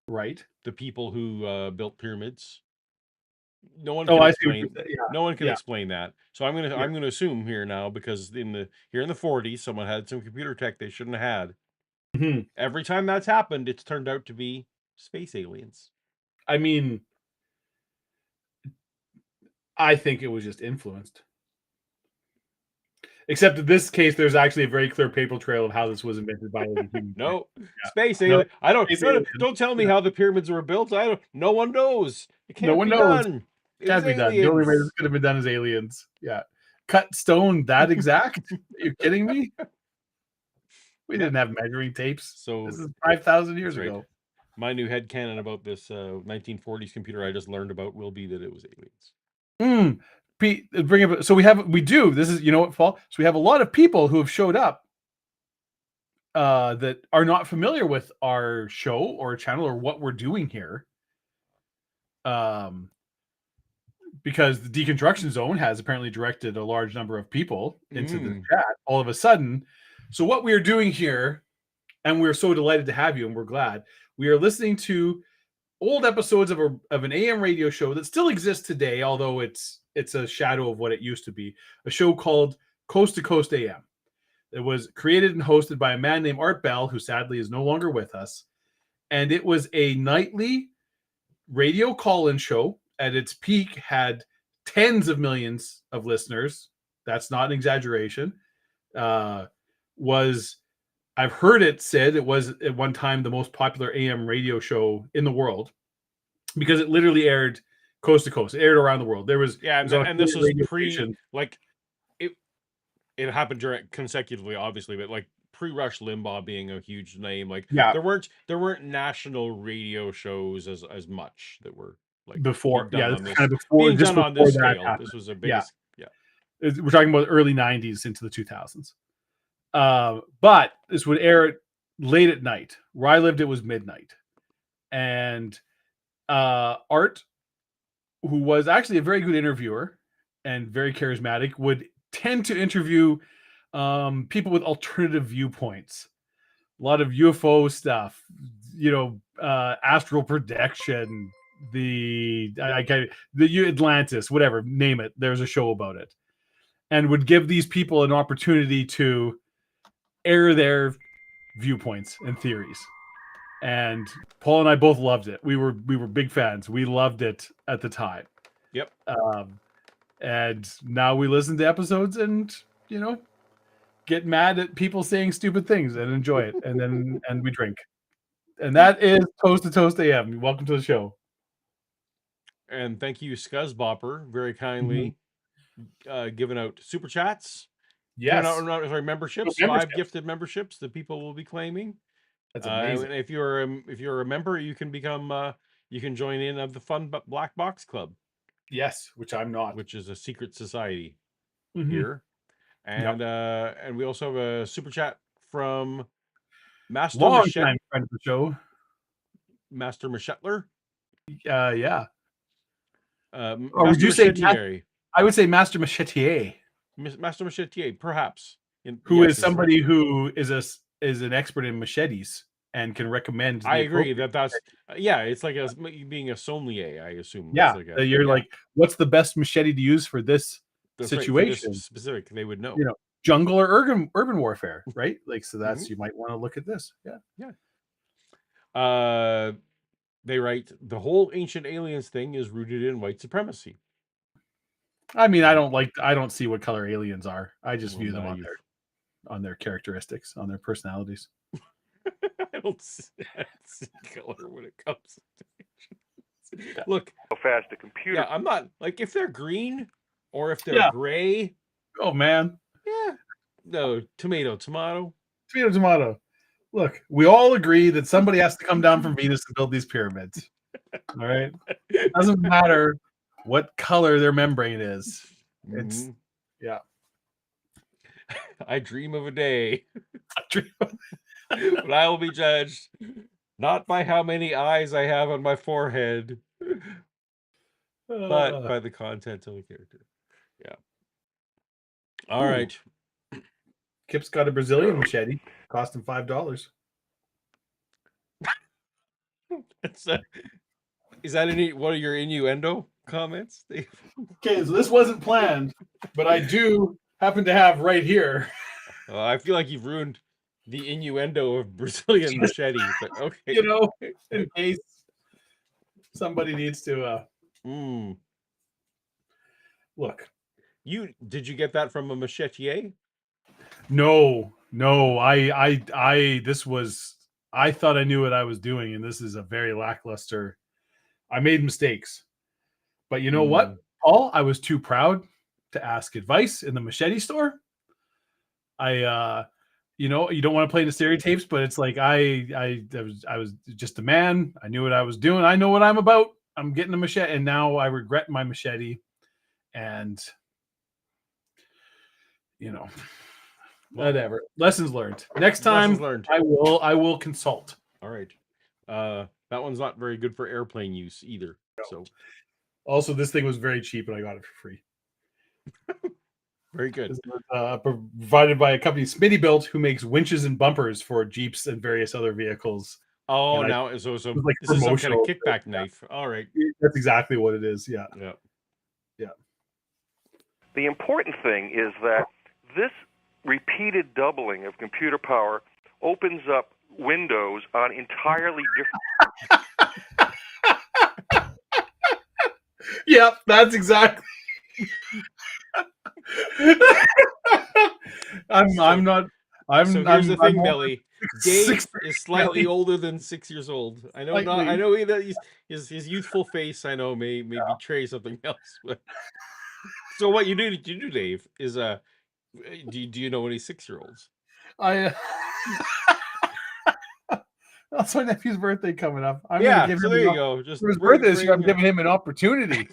Right. The people who built pyramids, no one can explain that. So I'm gonna assume here now, because in the 40s someone had some computer tech they shouldn't have had. Every time that's happened, it's turned out to be space aliens. I mean, I think it was just influenced. Except in this case, there's actually a very clear paper trail of how this was invented by the human. No, space alien. I don't tell me how the pyramids were built. No one knows. It can't be done. It can't be done. The only way this could have been done is aliens. Yeah. Cut stone that exact? Are you kidding me? We didn't have measuring tapes. So this is 5,000 years ago. My new headcanon about this 1940s computer I just learned about will be that it was aliens. Pete, bring up. So we do. This is, Paul. So we have a lot of people who have showed up that are not familiar with our show or channel or what we're doing here. Because the Deconstruction Zone has apparently directed a large number of people into the chat all of a sudden. So what we are doing here, and we're so delighted to have you, and we're glad, we are listening to old episodes of an AM radio show that still exists today, although it's a shadow of what it used to be, a show called Coast to Coast AM. It was created and hosted by a man named Art Bell, who sadly is no longer with us. And it was a nightly radio call-in show. At its peak, had tens of millions of listeners. That's not an exaggeration. was, I've heard it said it was at one time the most popular AM radio show in the world because it literally aired coast to coast. It aired around the world. There was, Yeah, it was on a and this was radio pre station. like it happened during consecutively, obviously, but like pre-Rush Limbaugh being a huge name, like Yeah. there weren't national radio shows as much that were like Before, being done this on is this kind of before, being just done on before this that scale. happened. This was a Yeah. big, We're talking about early 90s into the 2000s. But this would air late at night. Where I lived, it was midnight. And Art, who was actually a very good interviewer and very charismatic, would tend to interview people with alternative viewpoints. A lot of UFO stuff, astral projection, the Atlantis, whatever, name it. There's a show about it, and would give these people an opportunity to air their viewpoints and theories. And Paul and I both loved it. We were big fans. We loved it at the time. Yep. And now we listen to episodes and get mad at people saying stupid things and enjoy it, and we drink. And that is Toast to Toast AM. Welcome to the show. And thank you, Scuzzbopper, very kindly giving out super chats. Yes. Memberships. 5 gifted memberships that people will be claiming. That's amazing. If you're a member, you can become you can join in of the Fun Black Box Club. Yes, which I'm not. Which is a secret society here. And and we also have a super chat from Master Long-time friend of the show, Master Machetler. Yeah. Would you say I would say Master Machetier. Master Machetier, perhaps. Who is somebody who is an expert in machetes and can recommend. I agree that's it's like being a sommelier, I assume. Yeah, like, what's the best machete to use for this situation? For this specific, they would know. Jungle or urban warfare, right? Like, so that's you might want to look at this. Yeah. They write the whole ancient aliens thing is rooted in white supremacy. I mean, I don't see what color aliens are. I just view them on their characteristics, on their personalities. I don't see color when it comes to look how fast the computer. Yeah, I'm not like if they're green or if they're gray. Oh man. Yeah. No, tomato. Look, we all agree that somebody has to come down from Venus to build these pyramids. All right. It doesn't matter what color their membrane is. It's I dream of a day when I will be judged not by how many eyes I have on my forehead, but by the content of the character. Yeah. All right. Kip's got a Brazilian machete. Cost him $5. Is that what are your innuendo comments, Steve? Okay, so this wasn't planned, but I do happen to have right here. I feel like you've ruined the innuendo of Brazilian machete, but okay. In case somebody needs to look. Did you get that from a machetier? No. I thought I knew what I was doing, and this is a very lackluster. I made mistakes. But you know what, Paul? I was too proud to ask advice in the machete store. You don't want to play the stereotypes, but it's like I was just a man. I knew what I was doing. I know what I'm about. I'm getting a machete, and now I regret my machete. And whatever. Lessons learned. Next time, I will consult. All right. That one's not very good for airplane use either. No. So, also, this thing was very cheap, and I got it for free. Very good. Provided by a company, Smitty Built, who makes winches and bumpers for Jeeps and various other vehicles. Oh, so this is some kind of kickback knife. All right. That's exactly what it is. Yeah. The important thing is that this repeated doubling of computer power opens up windows on entirely different. Yep, that's exactly. I'm not. So I'm. here's the I'm thing, older Billy. than Dave is slightly older than 6 years old. I know not. I Slightly. know that his youthful face. I know may betray something else. But so what you do, Dave, is do you know any 6-year-olds? I. That's my nephew's birthday coming up. I'm gonna Yeah. give So him there you go. Just for his birthday this year. I'm giving him an opportunity.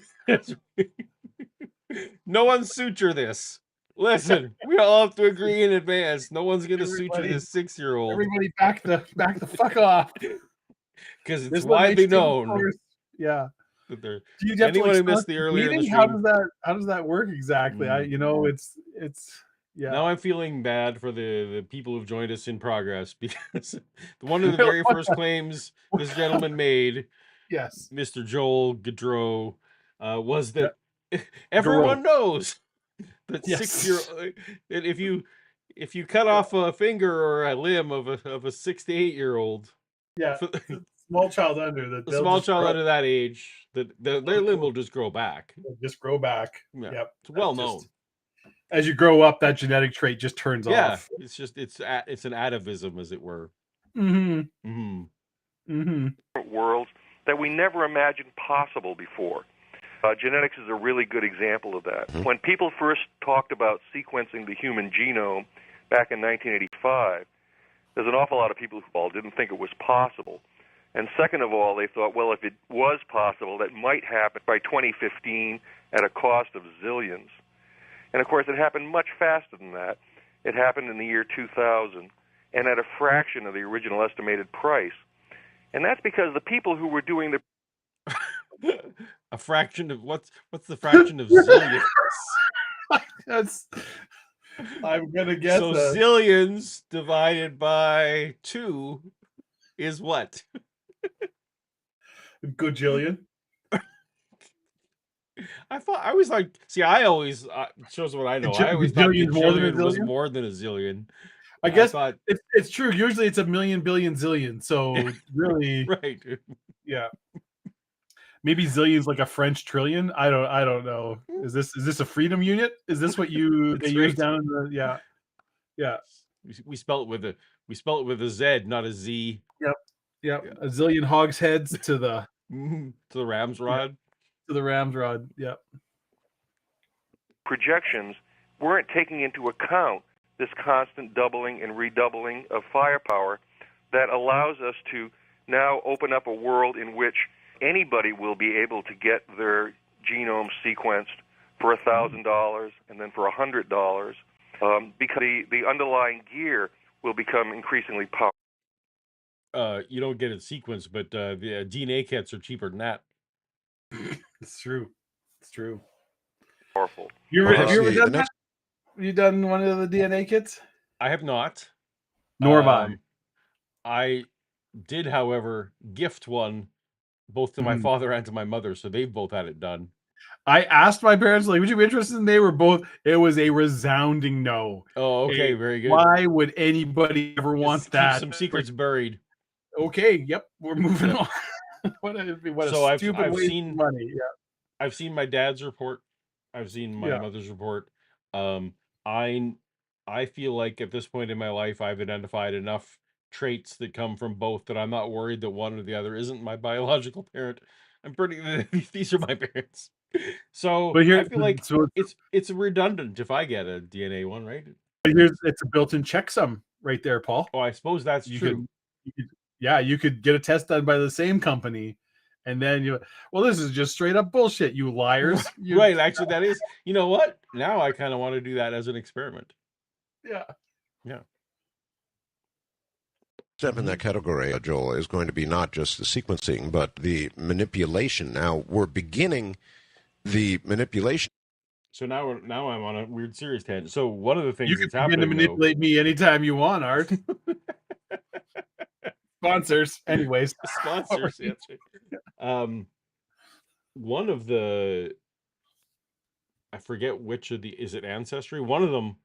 No one's suture this. Listen, we all have to agree in advance. No one's gonna suture Everybody- this 6-year-old Everybody, back the fuck off. because it's This one widely makes sense, of known course. Yeah. that they're. Do you have to Anyone who like missed start the earlier in the bleeding? stream. How does that work exactly? It's yeah. Now I'm feeling bad for the people who've joined us in progress because one of the very first claims this gentleman made, Yes. Mr. Joel Garreau, was that Garreau. everyone knows that Yes. 6-year that if you cut off a finger or a limb of a 6 to 8-year-old, Yeah. a Small child under that. small child under that age, that their limb will just grow back. Just grow back. Yeah, Yep. it's well known. As you grow up, that genetic trait just turns off. It's just it's an atavism, as it were. Mm-hmm. Worlds that we never imagined possible before. Genetics is a really good example of that. When people first talked about sequencing the human genome back in 1985, there's an awful lot of people who didn't think it was possible. And second of all, they thought, well, if it was possible, that might happen by 2015 at a cost of zillions. And of course, it happened much faster than that. It happened in the year 2000 and at a fraction of the original estimated price. And that's because the people who were doing the A fraction of what's the fraction of zillions? That's. I'm gonna guess. So zillions divided by 2 is what? Gajillion. I thought I was like, see, I always shows what I know. I always thought gajillion was more than a zillion. I guess thought, it's true. Usually it's a million, billion, zillion. So really, right? Yeah. Maybe zillion's like a French trillion. I don't know. Is this a freedom unit? Is this what they use down in the yeah? We spell it with a Z, not a Z. Yep. Yeah. A zillion hogsheads to the ramrod. To the ramrod. Yep. Projections weren't taking into account this constant doubling and redoubling of firepower that allows us to now open up a world in which anybody will be able to get their genome sequenced for $1,000 and then for $100 because the underlying gear will become increasingly powerful. You don't get it sequenced, but the DNA kits are cheaper than that. It's true. It's true. Powerful. Have you ever done that? Have you done one of the DNA kits? I have not. Nor have I. I did, however, gift one both to my father and to my mother, so they've both had it done. I asked my parents, like, would you be interested? And they were both. It was a resounding no. Oh, okay, very good. Why would anybody ever want that? Keep some secrets buried. Okay, yep, we're moving on. What a stupid waste of money. Yeah, I've seen my dad's report. I've seen my mother's report. I feel like at this point in my life, I've identified enough traits that come from both that I'm not worried that one or the other isn't my biological parent. I'm pretty. These are my parents. So but I feel like it's redundant if I get a DNA one, right? It's a built-in checksum right there, Paul. Oh, I suppose that's true. You could get a test done by the same company, and then this is just straight up bullshit, you liars. Right, actually, that is. You know what? Now I kind of want to do that as an experiment. Yeah. Step in that category, Joel, is going to be not just the sequencing, but the manipulation. Now we're beginning the manipulation. So now I'm on a weird serious tangent. So one of the things you that's can happening begin to manipulate me anytime you want, Art. Sponsors, anyways. Sponsors. One of the, I forget which of the, is it Ancestry? One of them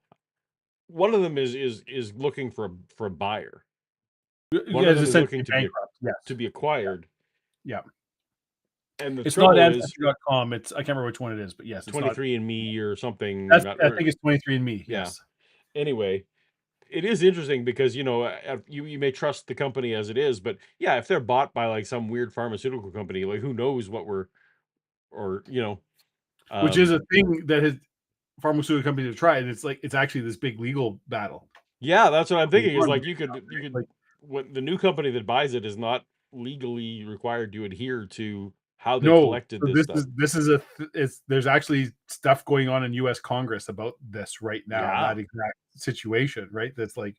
is looking for a buyer. One of them is looking to be acquired. Yeah. And it's not Ancestry.com. I can't remember which one it is, but yes, it's 23andMe or something. I think it's 23andMe. Yeah. Yes. Anyway, it is interesting because you may trust the company as it is, but yeah, if they're bought by like some weird pharmaceutical company, like who knows what we're or which is um a thing that has pharmaceutical companies have tried. It's like it's actually this big legal battle. yeah, that's what I'm thinking. Is like Like, what the new company that buys it is not legally required to adhere to how they no, collected so this stuff. there's actually stuff going on in U.S. Congress about this right now. Yeah. That exact situation, right? That's like,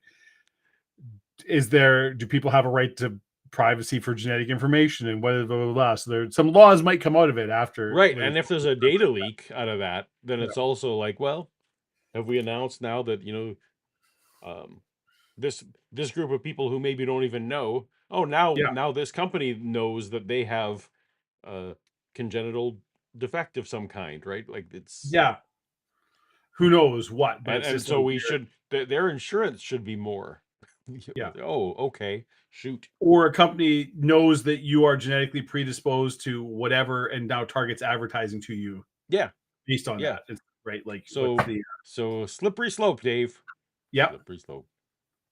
do people have a right to privacy for genetic information and blah, blah, blah, blah. So there some laws might come out of it after. Right. And if there's a data leak out of that, then Yeah. it's also like, well, have we announced now that, this group of people who maybe don't even know, oh, Yeah. now this company knows that they have a congenital defect of some kind, right? Like it's Yeah. Who knows what, but it's and just so like we should their insurance should be more. yeah. Oh, okay. Shoot. Or a company knows that you are genetically predisposed to whatever and now targets advertising to you Yeah. based on Yeah. that. It's right. Like So what's the so slippery slope, Dave. yeah. Slippery slope.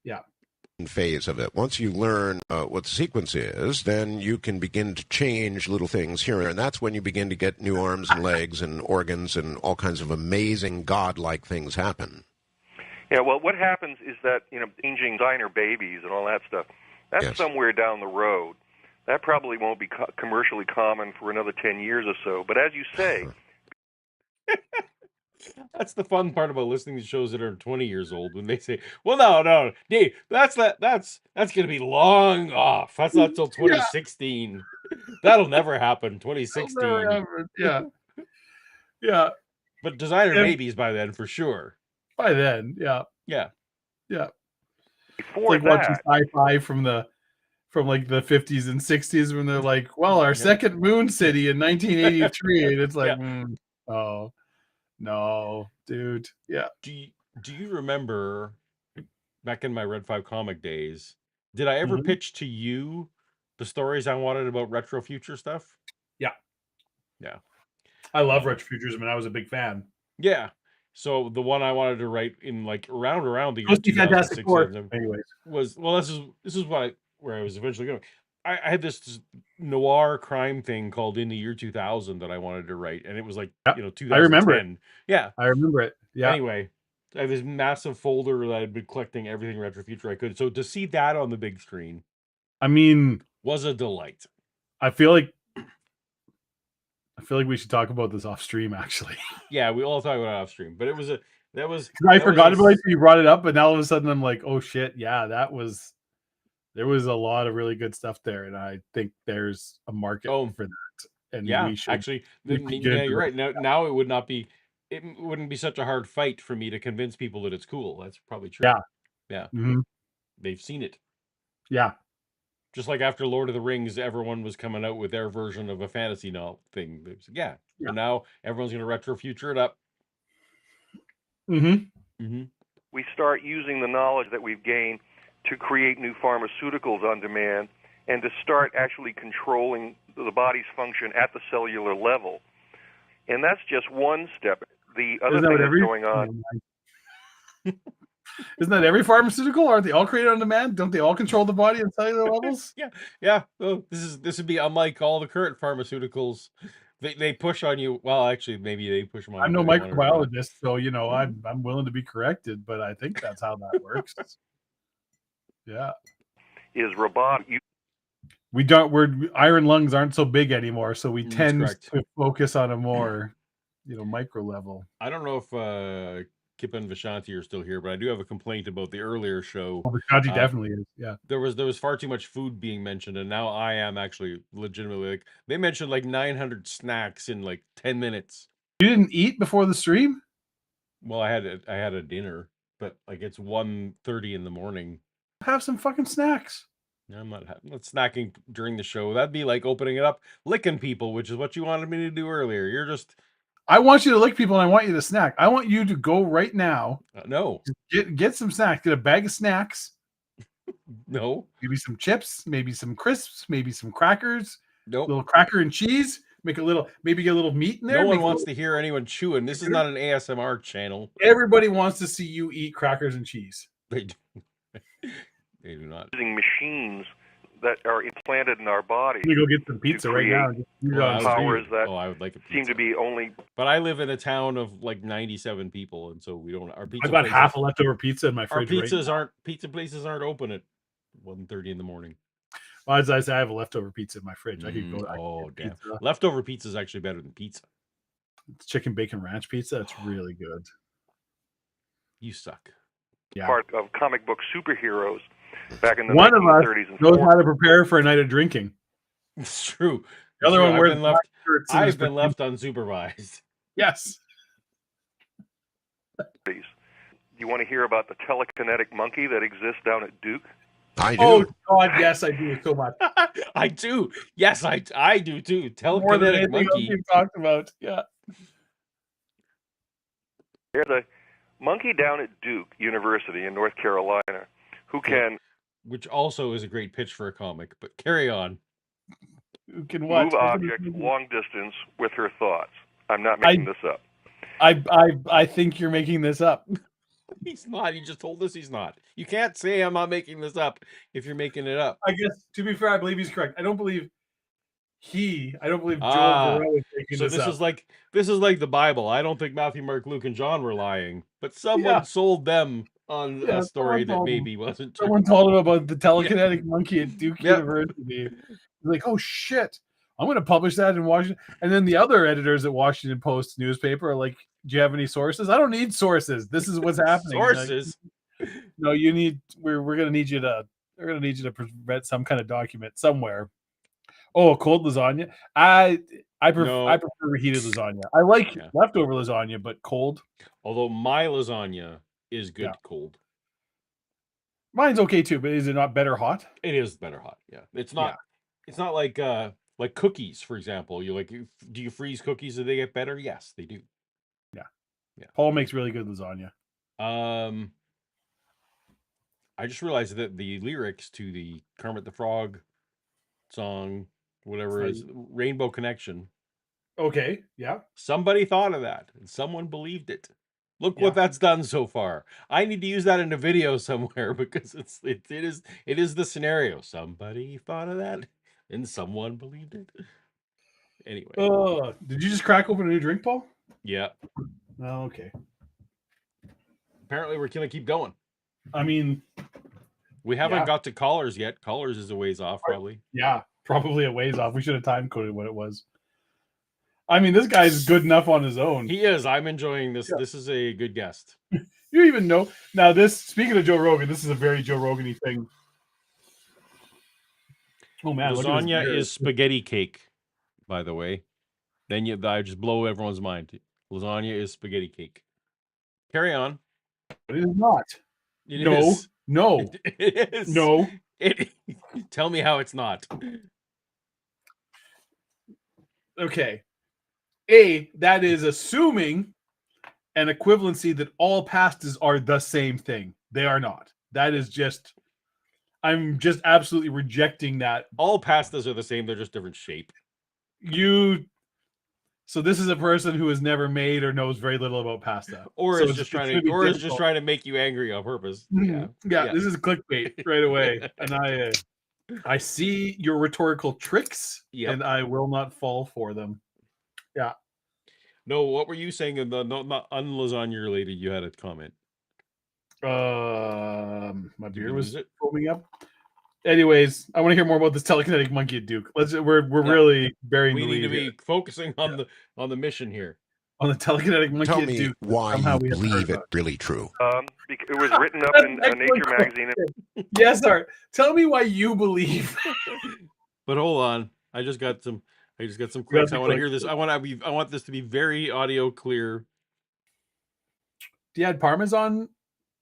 Yeah. Phase of it. Once you learn what the sequence is, then you can begin to change little things here and there, and that's when you begin to get new arms and legs and organs and all kinds of amazing godlike things happen. Yeah, well, what happens is that, changing designer babies and all that stuff, that's Yes. somewhere down the road. That probably won't be commercially common for another 10 years or so. But as you say, That's the fun part about listening to shows that are 20 years old when they say, "Well, no, Dave, that's going to be long off. That's not till 2016. That'll never happen. 2016." Yeah. Yeah. But designer And babies by then for sure. by then, yeah. Yeah. Yeah. before It's like watching that, sci-fi from like the 50s and 60s when they're like, well, our second moon city in 1983. And it's like, Yeah. oh, no, dude. Yeah. Do you remember back in my Red 5 comic days, did I ever Mhm. pitch to you the stories I wanted about retro future stuff? Yeah. Yeah. I love retrofuturism and I was a big fan. Yeah. So the one I wanted to write in like around the year Supposed to be Fantastic 2006 Four. Anyways. was, well, this is where I was eventually going. I had this noir crime thing called In the Year 2000 that I wanted to write, and it was like, Yeah, 2010. I remember it. Yeah. I remember it. Yeah. Anyway, I have this massive folder that I'd been collecting everything retro future I could. So to see that on the big screen I mean, was a delight. I feel like we should talk about this off stream, actually. Yeah, we all talk about it off stream, but it was I forgot about it until you brought it up, but now all of a sudden I'm like, oh shit, yeah, there was a lot of really good stuff there, and I think there's a market for that. And yeah, we should actually, we should get yeah, into you're it. right. Now it wouldn't be such a hard fight for me to convince people that it's cool. That's probably true. Yeah. Yeah. Mhm. They've seen it. Yeah. Just like after Lord of the Rings, everyone was coming out with their version of a fantasy novel thing. It was, Yeah. So now everyone's going to retro future it up. Mm-hmm. we start using the knowledge that we've gained to create new pharmaceuticals on demand and to start actually controlling the body's function at the cellular level. And that's just one step. The other thing that's going on... Isn't that every pharmaceutical? Aren't they all created on demand? Don't they all control the body at cellular levels? Yeah. Oh, this would be unlike all the current pharmaceuticals. They push on you. Well, actually, maybe they push them on. I'm no microbiologist, so I'm willing to be corrected, but I think that's how that works. Yeah. Is robotic. Iron lungs aren't so big anymore, so we tend to focus on a more, micro level. I don't know if Kip and Vishanti are still here, but I do have a complaint about the earlier show. Vishanti definitely is. Yeah. There was far too much food being mentioned, and now I am actually legitimately like, they mentioned like 900 snacks in like 10 minutes. You didn't eat before the stream? Well, I had a dinner, but like it's 1:30 in the morning. Have some fucking snacks. I'm not snacking during the show. That'd be like opening it up, licking people, which is what you wanted me to do earlier. You're just... I want you to lick people and I want you to snack. I want you to go right now. No. Get some snacks. Get a bag of snacks. No. Maybe some chips, maybe some crisps, maybe some crackers. Nope. Little cracker and cheese. Make a little, maybe get a little meat in there. No one make a wants little- to hear anyone chewing. This is not an ASMR channel. Everybody wants to see you eat crackers and cheese. They do, they do not. Using machines that are implanted in our bodies. Let me go get some pizza right now. and just eat it Well, on I the was street. powers that I would like a pizza. seem to be only. But I live in a town of like 97 people, and so we don't. Our pizza. I've got places, half a leftover pizza in my Our fridge. pizza places aren't open at 1:30 in the morning. Well, as I say, I have a leftover pizza in my fridge. I could go. I could Oh get damn! pizza. Leftover pizza is actually better than pizza. It's chicken bacon ranch pizza. It's really good. You suck. Yeah. Part of comic book superheroes back in the One of us 1930s and knows 40s. how to prepare for a night of drinking. It's true. The other It's true. one I've wears been left. black shirts and is I've been left unsupervised. Yes. You want to hear about the telekinetic monkey that exists down at Duke? I do. Oh God, yes, I do so much. I do. Yes, I do too. More than Telekinetic anything else monkey. we've talked about. Yeah. There's a monkey down at Duke University in North Carolina who can Which also is a great pitch for a comic, but carry on. Who can what? move objects long distance with her thoughts. I'm not making this up. I think you're making this up. He's not. He just told us he's not. You can't say I'm not making this up if you're making it up. I guess to be fair, I believe he's correct. I don't believe Joel Ah, Garreau is making So this this up. is like the Bible. I don't think Matthew, Mark, Luke, and John were lying, but someone Yeah. sold them on Yeah, a story someone that told them. maybe wasn't true. Someone told him about the telekinetic monkey at Duke Yep. University. He's like, oh shit, I'm going to publish that in Washington. And then the other editors at Washington Post newspaper are like, do you have any sources? I don't need sources. This is what's happening. Sources. No, you need. We're going to need you to. We're going to need you to prevent some kind of document somewhere. Oh, a cold lasagna. I prefer reheated lasagna. I like leftover lasagna, but cold. Although my lasagna is good cold. Mine's okay too, but is it not better hot? It is better hot. Yeah, it's not. It's not like cookies, for example. Do you freeze cookies? Do they get better? Yes, they do. Yeah. Paul makes really good lasagna. I just realized that the lyrics to the Kermit the Frog song, whatever it is, Rainbow Connection. Okay, yeah. Somebody thought of that, and someone believed it. Look what that's done so far. I need to use that in a video somewhere because it is the scenario. Somebody thought of that, and someone believed it. Anyway. Did you just crack open a new drink, Paul? Yeah. Oh, okay. Apparently, we're gonna keep going. I mean, we haven't got to callers yet. Callers is a ways off, probably. Yeah, probably a ways off. We should have time coded what it was. I mean, this guy's good enough on his own. He is. I'm enjoying this. Yeah. This is a good guest. You even know now. Speaking of Joe Rogan, this is a very Joe Rogan-y thing. Oh man, lasagna is spaghetti cake, by the way. Then I just blow everyone's mind. Lasagna is spaghetti cake. Carry on. But it is not. No. It is. No. Tell me how it's not. Okay. That is assuming an equivalency that all pastas are the same thing. They are not. That is just, I'm just absolutely rejecting that. All pastas are the same. They're just different shape. So this is a person who has never made or knows very little about pasta. Or is just trying to make you angry on purpose. Yeah. This is clickbait right away. And I see your rhetorical tricks and I will not fall for them. Yeah. No, what were you saying in the not un-lasagna related? You had a comment. My beer was foaming up. Anyways, I want to hear more about this telekinetic monkey at Duke. We're really burying the lead. We need to be focusing on the mission here. On the telekinetic monkey Tell at me Duke. why you believe it really true. It was written up in Nature magazine. Yes, sir. Tell me why you believe. But hold on, I just got some clicks. I want to hear this. I want this to be very audio clear. Do you add Parmesan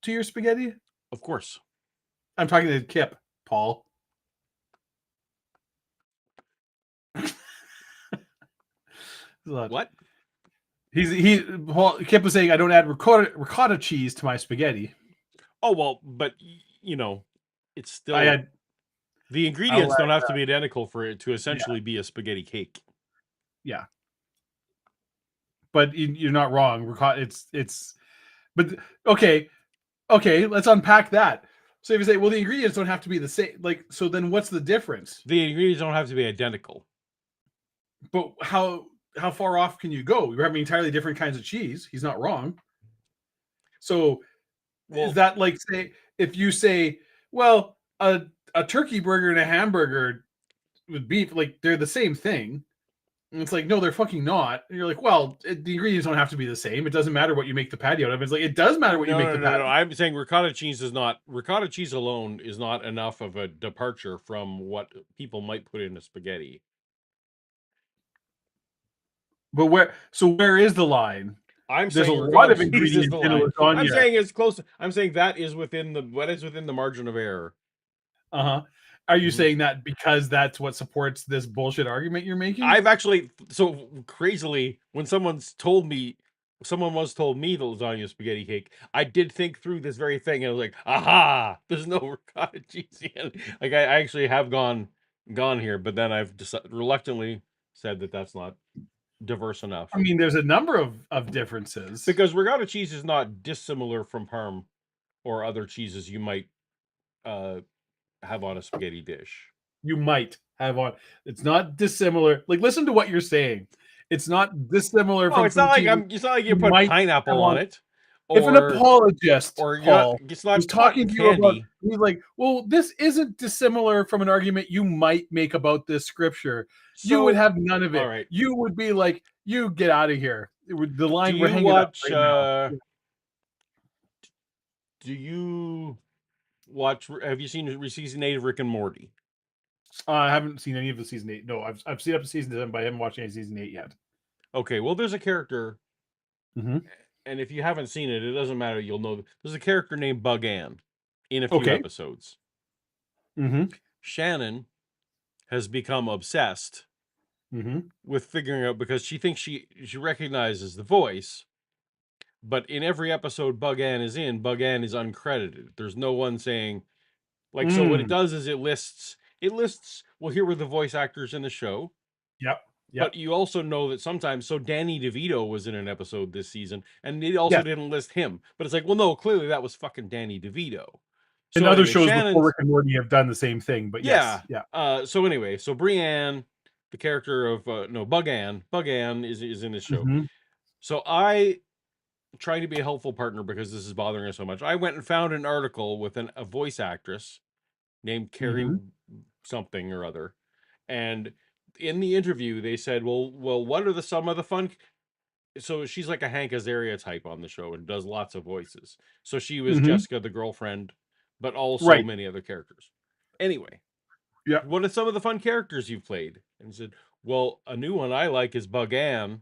to your spaghetti? Of course. I'm talking to Kip, Paul. What? Kip was saying I don't add ricotta cheese to my spaghetti. Oh well, but it's still the ingredients don't have to be identical for it to essentially be a spaghetti cake. Yeah. But you're not wrong. But okay, let's unpack that. So if you say, well, the ingredients don't have to be the same, like, so then what's the difference? The ingredients don't have to be identical. But how far off can you go? You're having entirely different kinds of cheese. He's not wrong. So is that like, say, if you say, well, a turkey burger and a hamburger with beef, like, they're the same thing. And it's like, no, they're fucking not. And you're like, well, the ingredients don't have to be the same. It doesn't matter what you make the patty out of. It's like, it does matter what you make the patty. No. I'm saying ricotta cheese alone is not enough of a departure from what people might put in a spaghetti. But where is the line? I'm There's a saying lot of ricotta cheese is ingredients the in a line. lasagna. I'm saying it's close. I'm saying that is within the margin of error. Uh-huh. Are you saying that because that's what supports this bullshit argument you're making? I've actually, so crazily, when someone once told me the lasagna spaghetti cake, I did think through this very thing, and I was like, aha, there's no ricotta cheese in it. Like, I actually have gone here, but then I've reluctantly said that that's not diverse enough. I mean, there's a number of differences. Because ricotta cheese is not dissimilar from Parm or other cheeses you might have on a spaghetti dish. You might have on. It's not dissimilar. Like, listen to what you're saying. It's not dissimilar from. It's not like you put pineapple on it. If an apologist, Paul, it's not was talking to you about, he's like, well, this isn't dissimilar from an argument you might make about this scripture. So, you would have none of it. Right. You would be like, you get out of here. The line we're hanging up right now. Do you watch? Have you seen season 8 of Rick and Morty? I haven't seen any of the season 8. No, I've seen up to season 7, but I haven't watched any season 8 yet. Okay, well, there's a character, and if you haven't seen it, it doesn't matter. You'll know there's a character named Bug Ann in a few episodes. Shannon has become obsessed with figuring out, because she thinks she recognizes the voice, but in every episode Bug Ann is uncredited. There's no one saying, like, so what it does is it lists, well, here were the voice actors in the show. Yep. But you also know that sometimes, so Danny DeVito was in an episode this season, and they also didn't list him. But it's like, well, no, clearly that was fucking Danny DeVito. So and other shows before Rick and Morty have done the same thing, but yes. So anyway, so Brienne, the character of, Bug Ann is in this show. So I trying to be a helpful partner because this is bothering us so much. I went and found an article with a voice actress named Carrie something or other, and in the interview they said, well, what are some of the fun? So she's like a Hank Azaria type on the show and does lots of voices. So she was Jessica, the girlfriend, but also many other characters. Anyway, what are some of the fun characters you've played? And he said, well, a new one I like is Bug Ann.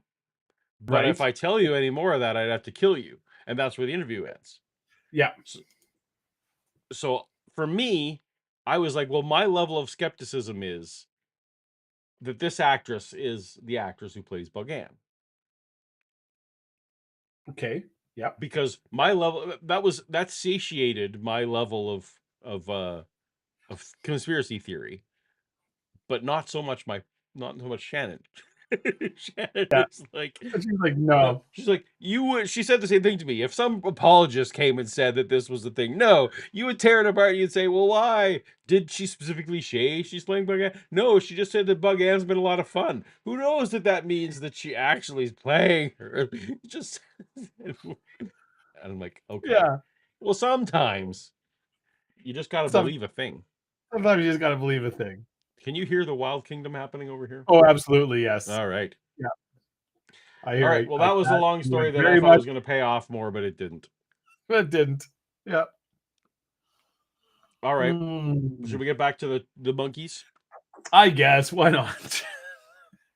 But if I tell you any more of that, I'd have to kill you. And that's where the interview ends. Yeah. So for me, I was like, well, my level of skepticism is that this actress is the actress who plays Bug Ann. Okay. Yeah. Because my level, that satiated my level of conspiracy theory, but not so much Shannon. Shannon is like, she's like, no. She's like, she said the same thing to me. If some apologist came and said that this was the thing, no, you would tear it apart. You'd say, well, why? Did she specifically say she's playing Bug Ann? No, she just said that Bug Ann's been a lot of fun. Who knows that means that she actually is playing her? Just, and I'm like, okay. Yeah. Well, sometimes you just got to believe a thing. Sometimes you just got to believe a thing. Can you hear the Wild Kingdom happening over here? Oh, absolutely, yes. All right. Yeah. I hear. All right. Well, that was a long story that I thought was going to pay off more, but it didn't. It didn't. Yeah. All right. Should we get back to the monkeys? I guess. Why not?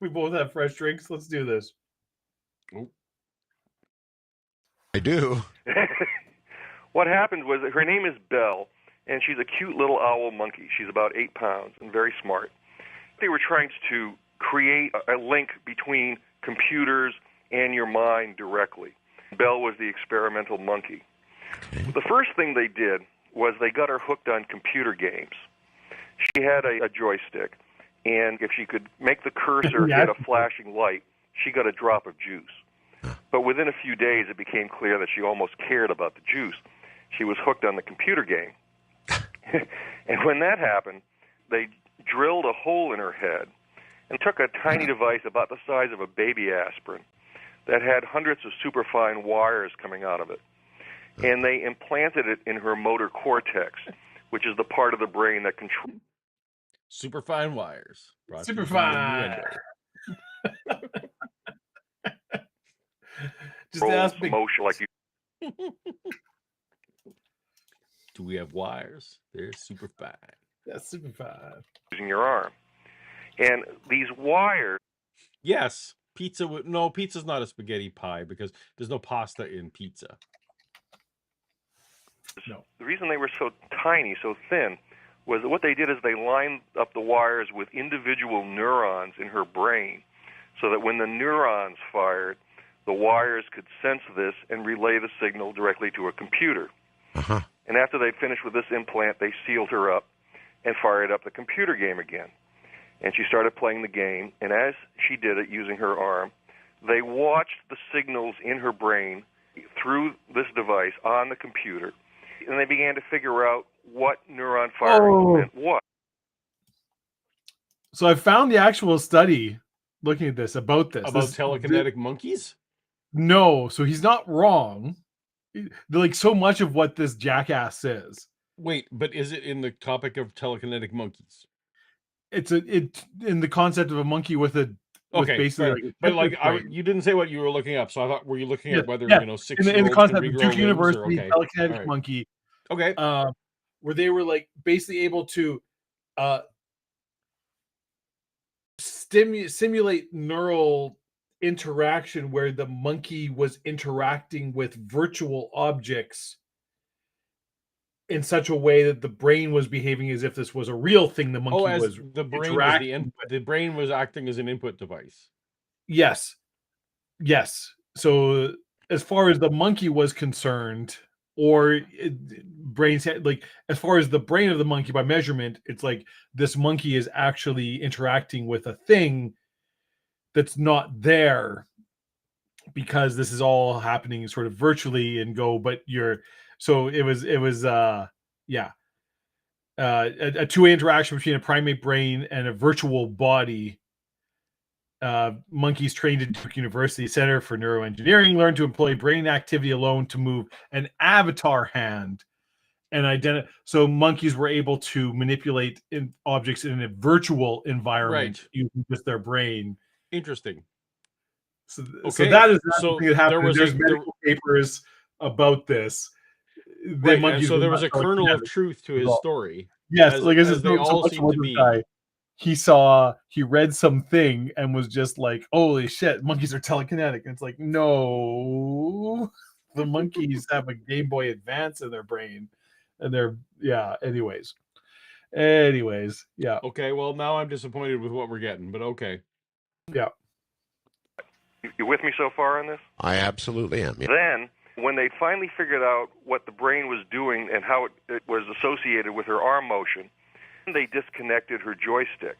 We both have fresh drinks. Let's do this. Oh. I do. What happened was that her name is Belle, and she's a cute little owl monkey. She's about 8 pounds and very smart. They were trying to create a link between computers and your mind directly. Belle was the experimental monkey. The first thing they did was they got her hooked on computer games. She had a joystick, And if she could make the cursor hit a flashing light, she got a drop of juice. But within a few days, it became clear that she almost cared about the juice. She was hooked on the computer game. And when that happened, they drilled a hole in her head and took a tiny device about the size of a baby aspirin that had hundreds of superfine wires coming out of it. And they implanted it in her motor cortex, which is the part of the brain that controls Superfine wires. Superfine. Just ask big... motion like you. Do we have wires? They're superfine. That's superfine. Using your arm. And these wires. Yes. Pizza. No, pizza's not a spaghetti pie because there's no pasta in pizza. No. The reason they were so tiny, so thin, was that what they did is they lined up the wires with individual neurons in her brain so that when the neurons fired, the wires could sense this and relay the signal directly to a computer. Uh-huh. And after they'd finished with this implant, they sealed her up and fired up the computer game again. And she started playing the game, and as she did it using her arm, they watched the signals in her brain through this device on the computer, and they began to figure out what neuron firing meant what. So I found the actual study looking at this about this. About telekinetic monkeys? No, so he's not wrong. Like so much of what this jackass says. Wait, but is it in the topic of telekinetic monkeys? It's in the concept of a monkey with a okay, basically you didn't say what you were looking up, so I thought were you looking at whether 6 in the concept of Duke University telekinetic monkey. Okay. Where they were like basically able to simulate neural interaction where the monkey was interacting with virtual objects in such a way that the brain was behaving as if this was a real thing. The monkey was the brain the brain was acting as an input device. Yes. So as far as the monkey was concerned, or brains like as far as the brain of the monkey by measurement, it's like this monkey is actually interacting with a thing that's not there because this is all happening sort of virtually and but so it was a two-way interaction between a primate brain and a virtual body. Monkeys trained at Duke University Center for Neuroengineering learned to employ brain activity alone to move an avatar hand and so monkeys were able to manipulate objects in a virtual environment using just their brain. Interesting. So that is something that happened. There's medical papers about this. And so there was a kernel of truth to his story. Yes, as they all seem to be. He read something and was just like, holy shit, monkeys are telekinetic. And it's like, no, the monkeys have a Game Boy Advance in their brain. And anyways. Okay, well, now I'm disappointed with what we're getting, but okay. Yeah. You with me so far on this? I absolutely am. Yeah. Then, when they finally figured out what the brain was doing and how it was associated with her arm motion, they disconnected her joystick.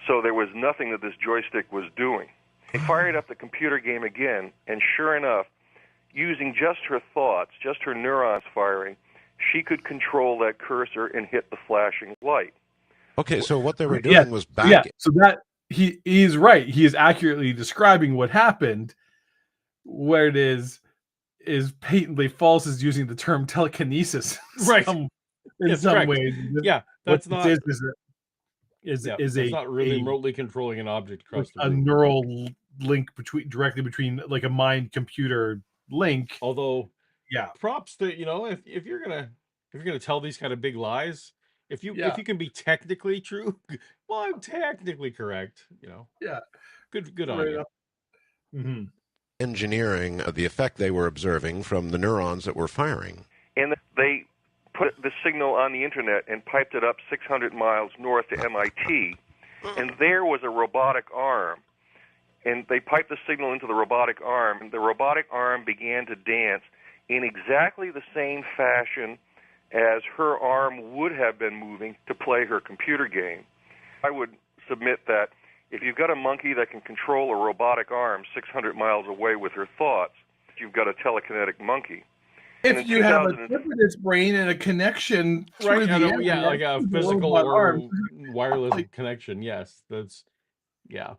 So there was nothing that this joystick was doing. They fired up the computer game again, and sure enough, using just her thoughts, just her neurons firing, she could control that cursor and hit the flashing light. Okay, so what they were doing was back... Yeah, so that... He's right. He is accurately describing what happened. Where it is patently false is using the term telekinesis, right? In some ways, that's not is not really remotely controlling an object across a neural link directly between like a mind computer link. Although, props to if you're gonna tell these kind of big lies. If you can be technically true, well, I'm technically correct. Good on you. Mm-hmm. Engineering the effect they were observing from the neurons that were firing, and they put the signal on the internet and piped it up 600 miles north to MIT, and there was a robotic arm, and they piped the signal into the robotic arm, and the robotic arm began to dance in exactly the same fashion as her arm would have been moving to play her computer game. I would submit that if you've got a monkey that can control a robotic arm 600 miles away with her thoughts, you've got a telekinetic monkey. If you have a chip in its brain and a connection through Right, the yeah, internet like a to the physical robot or arm, wireless like, connection. Yes, that's yeah.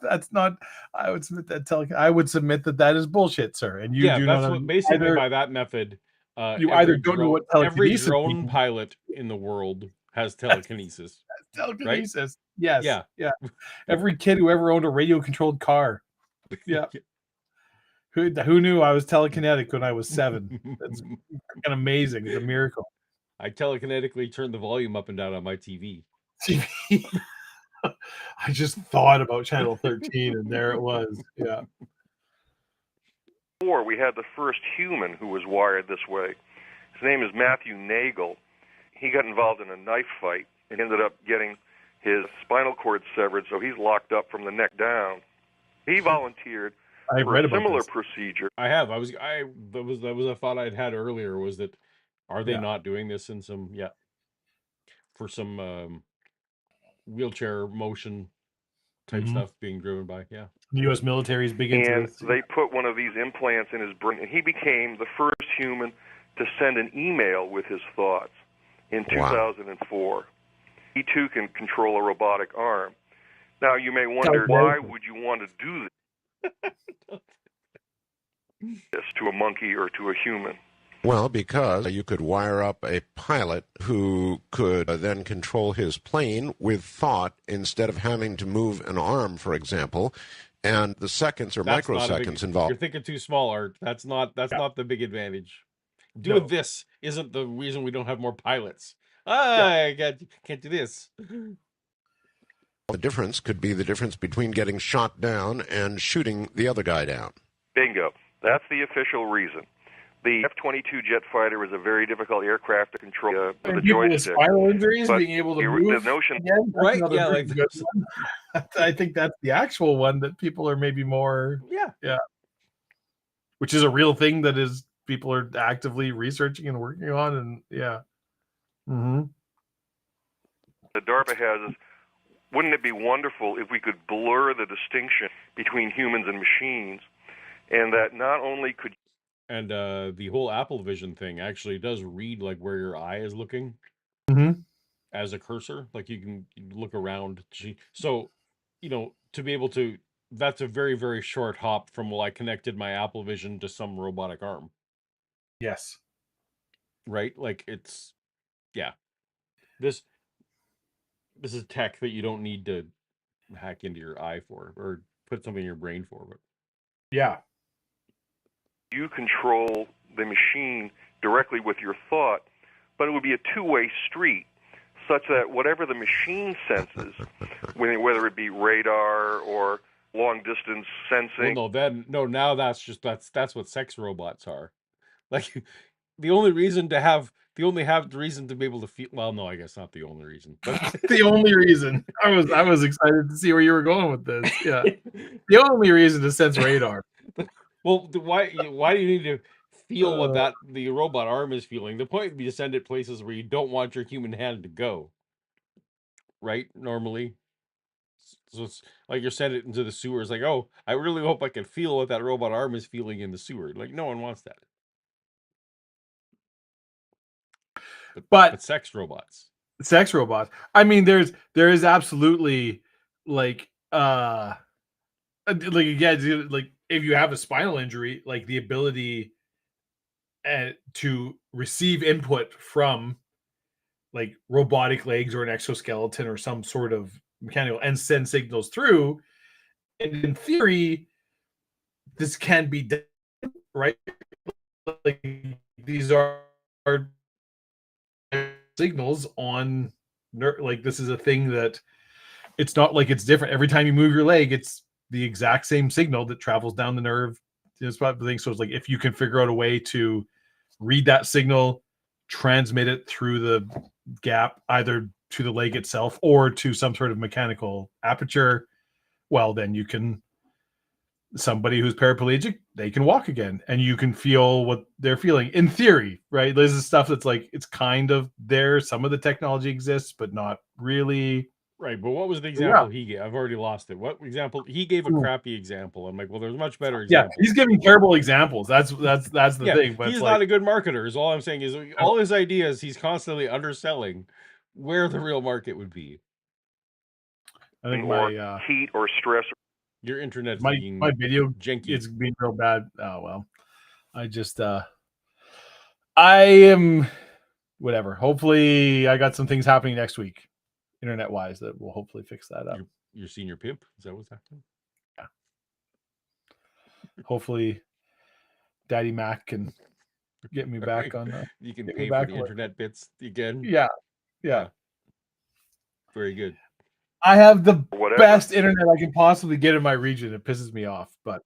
that's not. I would submit that I would submit that is bullshit, sir. And you Yeah, do that's not what basically either. by that method, You either don't know what every telekinesis drone means. pilot in the world has telekinesis, right? Telekinesis. Yes. Yeah. Yeah. Every kid who ever owned a radio-controlled car. Yeah. Who knew I was telekinetic when I was 7? That's freaking amazing. It's a miracle. I telekinetically turned the volume up and down on my TV. TV. I just thought about Channel 13, and there it was. Yeah. We had the first human who was wired this way. His name is Matthew Nagel. He got involved in a knife fight and ended up getting his spinal cord severed, so he's locked up from the neck down. He volunteered for a similar procedure. I have. That was a thought I'd had earlier, was that are they not doing this in some for some wheelchair motion type stuff being driven by the U.S. military is big into this. And they put one of these implants in his brain, and he became the first human to send an email with his thoughts in 2004. He too can control a robotic arm. Now you may wonder, why would you want to do this to a monkey or to a human? Well, because you could wire up a pilot who could then control his plane with thought instead of having to move an arm, for example, and the seconds or microseconds involved. You're thinking too small, Art. That's not the big advantage. Doing this isn't the reason we don't have more pilots. I can't do this. The difference could be the difference between getting shot down and shooting the other guy down. Bingo. That's the official reason. The F-22 jet fighter is a very difficult aircraft to control with a joystick. Spinal injuries, being able to move. The notion, again, right? Yeah, like I think that's the actual one that people are maybe more. Yeah. Which is a real thing that is people are actively researching and working on, and the DARPA has is, wouldn't it be wonderful if we could blur the distinction between humans and machines, and that not only could. And the whole Apple Vision thing actually does read like where your eye is looking as a cursor. Like you can look around. So, to be able to, that's a very, very short hop from, I connected my Apple Vision to some robotic arm. Yes. Right? Like it's, This is tech that you don't need to hack into your eye for or put something in your brain for. But you control the machine directly with your thought, but it would be a two-way street, such that whatever the machine senses, whether it be radar or long-distance sensing. Well, now that's what sex robots are. Like the only reason to be able to feel. Well, no, I guess not the only reason, but the only reason. I was excited to see where you were going with this. Yeah, the only reason to sense radar. Well, why do you need to feel what the robot arm is feeling? The point would be to send it places where you don't want your human hand to go. Right? Normally. So it's like you're sending it into the sewer. It's like, oh, I really hope I can feel what that robot arm is feeling in the sewer. Like, no one wants that. But sex robots. I mean, there is absolutely like again, like if you have a spinal injury, like the ability to receive input from like robotic legs or an exoskeleton or some sort of mechanical and send signals through. And in theory, this can be done, right? Like these are signals on like this is a thing that it's not like it's different every time you move your leg. It's the exact same signal that travels down the nerve. This type of thing. So it's like if you can figure out a way to read that signal, transmit it through the gap, either to the leg itself or to some sort of mechanical aperture, well, then you can. Somebody who's paraplegic, they can walk again, and you can feel what they're feeling. In theory, right? This is stuff that's like it's kind of there. Some of the technology exists, but not really. Right, but what was the example he gave? I've already lost it. What example? He gave a crappy example. I'm like, well, there's much better Yeah, examples. he's giving terrible examples. That's the thing. But he's it's not a good marketer. Is all I'm saying is all his ideas he's constantly underselling where the real market would be. I think or my heat or stress. Your internet's my being video janky. it's being real bad. Oh well, I just I am whatever. Hopefully, I got some things happening next week, internet wise, that will hopefully fix that up. Your senior pimp? Is that what's happening? Yeah. Hopefully, Daddy Mac can get me back on. You can pay for the internet bits again. Yeah. Very good. I have the Whatever. best internet I can possibly get in my region. It pisses me off, but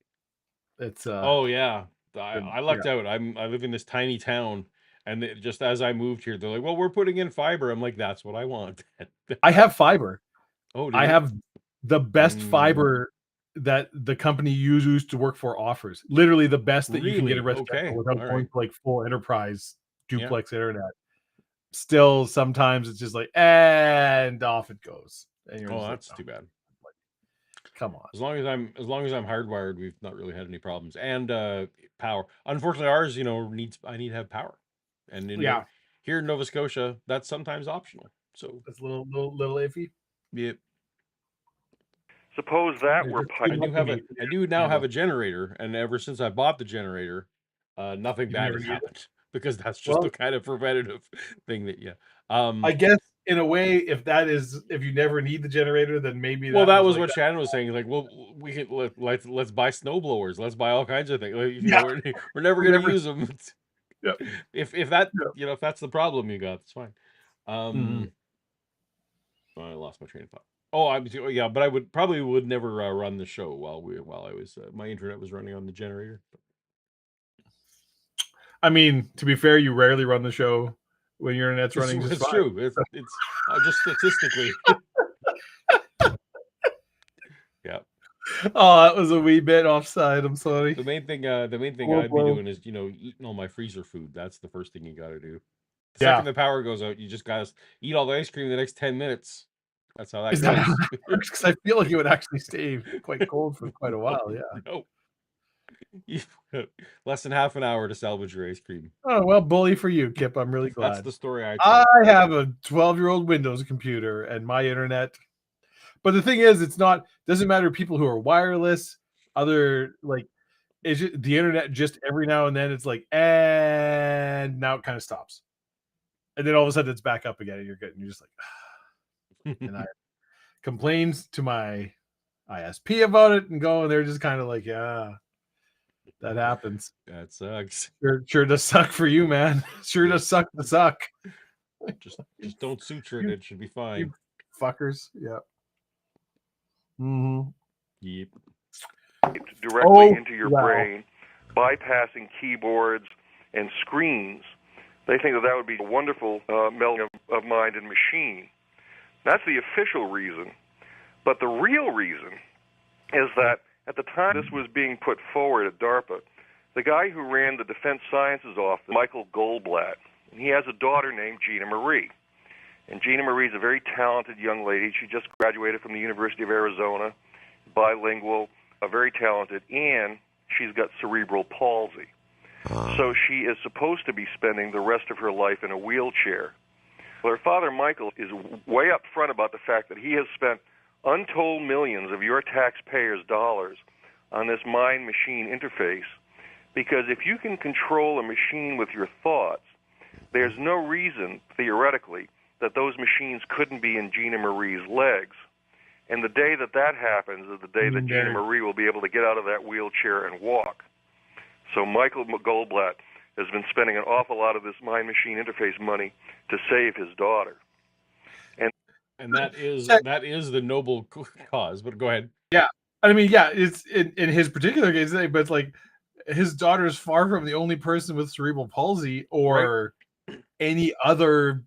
it's oh yeah, I lucked out. I live in this tiny town, and just as I moved here, they're like, well, we're putting in fiber. I'm like, that's what I want. I have fiber. Oh, I have the best fiber that the company you used to work for offers. Literally the best that you can get a residential without going to like full enterprise duplex internet. Still, sometimes it's just like, and off it goes. And you're that's too bad. Like, come on. As long as I'm hardwired, we've not really had any problems. And power. Unfortunately, ours, I need to have power. And here in Nova Scotia, that's sometimes optional. So it's a little iffy. Yep. Suppose that were I do now have a generator, and ever since I bought the generator, nothing bad has happened. Because that's just the kind of preventative thing that I guess in a way, if you never need the generator, then maybe that was what Shannon was saying. Like, well, we can let's buy snow blowers, let's buy all kinds of things. Like, we're never going to use them. If that if that's the problem you got, that's fine. I lost my train of thought. But I would never run the show while I was my internet was running on the generator. I mean, to be fair, you rarely run the show when your internet's running. It's true. It's just statistically. Yeah. Oh, that was a wee bit offside. I'm sorry. The main thing I'd be doing is eating all my freezer food. That's the first thing you got to do. The second the power goes out, you just got to eat all the ice cream in the next 10 minutes. That's how that goes. Because I feel like it would actually stay quite cold for quite a while. Yeah. No. Less than half an hour to salvage your ice cream. Oh well, bully for you, Kip. I'm really glad. That's the story I have a 12-year-old Windows computer and my internet. But the thing is, doesn't matter people who are wireless, the internet just every now and then it's like, and now it kind of stops. And then all of a sudden it's back up again and you're just like, and I complained to my ISP about it and they're just kind of like, yeah. That happens. That sucks. Sure does suck for you, man. Sure does suck to suck. Just don't suture it. It should be fine. You fuckers. Yeah. Mm-hmm. Yep. Directly into your brain, bypassing keyboards and screens. They think that would be a wonderful melding of mind and machine. That's the official reason. But the real reason is that at the time this was being put forward at DARPA, the guy who ran the Defense Sciences Office, Michael Goldblatt, and he has a daughter named Gina Marie. And Gina Marie is a very talented young lady. She just graduated from the University of Arizona, bilingual, very talented, and she's got cerebral palsy. So she is supposed to be spending the rest of her life in a wheelchair. Well, her father, Michael, is way up front about the fact that he has spent untold millions of your taxpayers' dollars on this mind-machine interface, because if you can control a machine with your thoughts, there's no reason, theoretically, that those machines couldn't be in Gina Marie's legs. And the day that happens is the day that Gina Marie will be able to get out of that wheelchair and walk. So Michael Goldblatt has been spending an awful lot of this mind-machine interface money to save his daughter. And that is the noble cause. But go ahead. Yeah, I mean, it's in his particular case, but it's like his daughter is far from the only person with cerebral palsy or any other,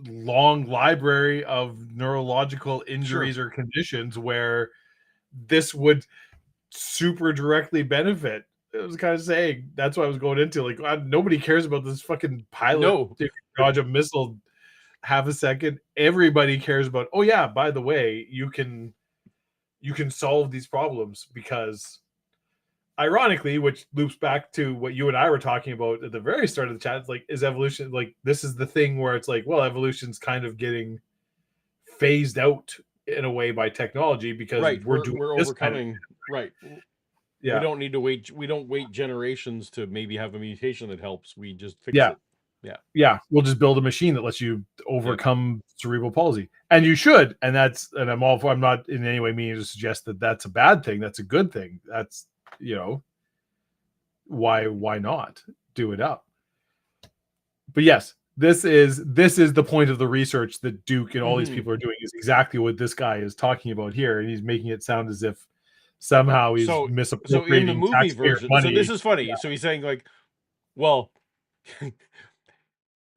long library of neurological injuries or conditions where this would super directly benefit. It was kind of saying that's what I was going into. Like, nobody cares about this fucking pilot dodge a missile have a second. Everybody cares about, oh yeah, by the way, you can solve these problems because, ironically, which loops back to what you and I were talking about at the very start of the chat, it's like, is evolution, like, this is the thing where it's like, well, evolution's kind of getting phased out in a way by technology because Right. we're doing this overcoming. Right. Yeah. We don't need to wait. We don't wait generations to maybe have a mutation that helps. We just fix Yeah. it. Yeah, we'll just build a machine that lets you overcome cerebral palsy, and you should. And I'm all for. I'm not in any way meaning to suggest that that's a bad thing. That's a good thing. That's, why not do it up? But yes, this is the point of the research that Duke and all these people are doing, is exactly what this guy is talking about here, and he's making it sound as if somehow he's misappropriating in the movie taxpayer version. money. So this is funny. Yeah. So he's saying like, well,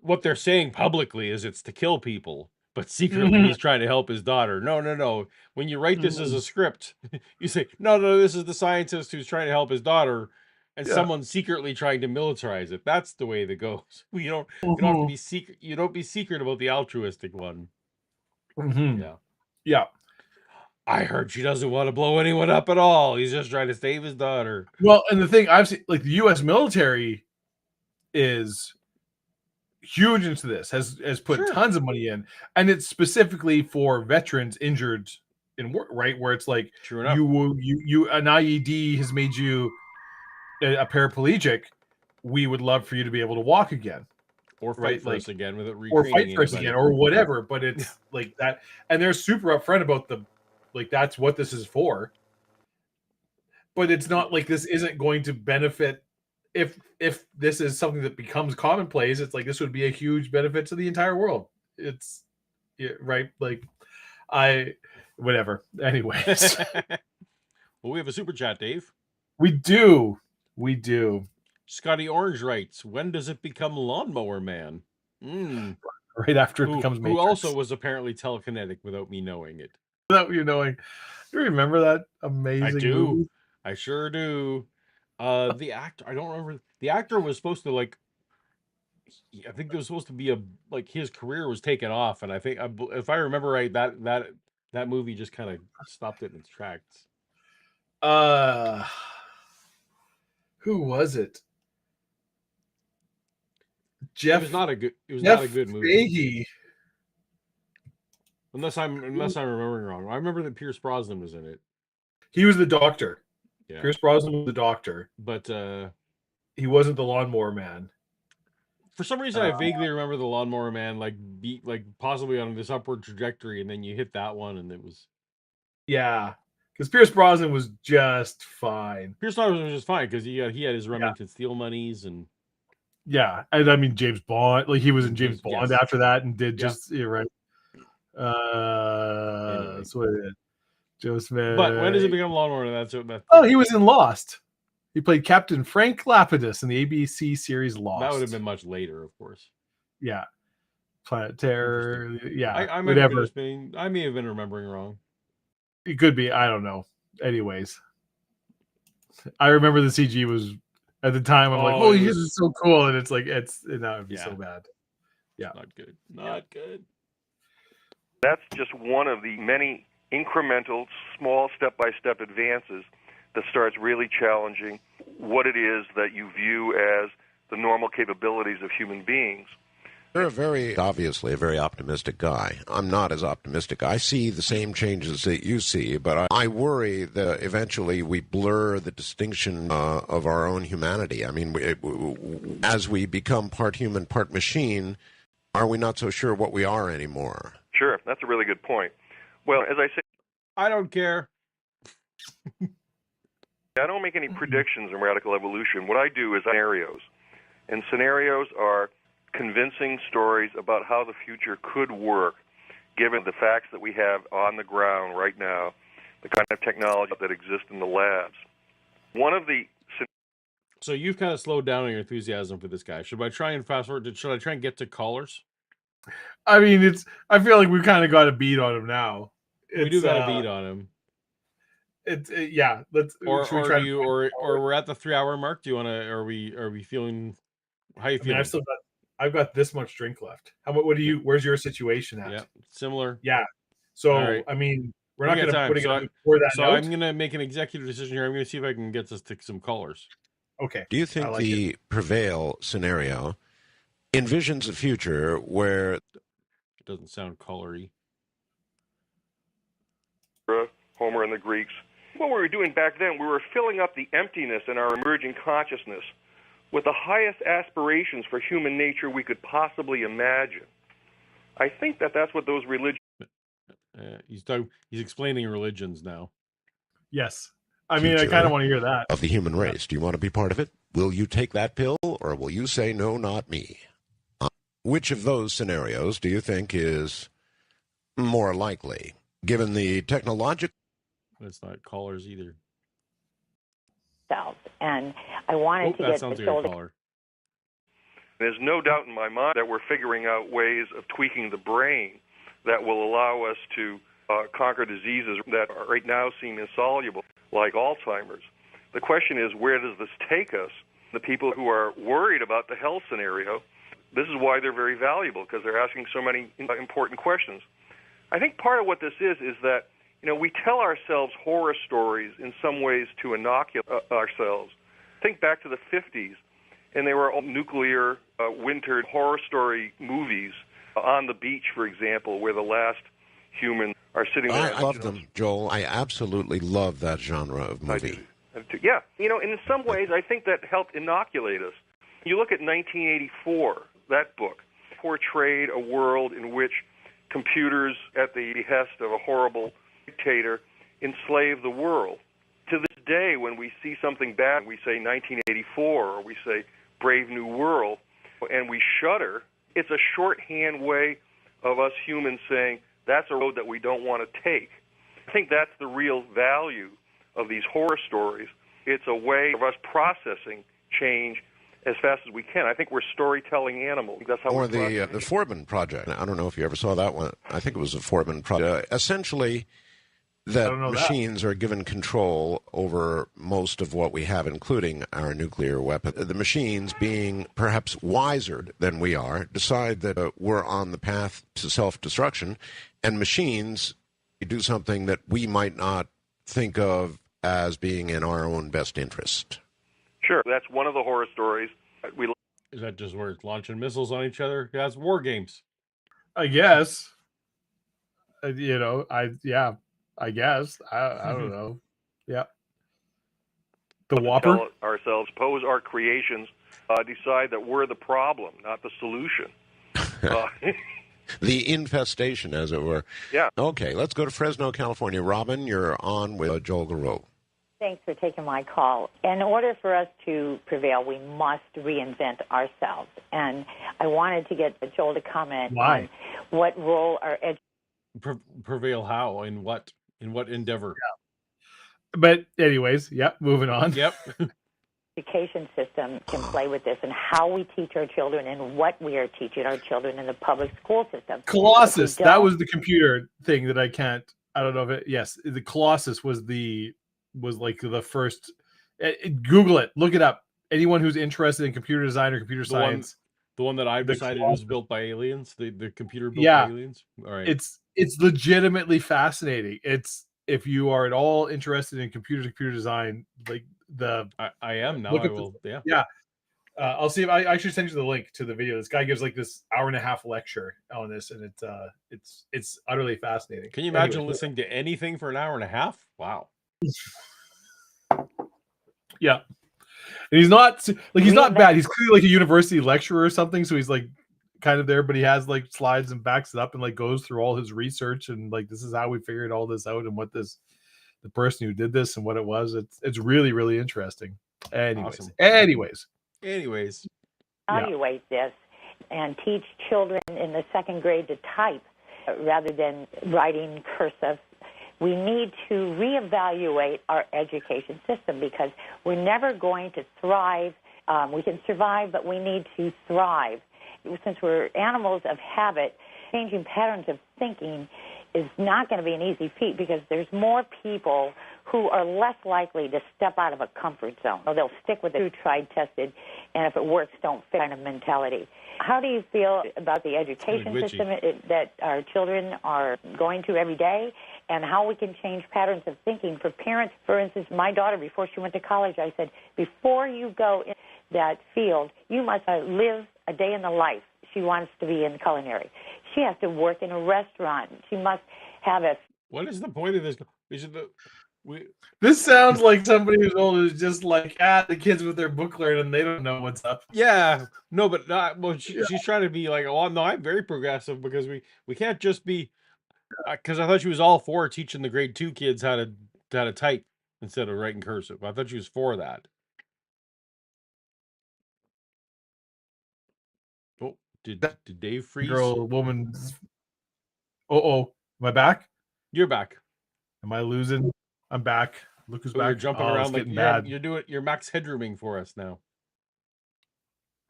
what they're saying publicly is it's to kill people, but secretly he's trying to help his daughter. No. When you write this as a script, you say, no, this is the scientist who's trying to help his daughter, and someone's secretly trying to militarize it. That's the way that goes. You don't have to be secret. You don't be secret about the altruistic one. Yeah. I heard she doesn't want to blow anyone up at all. He's just trying to save his daughter. Well, and the thing I've seen, like, the U.S. military is huge into this, has put tons of money in, and it's specifically for veterans injured in war, right? Where it's like, you an IED has made you a paraplegic. We would love for you to be able to walk again, or fight for us again with it, or fight for us again, or whatever. But it's like that, and they're super upfront about that's what this is for. But it's not like this isn't going to benefit. If this is something that becomes commonplace, it's like this would be a huge benefit to the entire world. It's right, like whatever. Anyways, well, we have a super chat, Dave. We do. Scotty Orange writes, when does it become Lawnmower Man? Right after it becomes Matrix. Who also was apparently telekinetic without me knowing it. Without you knowing. Do you remember that amazing movie? I sure do. The actor, I don't remember. The actor was supposed to, like, I think there was supposed to be his career was taken off, and I think, if I remember right, that movie just kind of stopped it in its tracks. Who was it? Jeff. It was not a good movie. Fahey. Unless I'm remembering wrong. I remember that Pierce Brosnan was in it. He was the doctor. Yeah. Pierce Brosnan was the doctor, but he wasn't the Lawnmower Man. For some reason, I vaguely remember the Lawnmower Man possibly on this upward trajectory, and then you hit that one, and it was. Yeah, because Pierce Brosnan was just fine. Pierce Brosnan was just fine because he had his Remington Steel monies and. Yeah, and I mean James Bond, he was in James Bond after that, and did just right. That's what it is. Joe Smith. But when does it become Lawnmower? That's he was in Lost. He played Captain Frank Lapidus in the ABC series Lost. That would have been much later, of course. Yeah. Planet Terror. Yeah. I may have been remembering wrong. It could be. I don't know. Anyways, I remember the CG was at the time. I'm like, holy shit, this is so cool, and it's like now it'd be so bad. Yeah, not good. Not good. That's just one of the many incremental, small, step-by-step advances that starts really challenging what it is that you view as the normal capabilities of human beings. You're obviously a very optimistic guy. I'm not as optimistic. I see the same changes that you see, but I worry that eventually we blur the distinction of our own humanity. I mean, as we become part human, part machine, are we not so sure what we are anymore? Sure, that's a really good point. Well, as I say, I don't care. I don't make any predictions in radical evolution. What I do is scenarios. And scenarios are convincing stories about how the future could work, given the facts that we have on the ground right now, the kind of technology that exists in the labs. One of the... So you've kind of slowed down on your enthusiasm for this guy. Should I try and fast forward? Should I try and get to callers? I mean, I feel like we've kind of got a beat on him now. We do got a beat on him. Yeah. Let's. Or we're at the 3 hour mark. Do you want to? Are we feeling? How you feeling? I've got this much drink left. How about? Where's your situation at? Yeah, similar. Yeah. All So right. I mean, we're We not got gonna. time. What are you gonna do? Pour that So out? I'm gonna make an executive decision here. I'm gonna see if I can get us to some colors. Okay. Do you I think like the Prevail scenario envisions a future where It doesn't sound colory. Homer and the Greeks. What we were doing back then, we were filling up the emptiness in our emerging consciousness with the highest aspirations for human nature we could possibly imagine. I think that's what those religions. He's explaining religions now. Yes. I mean, I kind of want to hear that. of the human race? Do you want to be part of it? Will you take that pill, or will you say, no, not me? Which of those scenarios do you think is more likely, given the technological... It's not colors either. And I wanted to that get sounds the like a shoulder. color. There's no doubt in my mind that we're figuring out ways of tweaking the brain that will allow us to conquer diseases that right now seem insoluble, like Alzheimer's. The question is, where does this take us? The people who are worried about the health scenario, this is why they're very valuable, because they're asking so many important questions. I think part of what this is that, we tell ourselves horror stories in some ways to inoculate ourselves. Think back to the 50s, and they were all nuclear winter horror story movies on the beach, for example, where the last humans are sitting there. I love them, Joel. I absolutely love that genre of movie. Yeah. And in some ways, I think that helped inoculate us. You look at 1984, that book portrayed a world in which computers, at the behest of a horrible dictator, enslaved the world. To this day, when we see something bad, we say 1984 or we say Brave New World, and we shudder. It's a shorthand way of us humans saying that's a road that we don't want to take. I think that's the real value of these horror stories. It's a way of us processing change as fast as we can. I think we're storytelling animals. That's how or we're the Foreman Project. I don't know if you ever saw that one. I think it was the Foreman Project. Essentially, that machines are given control over most of what we have, including our nuclear weapon. The machines, being perhaps wiser than we are, decide that we're on the path to self-destruction, and machines do something that we might not think of as being in our own best interest. Sure, that's one of the horror stories. Is that just where it's launching missiles on each other? Yeah, it's war games. I guess. I guess. I don't know. Yeah. The Whopper? Tell ourselves, pose our creations, decide that we're the problem, not the solution. The infestation, as it were. Yeah. Okay, let's go to Fresno, California. Robin, you're on with Joel Garreau. Thanks for taking my call. In order for us to prevail, we must reinvent ourselves. And I wanted to get Joel to comment on what role our prevail how? In what endeavor? Yeah. But anyways, moving on. Yep. Education system can play with this, and how we teach our children and what we are teaching our children in the public school system. Colossus, that was the computer thing that I don't know if it, yes, the Colossus was like the first. Google it, look it up. Anyone who's interested in computer design or computer science. The one that I've decided was built by aliens, the computer built by aliens. All right. It's legitimately fascinating. It's, if you are at all interested in computer design, like I am now. I will. Yeah. I'll see if I should send you the link to the video. This guy gives like this hour-and-a-half lecture on this, and it's utterly fascinating. Can you imagine listening to anything for an hour and a half? Wow. Yeah. And he's not bad. He's clearly like a university lecturer or something. So he's like kind of there, but he has like slides and backs it up and like goes through all his research and like, this is how we figured all this out and what the person who did this and what it was. It's really, really interesting. Anyways, awesome. Evaluate this and teach children in the second grade to type rather than writing cursive. We need to reevaluate our education system because we're never going to thrive. We can survive, but we need to thrive. Since we're animals of habit, changing patterns of thinking is not going to be an easy feat because there's more people who are less likely to step out of a comfort zone. So they'll stick with the true, tried, tested, and if it works, don't fit kind of mentality. How do you feel about the education system that our children are going to every day, and how we can change patterns of thinking for parents? For instance, my daughter, before she went to college, I said, before you go in that field, you must live a day in the life. She wants to be in culinary. She has to work in a restaurant. She must have a... What is the point of this? This sounds like somebody who's just like, the kids with their book learning, they don't know what's up. Yeah, no, but not. Well, she's trying to be like, oh, no, I'm very progressive because we can't just be. Because I thought she was all for teaching the grade 2 kids how to type instead of writing cursive. I thought she was for that. Oh, did Dave freeze? Woman's. Oh, am I back? You're back. Am I losing? I'm back. Look who's back. You're jumping around like bad. You're max headrooming for us now.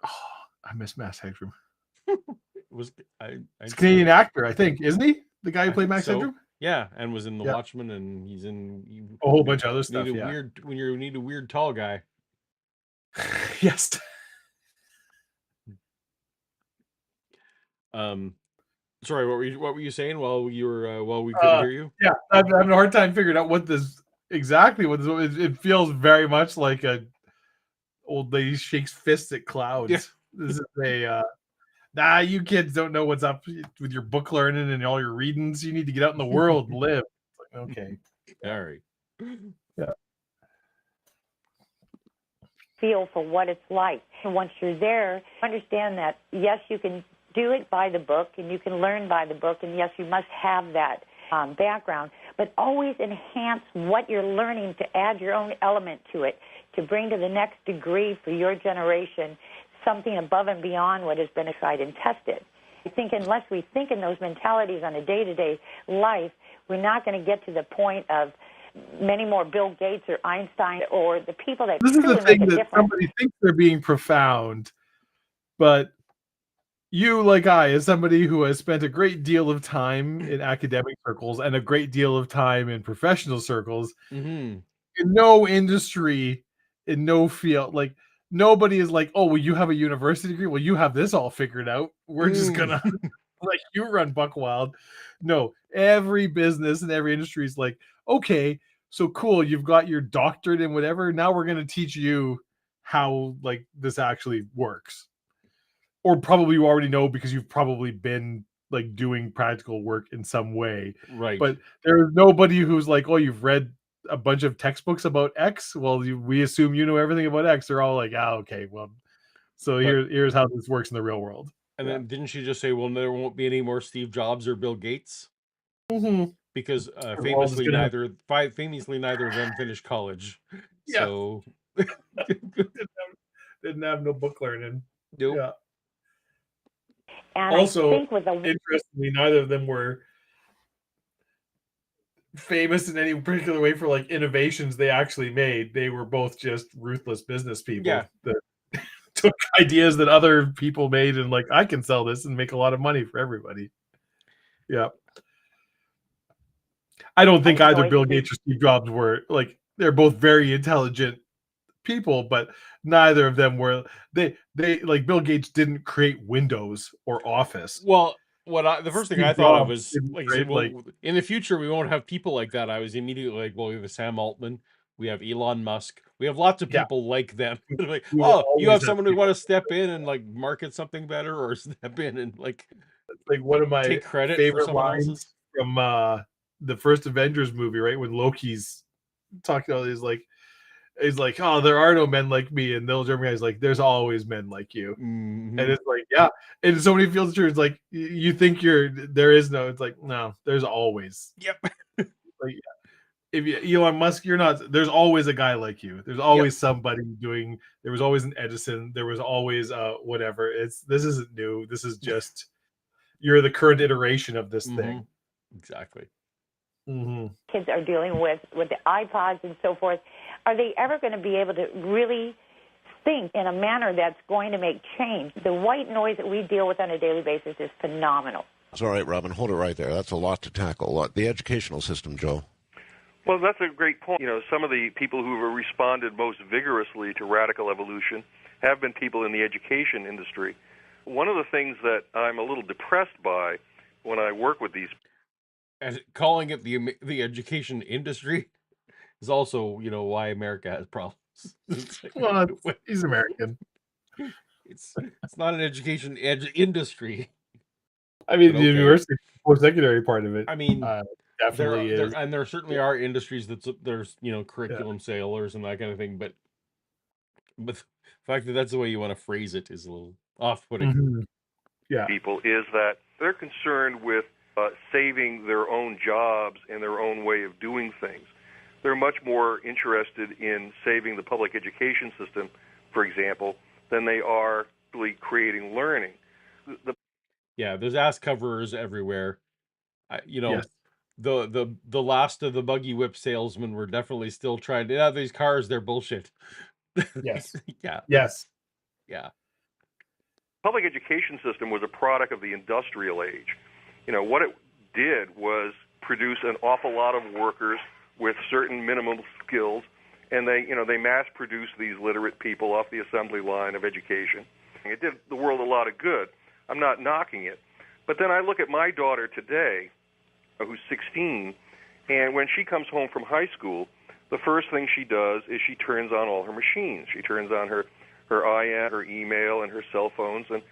Oh, I miss Max Headroom. He's a Canadian actor, I think, isn't he? The guy who played Max Headroom? Yeah, and was in The Watchmen, and he's in a whole bunch of other stuff. When you need a weird tall guy. Yes. Sorry, what were you saying while we couldn't hear you? Yeah, I'm having a hard time figuring out what this exactly what this. It feels very much like a old lady shakes fists at clouds. Yeah. This is you kids don't know what's up with your book learning and all your readings. You need to get out in the world and live. Like, okay. All right. Yeah. Feel for what it's like. And once you're there, understand that, yes, you can do it by the book and you can learn by the book, and yes, you must have that background, but always enhance what you're learning to add your own element to it, to bring to the next degree for your generation something above and beyond what has been tried and tested. I think unless we think in those mentalities on a day-to-day life, we're not going to get to the point of many more Bill Gates or Einstein or the people that this truly is the thing make a that difference. Somebody thinks they're being profound, but you, like I, as somebody who has spent a great deal of time in academic circles and a great deal of time in professional circles, in no industry, in no field, like nobody is like, oh, well, you have a university degree. Well, you have this all figured out. We're just gonna like you run buck wild. No, every business and every industry is like, okay, so cool. You've got your doctorate in whatever. Now we're gonna teach you how like this actually works. Or probably you already know because you've probably been like doing practical work in some way. Right. But there's nobody who's like, oh, you've read a bunch of textbooks about X. Well, we assume you know everything about X. They're all like, okay, well, so here's how this works in the real world. And then didn't she just say, well, there won't be any more Steve Jobs or Bill Gates? Mm-hmm. Because famously neither of them finished college. Yeah. So didn't have no book learning. Nope. Yeah. And also, I think interestingly, neither of them were famous in any particular way for like innovations they actually made. They were both just ruthless business people that took ideas that other people made and like, I can sell this and make a lot of money for everybody. Yeah. I don't think either Bill Gates or Steve Jobs were like, they're both very intelligent people, but neither of them were they like Bill Gates didn't create Windows or Office. Well, the first thing I thought of was like, in the future we won't have people like that. I was immediately like, well, we have Sam Altman, we have Elon Musk, we have lots of people like them. Like, oh, you have someone who want to step in and like market something better, or step in and like one of my take credit favorite for someone lines else's. From the first Avengers movie, right when Loki's talking about, he's like, oh, there are no men like me, and the German guy's like, there's always men like you. And it's like, and so many feels true. It's like you think there is no, it's like, no, there's always. Yep. Like, if Elon Musk, you're not, there's always a guy like you. There's always somebody doing, there was always an Edison, there was always whatever. This isn't new. This is just, you're the current iteration of this thing. Exactly. Kids are dealing with the iPods and so forth. Are they ever going to be able to really think in a manner that's going to make change? The white noise that we deal with on a daily basis is phenomenal. It's all right, Robin. Hold it right there. That's a lot to tackle. The educational system, Joe. Well, that's a great point. Some of the people who have responded most vigorously to radical evolution have been people in the education industry. One of the things that I'm a little depressed by when I work with these, And calling it the education industry is also, why America has problems. It's like, Well, he's American. it's not an education industry. I mean, But the okay. university post-secondary part of it. I mean, definitely is. and there certainly are industries there's curriculum sailors and that kind of thing. But the fact that that's the way you want to phrase it is a little off-putting. Mhm. Yeah. people is that they're concerned with saving their own jobs and their own way of doing things. They're much more interested in saving the public education system, for example, than they are really creating learning. Yeah, there's ass coverers everywhere. Yes. The last of the buggy whip salesmen were definitely still trying to. Yeah, these cars, they're bullshit. Yes. Yeah. Yes. Yeah. Public education system was a product of the industrial age. What it did was produce an awful lot of workers with certain minimum skills, and they mass-produced these literate people off the assembly line of education. It did the world a lot of good. I'm not knocking it. But then I look at my daughter today, who's 16, and when she comes home from high school, the first thing she does is she turns on all her machines. She turns on her IM, her email, and her cell phones, and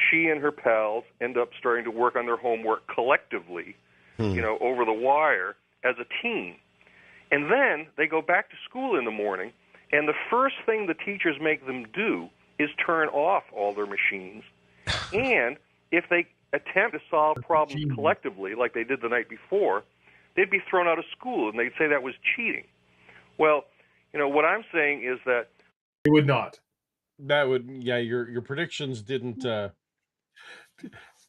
she and her pals end up starting to work on their homework collectively, over the wire as a team. And then they go back to school in the morning, and the first thing the teachers make them do is turn off all their machines. And if they attempt to solve problems collectively, like they did the night before, they'd be thrown out of school, and they'd say that was cheating. Well, what I'm saying is that it would not. That would, your predictions didn't.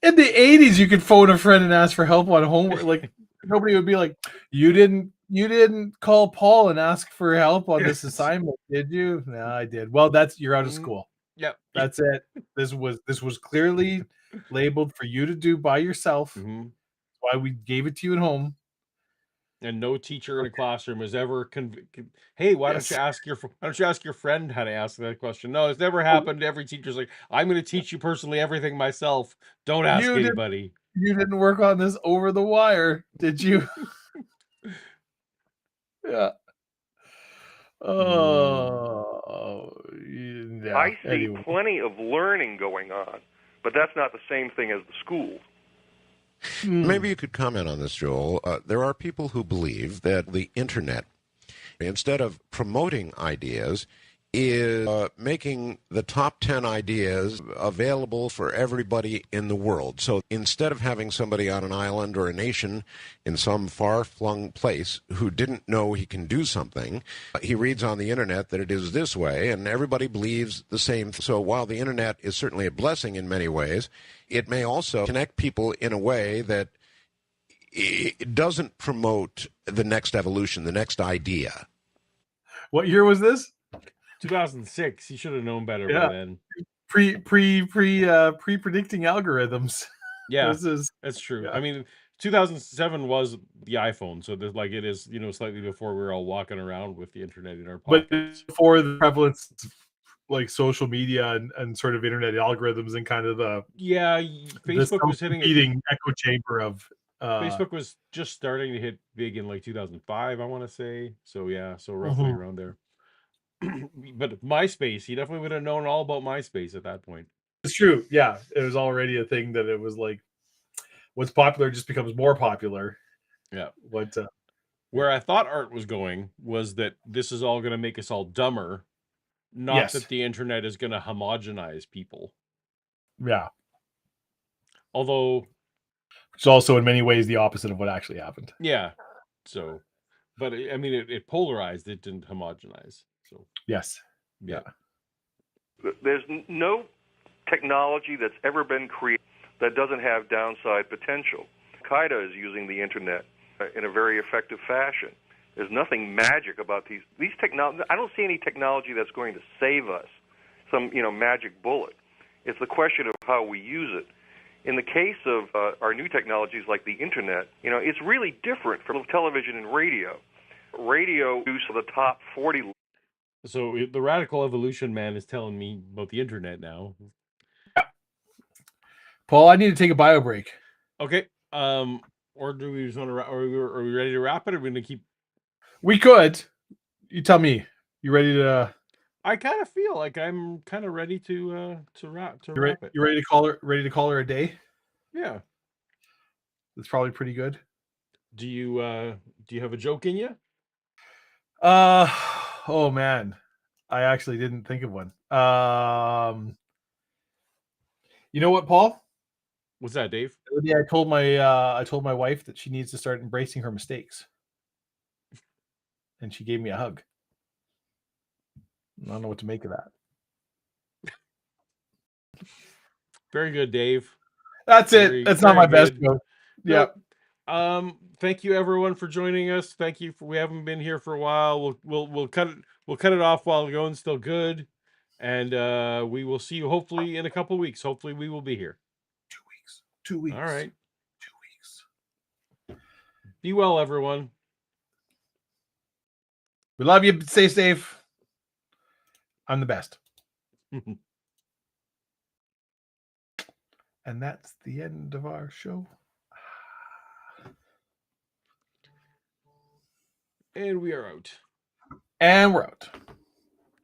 In the 80s, you could phone a friend and ask for help on homework. Like, nobody would be like, you didn't call Paul and ask for help on this assignment, did you? No, I did. Well, you're out of school. Yep. That's it. This was clearly labeled for you to do by yourself. Mm-hmm. That's why we gave it to you at home. And no teacher in a classroom has ever hey, why don't you ask your friend how to ask that question? No, it's never happened. Every teacher's like, I'm going to teach you personally everything myself. Don't ask anybody. You didn't work on this over the wire, did you? Yeah. Oh, yeah. I see plenty of learning going on, but that's not the same thing as the schools. Maybe you could comment on this, Joel. There are people who believe that the internet, instead of promoting ideas, is making the top 10 ideas available for everybody in the world. So instead of having somebody on an island or a nation in some far-flung place who didn't know he can do something, he reads on the internet that it is this way, and everybody believes the same. So while the internet is certainly a blessing in many ways, it may also connect people in a way that it doesn't promote the next evolution, the next idea. What year was this? 2006. You should have known better by then. Pre-predicting algorithms. Yeah, that's true. Yeah. I mean, 2007 was the iPhone, so it is, slightly before we were all walking around with the internet in our pockets. But before the prevalence of, like, social media and sort of internet algorithms and kind of Facebook was hitting echo chamber of Facebook was just starting to hit big in like 2005, I want to say. So roughly around there. But MySpace, he definitely would have known all about MySpace at that point. It's true. Yeah, it was already a thing that it was like, what's popular just becomes more popular. Yeah. Where I thought Art was going was that this is all going to make us all dumber, not that the internet is going to homogenize people. Yeah. Although it's also in many ways the opposite of what actually happened. Yeah. So, but I mean, it polarized. It didn't homogenize. So yes. Yeah. There's no technology that's ever been created that doesn't have downside potential. Al-Qaeda is using the internet in a very effective fashion. There's nothing magic about these technologies. I don't see any technology that's going to save us, some magic bullet. It's the question of how we use it. In the case of our new technologies like the internet, it's really different from television and radio. Radio use of the top 40. So the radical evolution man is telling me about the internet now. Paul, I need to take a bio break. Okay. Or do we just want to? Are we ready to wrap it? Or are we going to keep? We could. You tell me. You ready to? I kind of feel like I'm kind of ready to wrap it. You ready to call her? Ready to call her a day? Yeah. That's probably pretty good. Do you have a joke in you? Oh man, I actually didn't think of one. You know what, Paul? What's that, Dave? The other day I told my wife that she needs to start embracing her mistakes, and she gave me a hug. I don't know what to make of that. Very good, Dave. That's it. That's not my best joke. Yeah. Thank you everyone for joining us. Thank you we haven't been here for a while. We'll cut it off while going still good. And we will see you hopefully in a couple weeks. Hopefully we will be here. 2 weeks. All right. 2 weeks. Be well, everyone. We love you. Stay safe. I'm the best. And that's the end of our show. And we are out. And we're out.